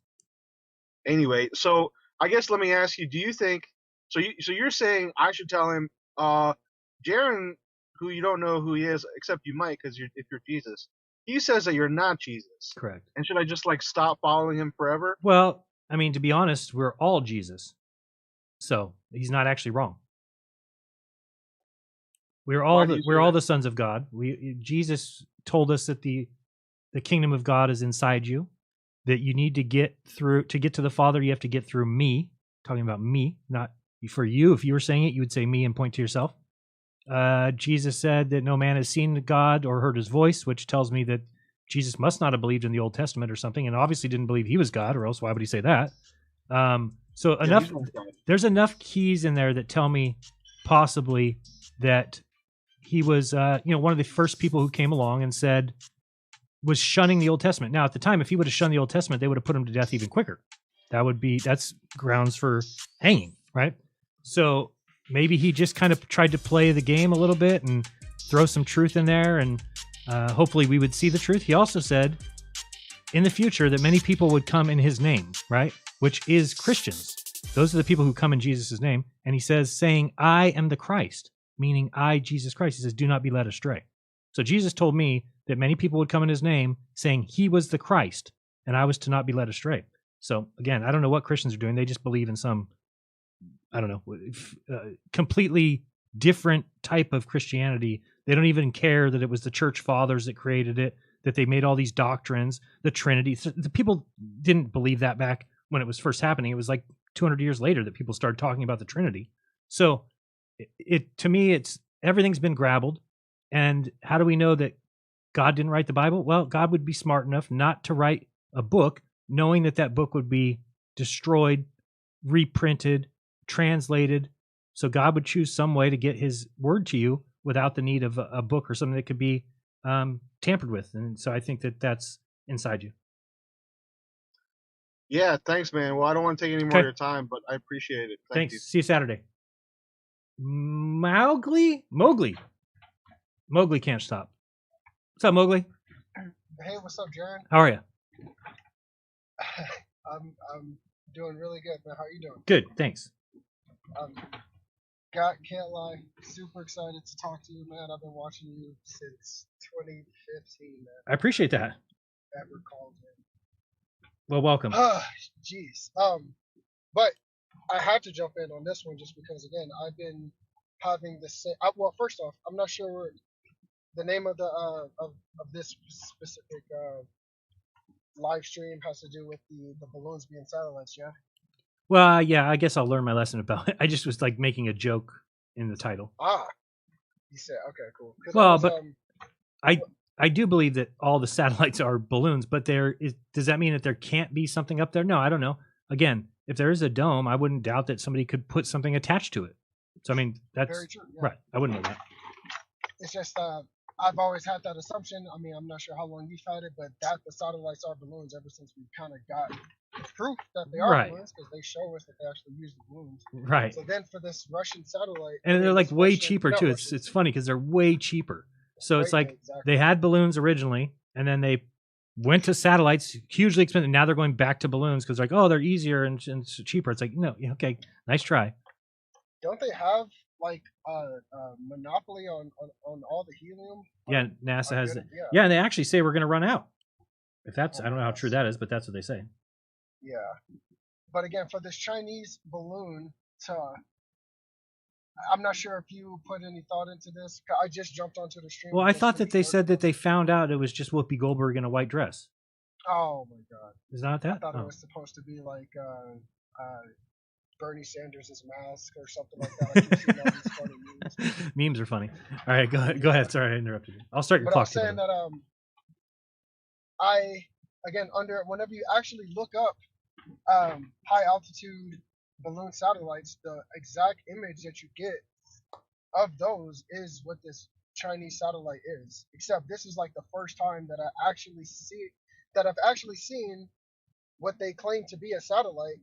Anyway, so I guess let me ask you: do you think so? You're saying I should tell him, Jaron, who you don't know who he is, except you might, because if you're Jesus, he says that you're not Jesus. Correct. And should I just like stop following him forever? Well, I mean, to be honest, we're all Jesus. So he's not actually wrong. We're all the sons of God. Jesus told us that the kingdom of God is inside you, that you need to get to the Father, you have to get through me. Talking about me, not for you. If you were saying it, you would say me and point to yourself. Jesus said that no man has seen God or heard his voice, which tells me that Jesus must not have believed in the Old Testament or something, and obviously didn't believe he was God, or else why would he say that? So enough. There's enough keys in there that tell me possibly that he was, one of the first people who came along and was shunning the Old Testament. Now, at the time, if he would have shunned the Old Testament, they would have put him to death even quicker. That's grounds for hanging, right? So maybe he just kind of tried to play the game a little bit and throw some truth in there, and hopefully we would see the truth. He also said in the future that many people would come in his name, right? Which is Christians. Those are the people who come in Jesus' name. And he says, saying, I am the Christ, meaning I, Jesus Christ. He says, do not be led astray. So Jesus told me that many people would come in his name saying he was the Christ, and I was to not be led astray. So again, I don't know what Christians are doing. They just believe in some, I don't know, completely different type of Christianity. They don't even care that it was the church fathers that created it, that they made all these doctrines, the Trinity. The people didn't believe that back when it was first happening. It was like 200 years later that people started talking about the Trinity. So to me, everything's been grabbled. And how do we know that God didn't write the Bible? Well, God would be smart enough not to write a book, knowing that book would be destroyed, reprinted, translated. So God would choose some way to get his word to you without the need of a book or something that could be tampered with. And so I think that's inside you. Yeah, thanks, man. Well, I don't want to take any more of your time, but I appreciate it. Thank Thanks. you. See you Saturday. Mowgli can't stop. What's up, Mowgli? Hey, what's up, Jaron? How are you? I'm doing really good, man. How are you doing? Good, thanks. Can't lie, super excited to talk to you, man. I've been watching you since 2015, man. I appreciate that. Ever called in. Well, welcome. Jeez. But I have to jump in on this one just because, again, I've been having the same. Well, first off, I'm not sure the name of the of this specific live stream has to do with the balloons being satellites, yeah? Well, yeah, I guess I'll learn my lesson about it. I just was like making a joke in the title. Ah, you said okay, cool. Well, but I do believe that all the satellites are balloons, but does that mean that there can't be something up there? No, I don't know. Again, if there is a dome, I wouldn't doubt that somebody could put something attached to it. So I mean, that's Very true. Yeah. right. I wouldn't know that. It's just I've always had that assumption. I mean, I'm not sure how long you've had it, but that the satellites are balloons ever since we kind of got proof that they are Right. balloons because they show us that they actually use the balloons. Right. So then for this Russian satellite, And they're like this way Russian- cheaper not too. Russian, It's funny because they're way cheaper. So it's Way- like yeah, exactly. they had balloons originally, and then they went to satellites, hugely expensive. Now they're going back to balloons because like, oh, they're easier and cheaper. It's like, no, okay, nice try. Don't they have like monopoly on all the helium? Yeah, NASA has good, it. yeah. Yeah, and they actually say we're going to run out. If that's, I don't know how true that is, but that's what they say. Yeah. But again, for this Chinese balloon I'm not sure if you put any thought into this. I just jumped onto the stream. Well, I because thought that Snoopy they heard said that about they found out it was just Whoopi Goldberg in a white dress. it. Oh my god. Is that I that? thought Oh. it was supposed to be like Bernie Sanders' mask or something like that. I keep seeing all these funny memes. Memes are funny. All right, go ahead. Go ahead. Sorry, I interrupted you. I'll start your But I clock. was saying that whenever you actually look up high altitude balloon satellites, the exact image that you get of those is what this Chinese satellite is. Except this is like the first time that I've actually seen what they claim to be a satellite,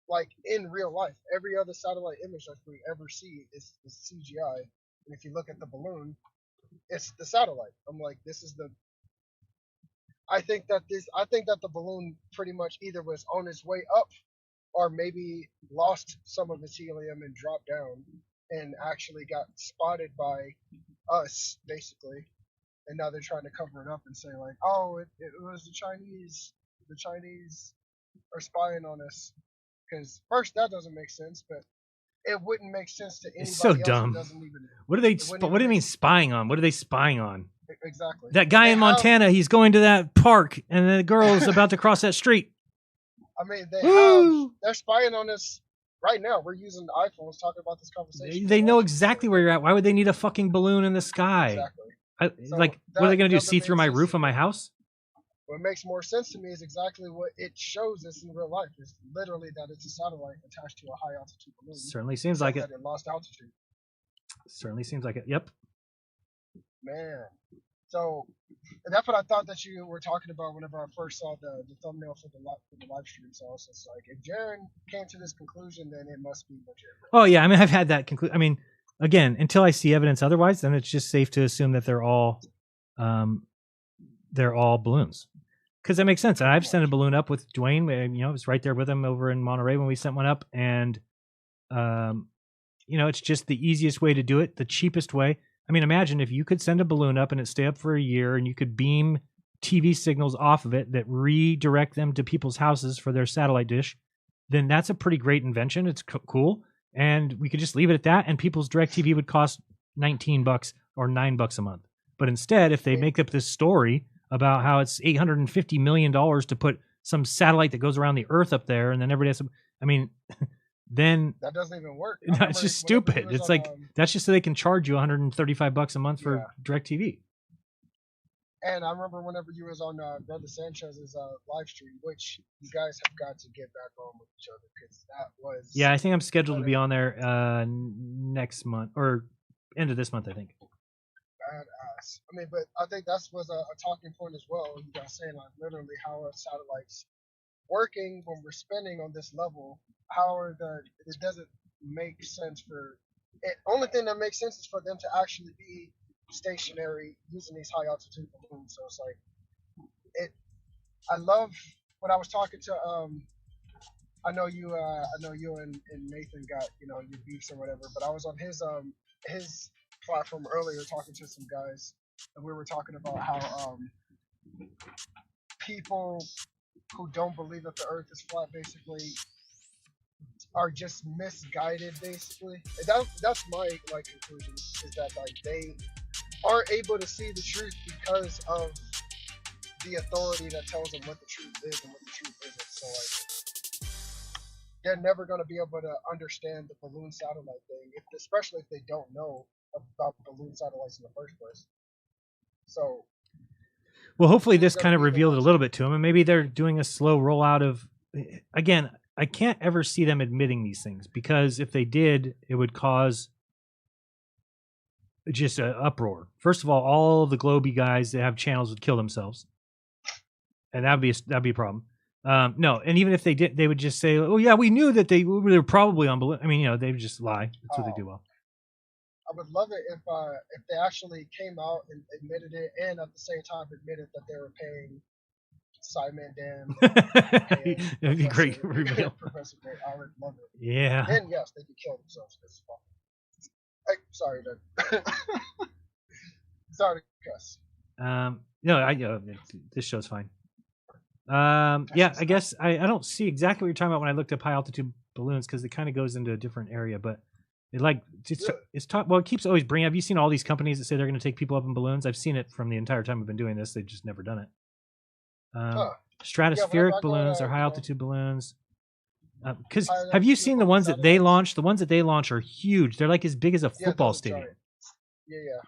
like in real life. Every other satellite image that we ever see is CGI, and if you look at the balloon, it's the satellite. I'm like, this is the. I think that the balloon pretty much either was on its way up, or maybe lost some of its helium and dropped down, and actually got spotted by us, basically. And now they're trying to cover it up and say like, oh, it was the Chinese. The Chinese are spying on us. Because first, that doesn't make sense, but it wouldn't make sense to anybody It's so else who dumb. doesn't even. What do they? it wouldn't What do even they mean make- spying on? What are they spying on? Exactly. That guy They in have- Montana, he's going to that park, and the girl is about to cross that street. I mean, Woo! they're spying on us right now. We're using iPhones talking about this conversation. They know exactly where you're at. Why would they need a fucking balloon in the sky? Exactly. So Like, what are they that going to do? doesn't See make through my sense roof to of my me. house? What makes more sense to me is exactly what it shows us in real life. It's literally that it's a satellite attached to a high altitude balloon. Certainly seems except like it. that it lost altitude. Certainly seems like it. Yep. Man. So that's what I thought that you were talking about whenever I first saw the thumbnail for the live stream. So I was just like, if Jaren came to this conclusion, then it must be legit. Oh yeah, I mean I've had that conclusion. I mean, again, until I see evidence otherwise, then it's just safe to assume that they're all balloons. Because that makes sense. And I've sent a balloon up with Dwayne. I was right there with him over in Monterey when we sent one up, and it's just the easiest way to do it, the cheapest way. I mean, imagine if you could send a balloon up and it stay up for a year, and you could beam TV signals off of it that redirect them to people's houses for their satellite dish. Then that's a pretty great invention. It's cool, and we could just leave it at that. And people's DirecTV would cost $19 or $9 a month. But instead, if they make up this story about how it's $850 million to put some satellite that goes around the Earth up there, and then everybody has to, I mean, then That doesn't even work. I no, it's remember just whenever he stupid. was It's on, like that's just so they can charge you $135 a month for DirecTV. and I remember whenever you was on Brother Sanchez's live stream, which you guys have got to get back on with each other because that was Yeah, I think I'm scheduled to be on there next month or end of this month, I think. badass. I mean, but I think that was a talking point as well. You guys saying like literally how are satellites working when we're spending on this level? How are it doesn't make sense for it. Only thing that makes sense is for them to actually be stationary using these high altitude balloons. So it's like I love when I was talking to I know you and Nathan got your beefs or whatever, but I was on his platform earlier talking to some guys, and we were talking about how people who don't believe that the Earth is flat basically are just misguided. Basically, and that's my conclusion is that they aren't able to see the truth because of the authority that tells them what the truth is and what the truth isn't. So they're never going to be able to understand the balloon satellite thing, especially if they don't know about balloon satellites in the first place. So Well, hopefully this kind of revealed it a little bit to them, and maybe they're doing a slow rollout of. Again, I can't ever see them admitting these things because if they did, it would cause just an uproar. First of all the Globey guys that have channels would kill themselves, and that'd be a problem. No, and even if they did, they would just say, "Oh yeah, we knew that they were probably on balloon." I mean, they would just lie. That's what they do well. I would love it if they actually came out and admitted it, and at the same time admitted that they were paying Simon Dan. It'd be great reveal. Professor Gray, I would love it. Yeah. Then yes, they could kill themselves. Hey, sorry, Dan. Sorry to cuss. No, this show's fine. Yeah, I guess I don't see exactly what you're talking about when I looked up high altitude balloons because it kind of goes into a different area, but it keeps always bringing. Have you seen all these companies that say they're going to take people up in balloons? I've seen it from the entire time I've been doing this. They've just never done it. Stratospheric balloons are high altitude balloons. Because have you seen the ones that they launch? The ones that they launch are huge. They're like as big as a football stadium.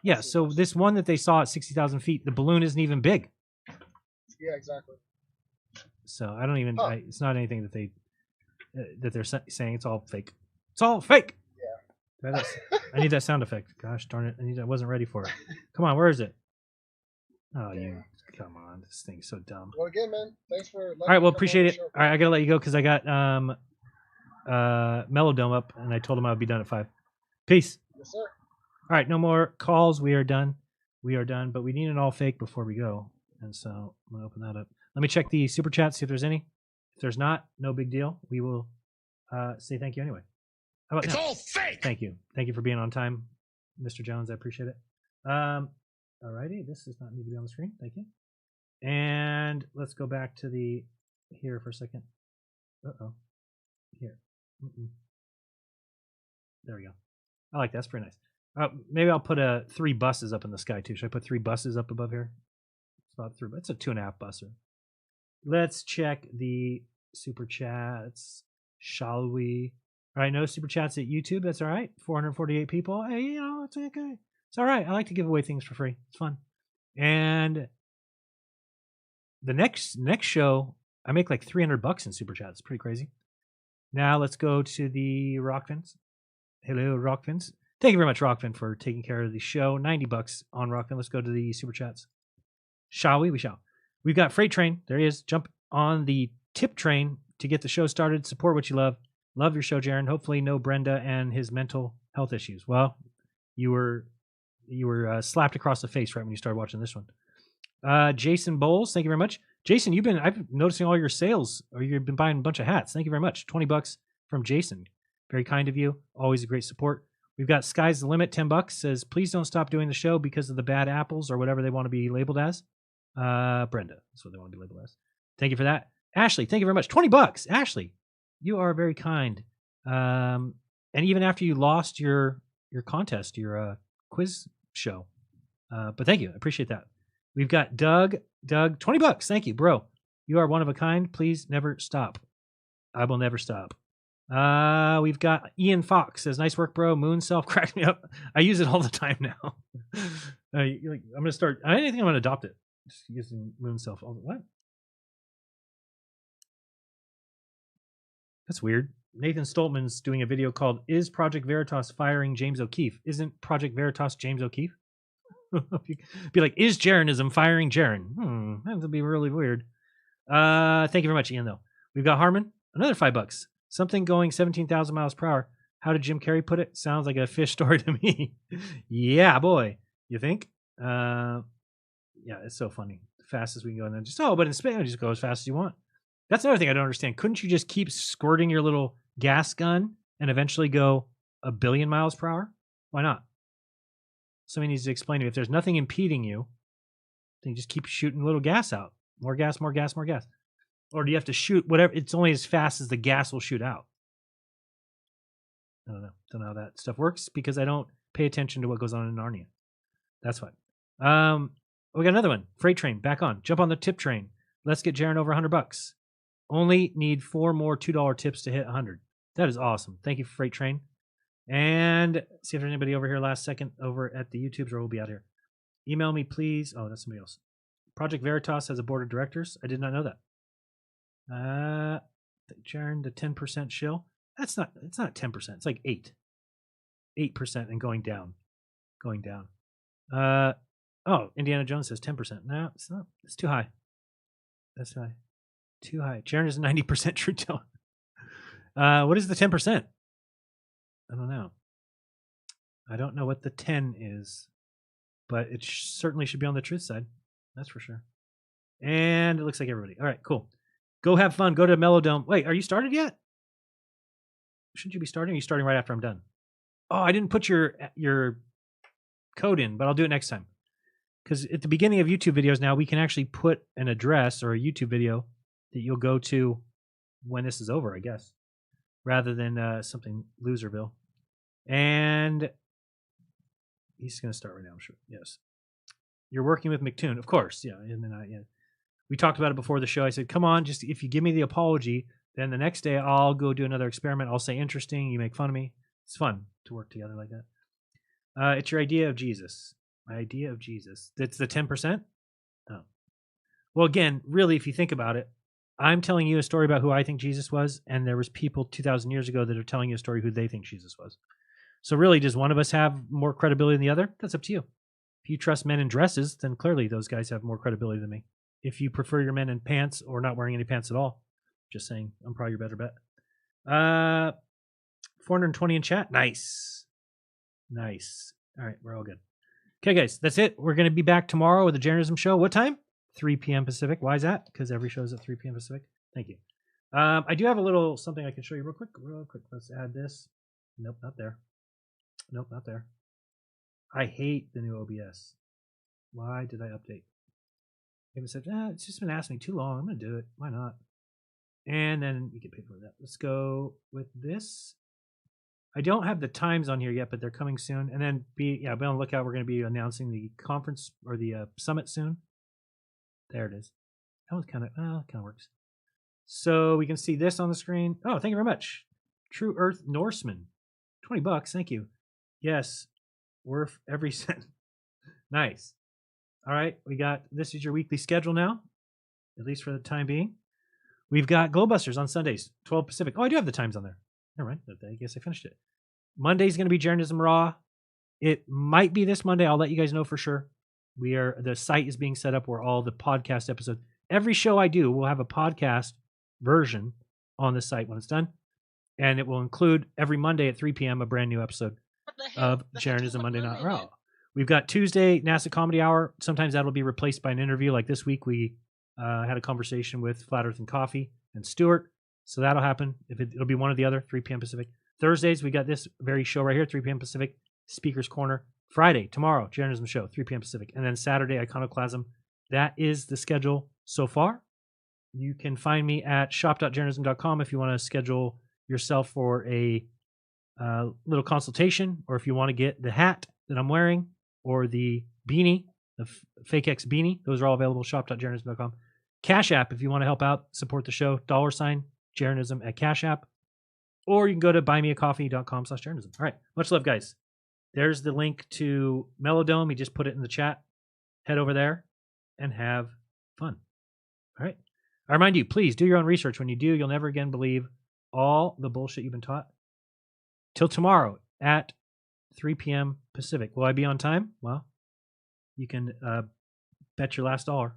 Yeah. So this one that they saw at 60,000 feet, the balloon isn't even big. Yeah, exactly. So I don't even. It's not anything that they're saying. It's all fake. It's all fake. Yeah. I need that sound effect. Gosh darn it! I wasn't ready for it. Come on, where is it? Oh, you. Come on, this thing's so dumb. Well, again, man, thanks for. All right, well, appreciate it. All right, I gotta let you go because I got Melodome up, and I told him I would be done at 5. Peace. Yes, sir. All right, no more calls. We are done. But we need an all fake before we go, and so I'm gonna open that up. Let me check the super chat, see if there's any. If there's not, no big deal. We will say thank you anyway. How about It's now? all fake. Thank you for being on time, Mr. Jones. I appreciate it. All righty, this does not need to be on the screen. Thank you. And let's go back to here for a second. Here. There we go. I like that. That's pretty nice. Maybe I'll put 3 buses up in the sky too. Should I put 3 buses up above here? It's about 3. It's a 2.5 busser. Let's check the super chats. Shall we? All right, no super chats at YouTube. That's all right. 448 people. Hey, it's okay. It's all right. I like to give away things for free. It's fun. And the next show, I make like $300 in super chats. It's pretty crazy. Now let's go to the Rokfins. Hello, Rokfins. Thank you very much, Rokfin, for taking care of the show. $90 on Rokfin. Let's go to the super chats. Shall we? We shall. We've got Freight Train. There he is. Jump on the tip train to get the show started. Support what you love. Love your show, Jaron. Hopefully, no Brenda and his mental health issues. Well, you were slapped across the face right when you started watching this one. Jason Bowles, thank you very much. Jason, I've been noticing all your sales, or you've been buying a bunch of hats. Thank you very much. $20 from Jason. Very kind of you. Always a great support. We've got Sky's the Limit, $10. Says, please don't stop doing the show because of the bad apples or whatever they want to be labeled as. Brenda, that's what they want to be labeled as. Thank you for that. Ashley, thank you very much. $20. Ashley, you are very kind. And even after you lost your contest, your quiz show. But thank you. I appreciate that. We've got Doug, $20. Thank you, bro. You are one of a kind. Please never stop. I will never stop. We've got Ian Fox says, nice work, bro. Moon self cracked me up. I use it all the time now. I'm going to start. I think I'm going to adopt it. Just using Moon self. What? That's weird. Nathan Stoltman's doing a video called Is Project Veritas Firing James O'Keefe? Isn't Project Veritas James O'Keefe? Be like, is Jeranism firing Jaron? That would be really weird. Thank you very much, Ian, though. We've got Harmon, another $5. Something going 17,000 miles per hour. How did Jim Carrey put it? Sounds like a fish story to me. Yeah, boy. You think? Yeah, it's so funny. The fastest we can go, and then but in Spain, just go as fast as you want. That's another thing I don't understand. Couldn't you just keep squirting your little gas gun and eventually go 1 billion miles per hour? Why not? Somebody needs to explain to me. If there's nothing impeding you, then you just keep shooting a little gas out. More gas, more gas, more gas. Or do you have to shoot whatever? It's only as fast as the gas will shoot out. I don't know. Don't know how that stuff works because I don't pay attention to what goes on in Narnia. That's fine. We got another one. Freight Train, back on. Jump on the tip train. Let's get Jaron over $100. Only need 4 more $2 tips to hit 100. That is awesome. Thank you, Freight Train. And see if there's anybody over here last second over at the YouTubes, or we'll be out here. Email me, please. Oh, that's somebody else. Project Veritas has a board of directors. I did not know that. Jaren, the 10% shill. It's not 10%. It's like 8% and going down. Oh, Indiana Jones says 10%. No, it's not. It's too high. That's high. Too high. Jaren is 90% true tone. What is the 10%? I don't know. I don't know what the 10 is, but it certainly should be on the truth side. That's for sure. And it looks like everybody. All right, cool. Go have fun. Go to Melodome. Wait, are you started yet? Shouldn't you be starting? Or are you starting right after I'm done? Oh, I didn't put your code in, but I'll do it next time. Because at the beginning of YouTube videos now, we can actually put an address or a YouTube video that you'll go to when this is over, I guess, rather than something Loserville. And he's going to start right now, I'm sure. Yes. You're working with McToon, of course. Yeah. And then we talked about it before the show. I said, come on, just if you give me the apology, then the next day I'll go do another experiment. I'll say interesting. You make fun of me. It's fun to work together like that. It's your idea of Jesus. My idea of Jesus. That's the 10%? Oh. Well, again, really, if you think about it, I'm telling you a story about who I think Jesus was, and there was people 2,000 years ago that are telling you a story who they think Jesus was. So really, does one of us have more credibility than the other? That's up to you. If you trust men in dresses, then clearly those guys have more credibility than me. If you prefer your men in pants or not wearing any pants at all, just saying, I'm probably your better bet. 420 in chat. Nice. All right, we're all good. Okay, guys, that's it. We're going to be back tomorrow with the Jeranism show. What time? 3 p.m. Pacific. Why is that? Because every show is at 3 p.m. Pacific. Thank you. I do have a little something I can show you real quick. Let's add this. Nope, not there. Nope, not there. I hate the new OBS. Why did I update? Maybe said, it's just been asking me too long. I'm going to do it. Why not? And then you get paid for that. Let's go with this. I don't have the times on here yet, but they're coming soon. And then be on the lookout. We're going to be announcing the conference or the summit soon. There it is. That one's kind of works. So we can see this on the screen. Oh, thank you very much. True Earth Norseman. $20. Thank you. Yes. Worth every cent. Nice. All right. This is your weekly schedule now, at least for the time being. We've got Glowbusters on Sundays, 12 Pacific. Oh, I do have the times on there. All right. I guess I finished it. Monday's going to be Jeranism Raw. It might be this Monday. I'll let you guys know for sure. The site is being set up where all the podcast episodes, every show I do will have a podcast version on the site when it's done. And it will include every Monday at 3 p.m. a brand new episode of Jeranism Monday Night Raw. We've got Tuesday NASA Comedy Hour. Sometimes that'll be replaced by an interview. Like this week, we had a conversation with Flat Earth and Coffee and Stuart. So that'll happen. It'll be one or the other, 3 p.m. Pacific. Thursdays, we got this very show right here, 3 p.m. Pacific, Speaker's Corner. Friday, tomorrow, Jeranism show, 3 p.m. Pacific. And then Saturday, Iconoclasm. That is the schedule so far. You can find me at shop.jeranism.com if you want to schedule yourself for a little consultation, or if you want to get the hat that I'm wearing or the beanie, the Fake X beanie. Those are all available, shop.jeranism.com. Cash App, if you want to help out, support the show, $Jeranism at Cash App. Or you can go to buymeacoffee.com/Jeranism. All right. Much love, guys. There's the link to Melodome. He just put it in the chat. Head over there and have fun. All right. I remind you, please do your own research. When you do, you'll never again believe all the bullshit you've been taught. Till tomorrow at 3 p.m. Pacific. Will I be on time? Well, you can bet your last dollar.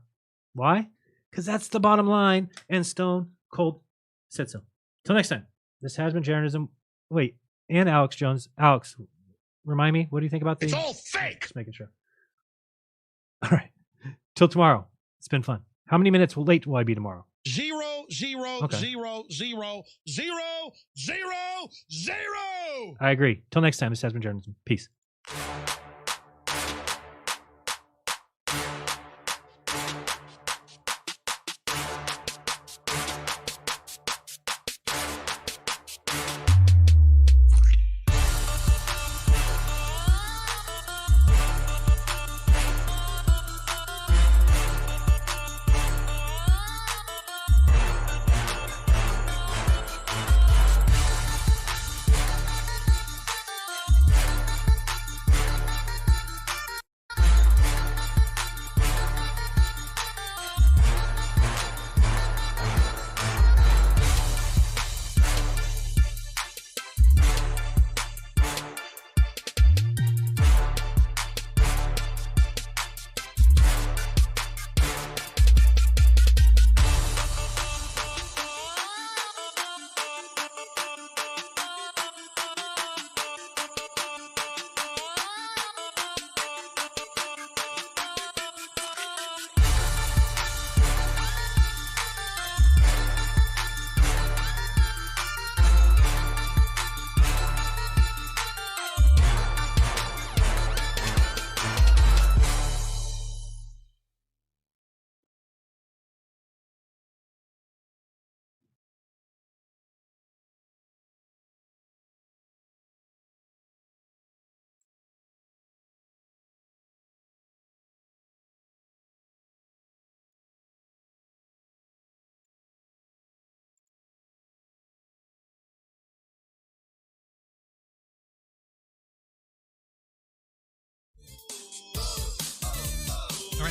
Why? Because that's the bottom line. And Stone Cold said so. Till next time. This has been Jeranism. Wait, and Alex Jones. Alex, remind me, what do you think about the... It's all fake! Just making sure. All right. Till tomorrow. It's been fun. How many minutes late will I be tomorrow? 0, 0, Okay. 0, 0, 0, 0, 0. I agree. Till next time, this has been Jeranism. Peace.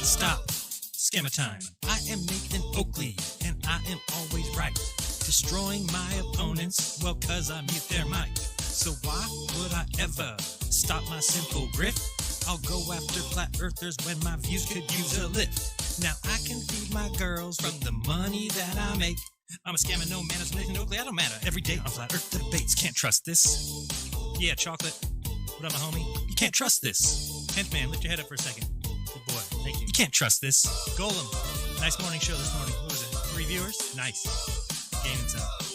stop. Scammer time. I am Nathan Oakley, and I am always right. Destroying my opponents, well, cause I mute their mic. So why would I ever stop my simple grift? I'll go after flat earthers when my views could use a lift. Now I can feed my girls from the money that I make. I'm a scammer, no man, I'm Nathan Oakley, I don't matter. Every day on flat earth debates, can't trust this. Yeah, chocolate. What up, my homie? You can't trust this. 10th man, lift your head up for a second. Good boy, thank you. You can't trust this. Golem, nice morning show this morning. What was it? 3 viewers? Nice. Game inside.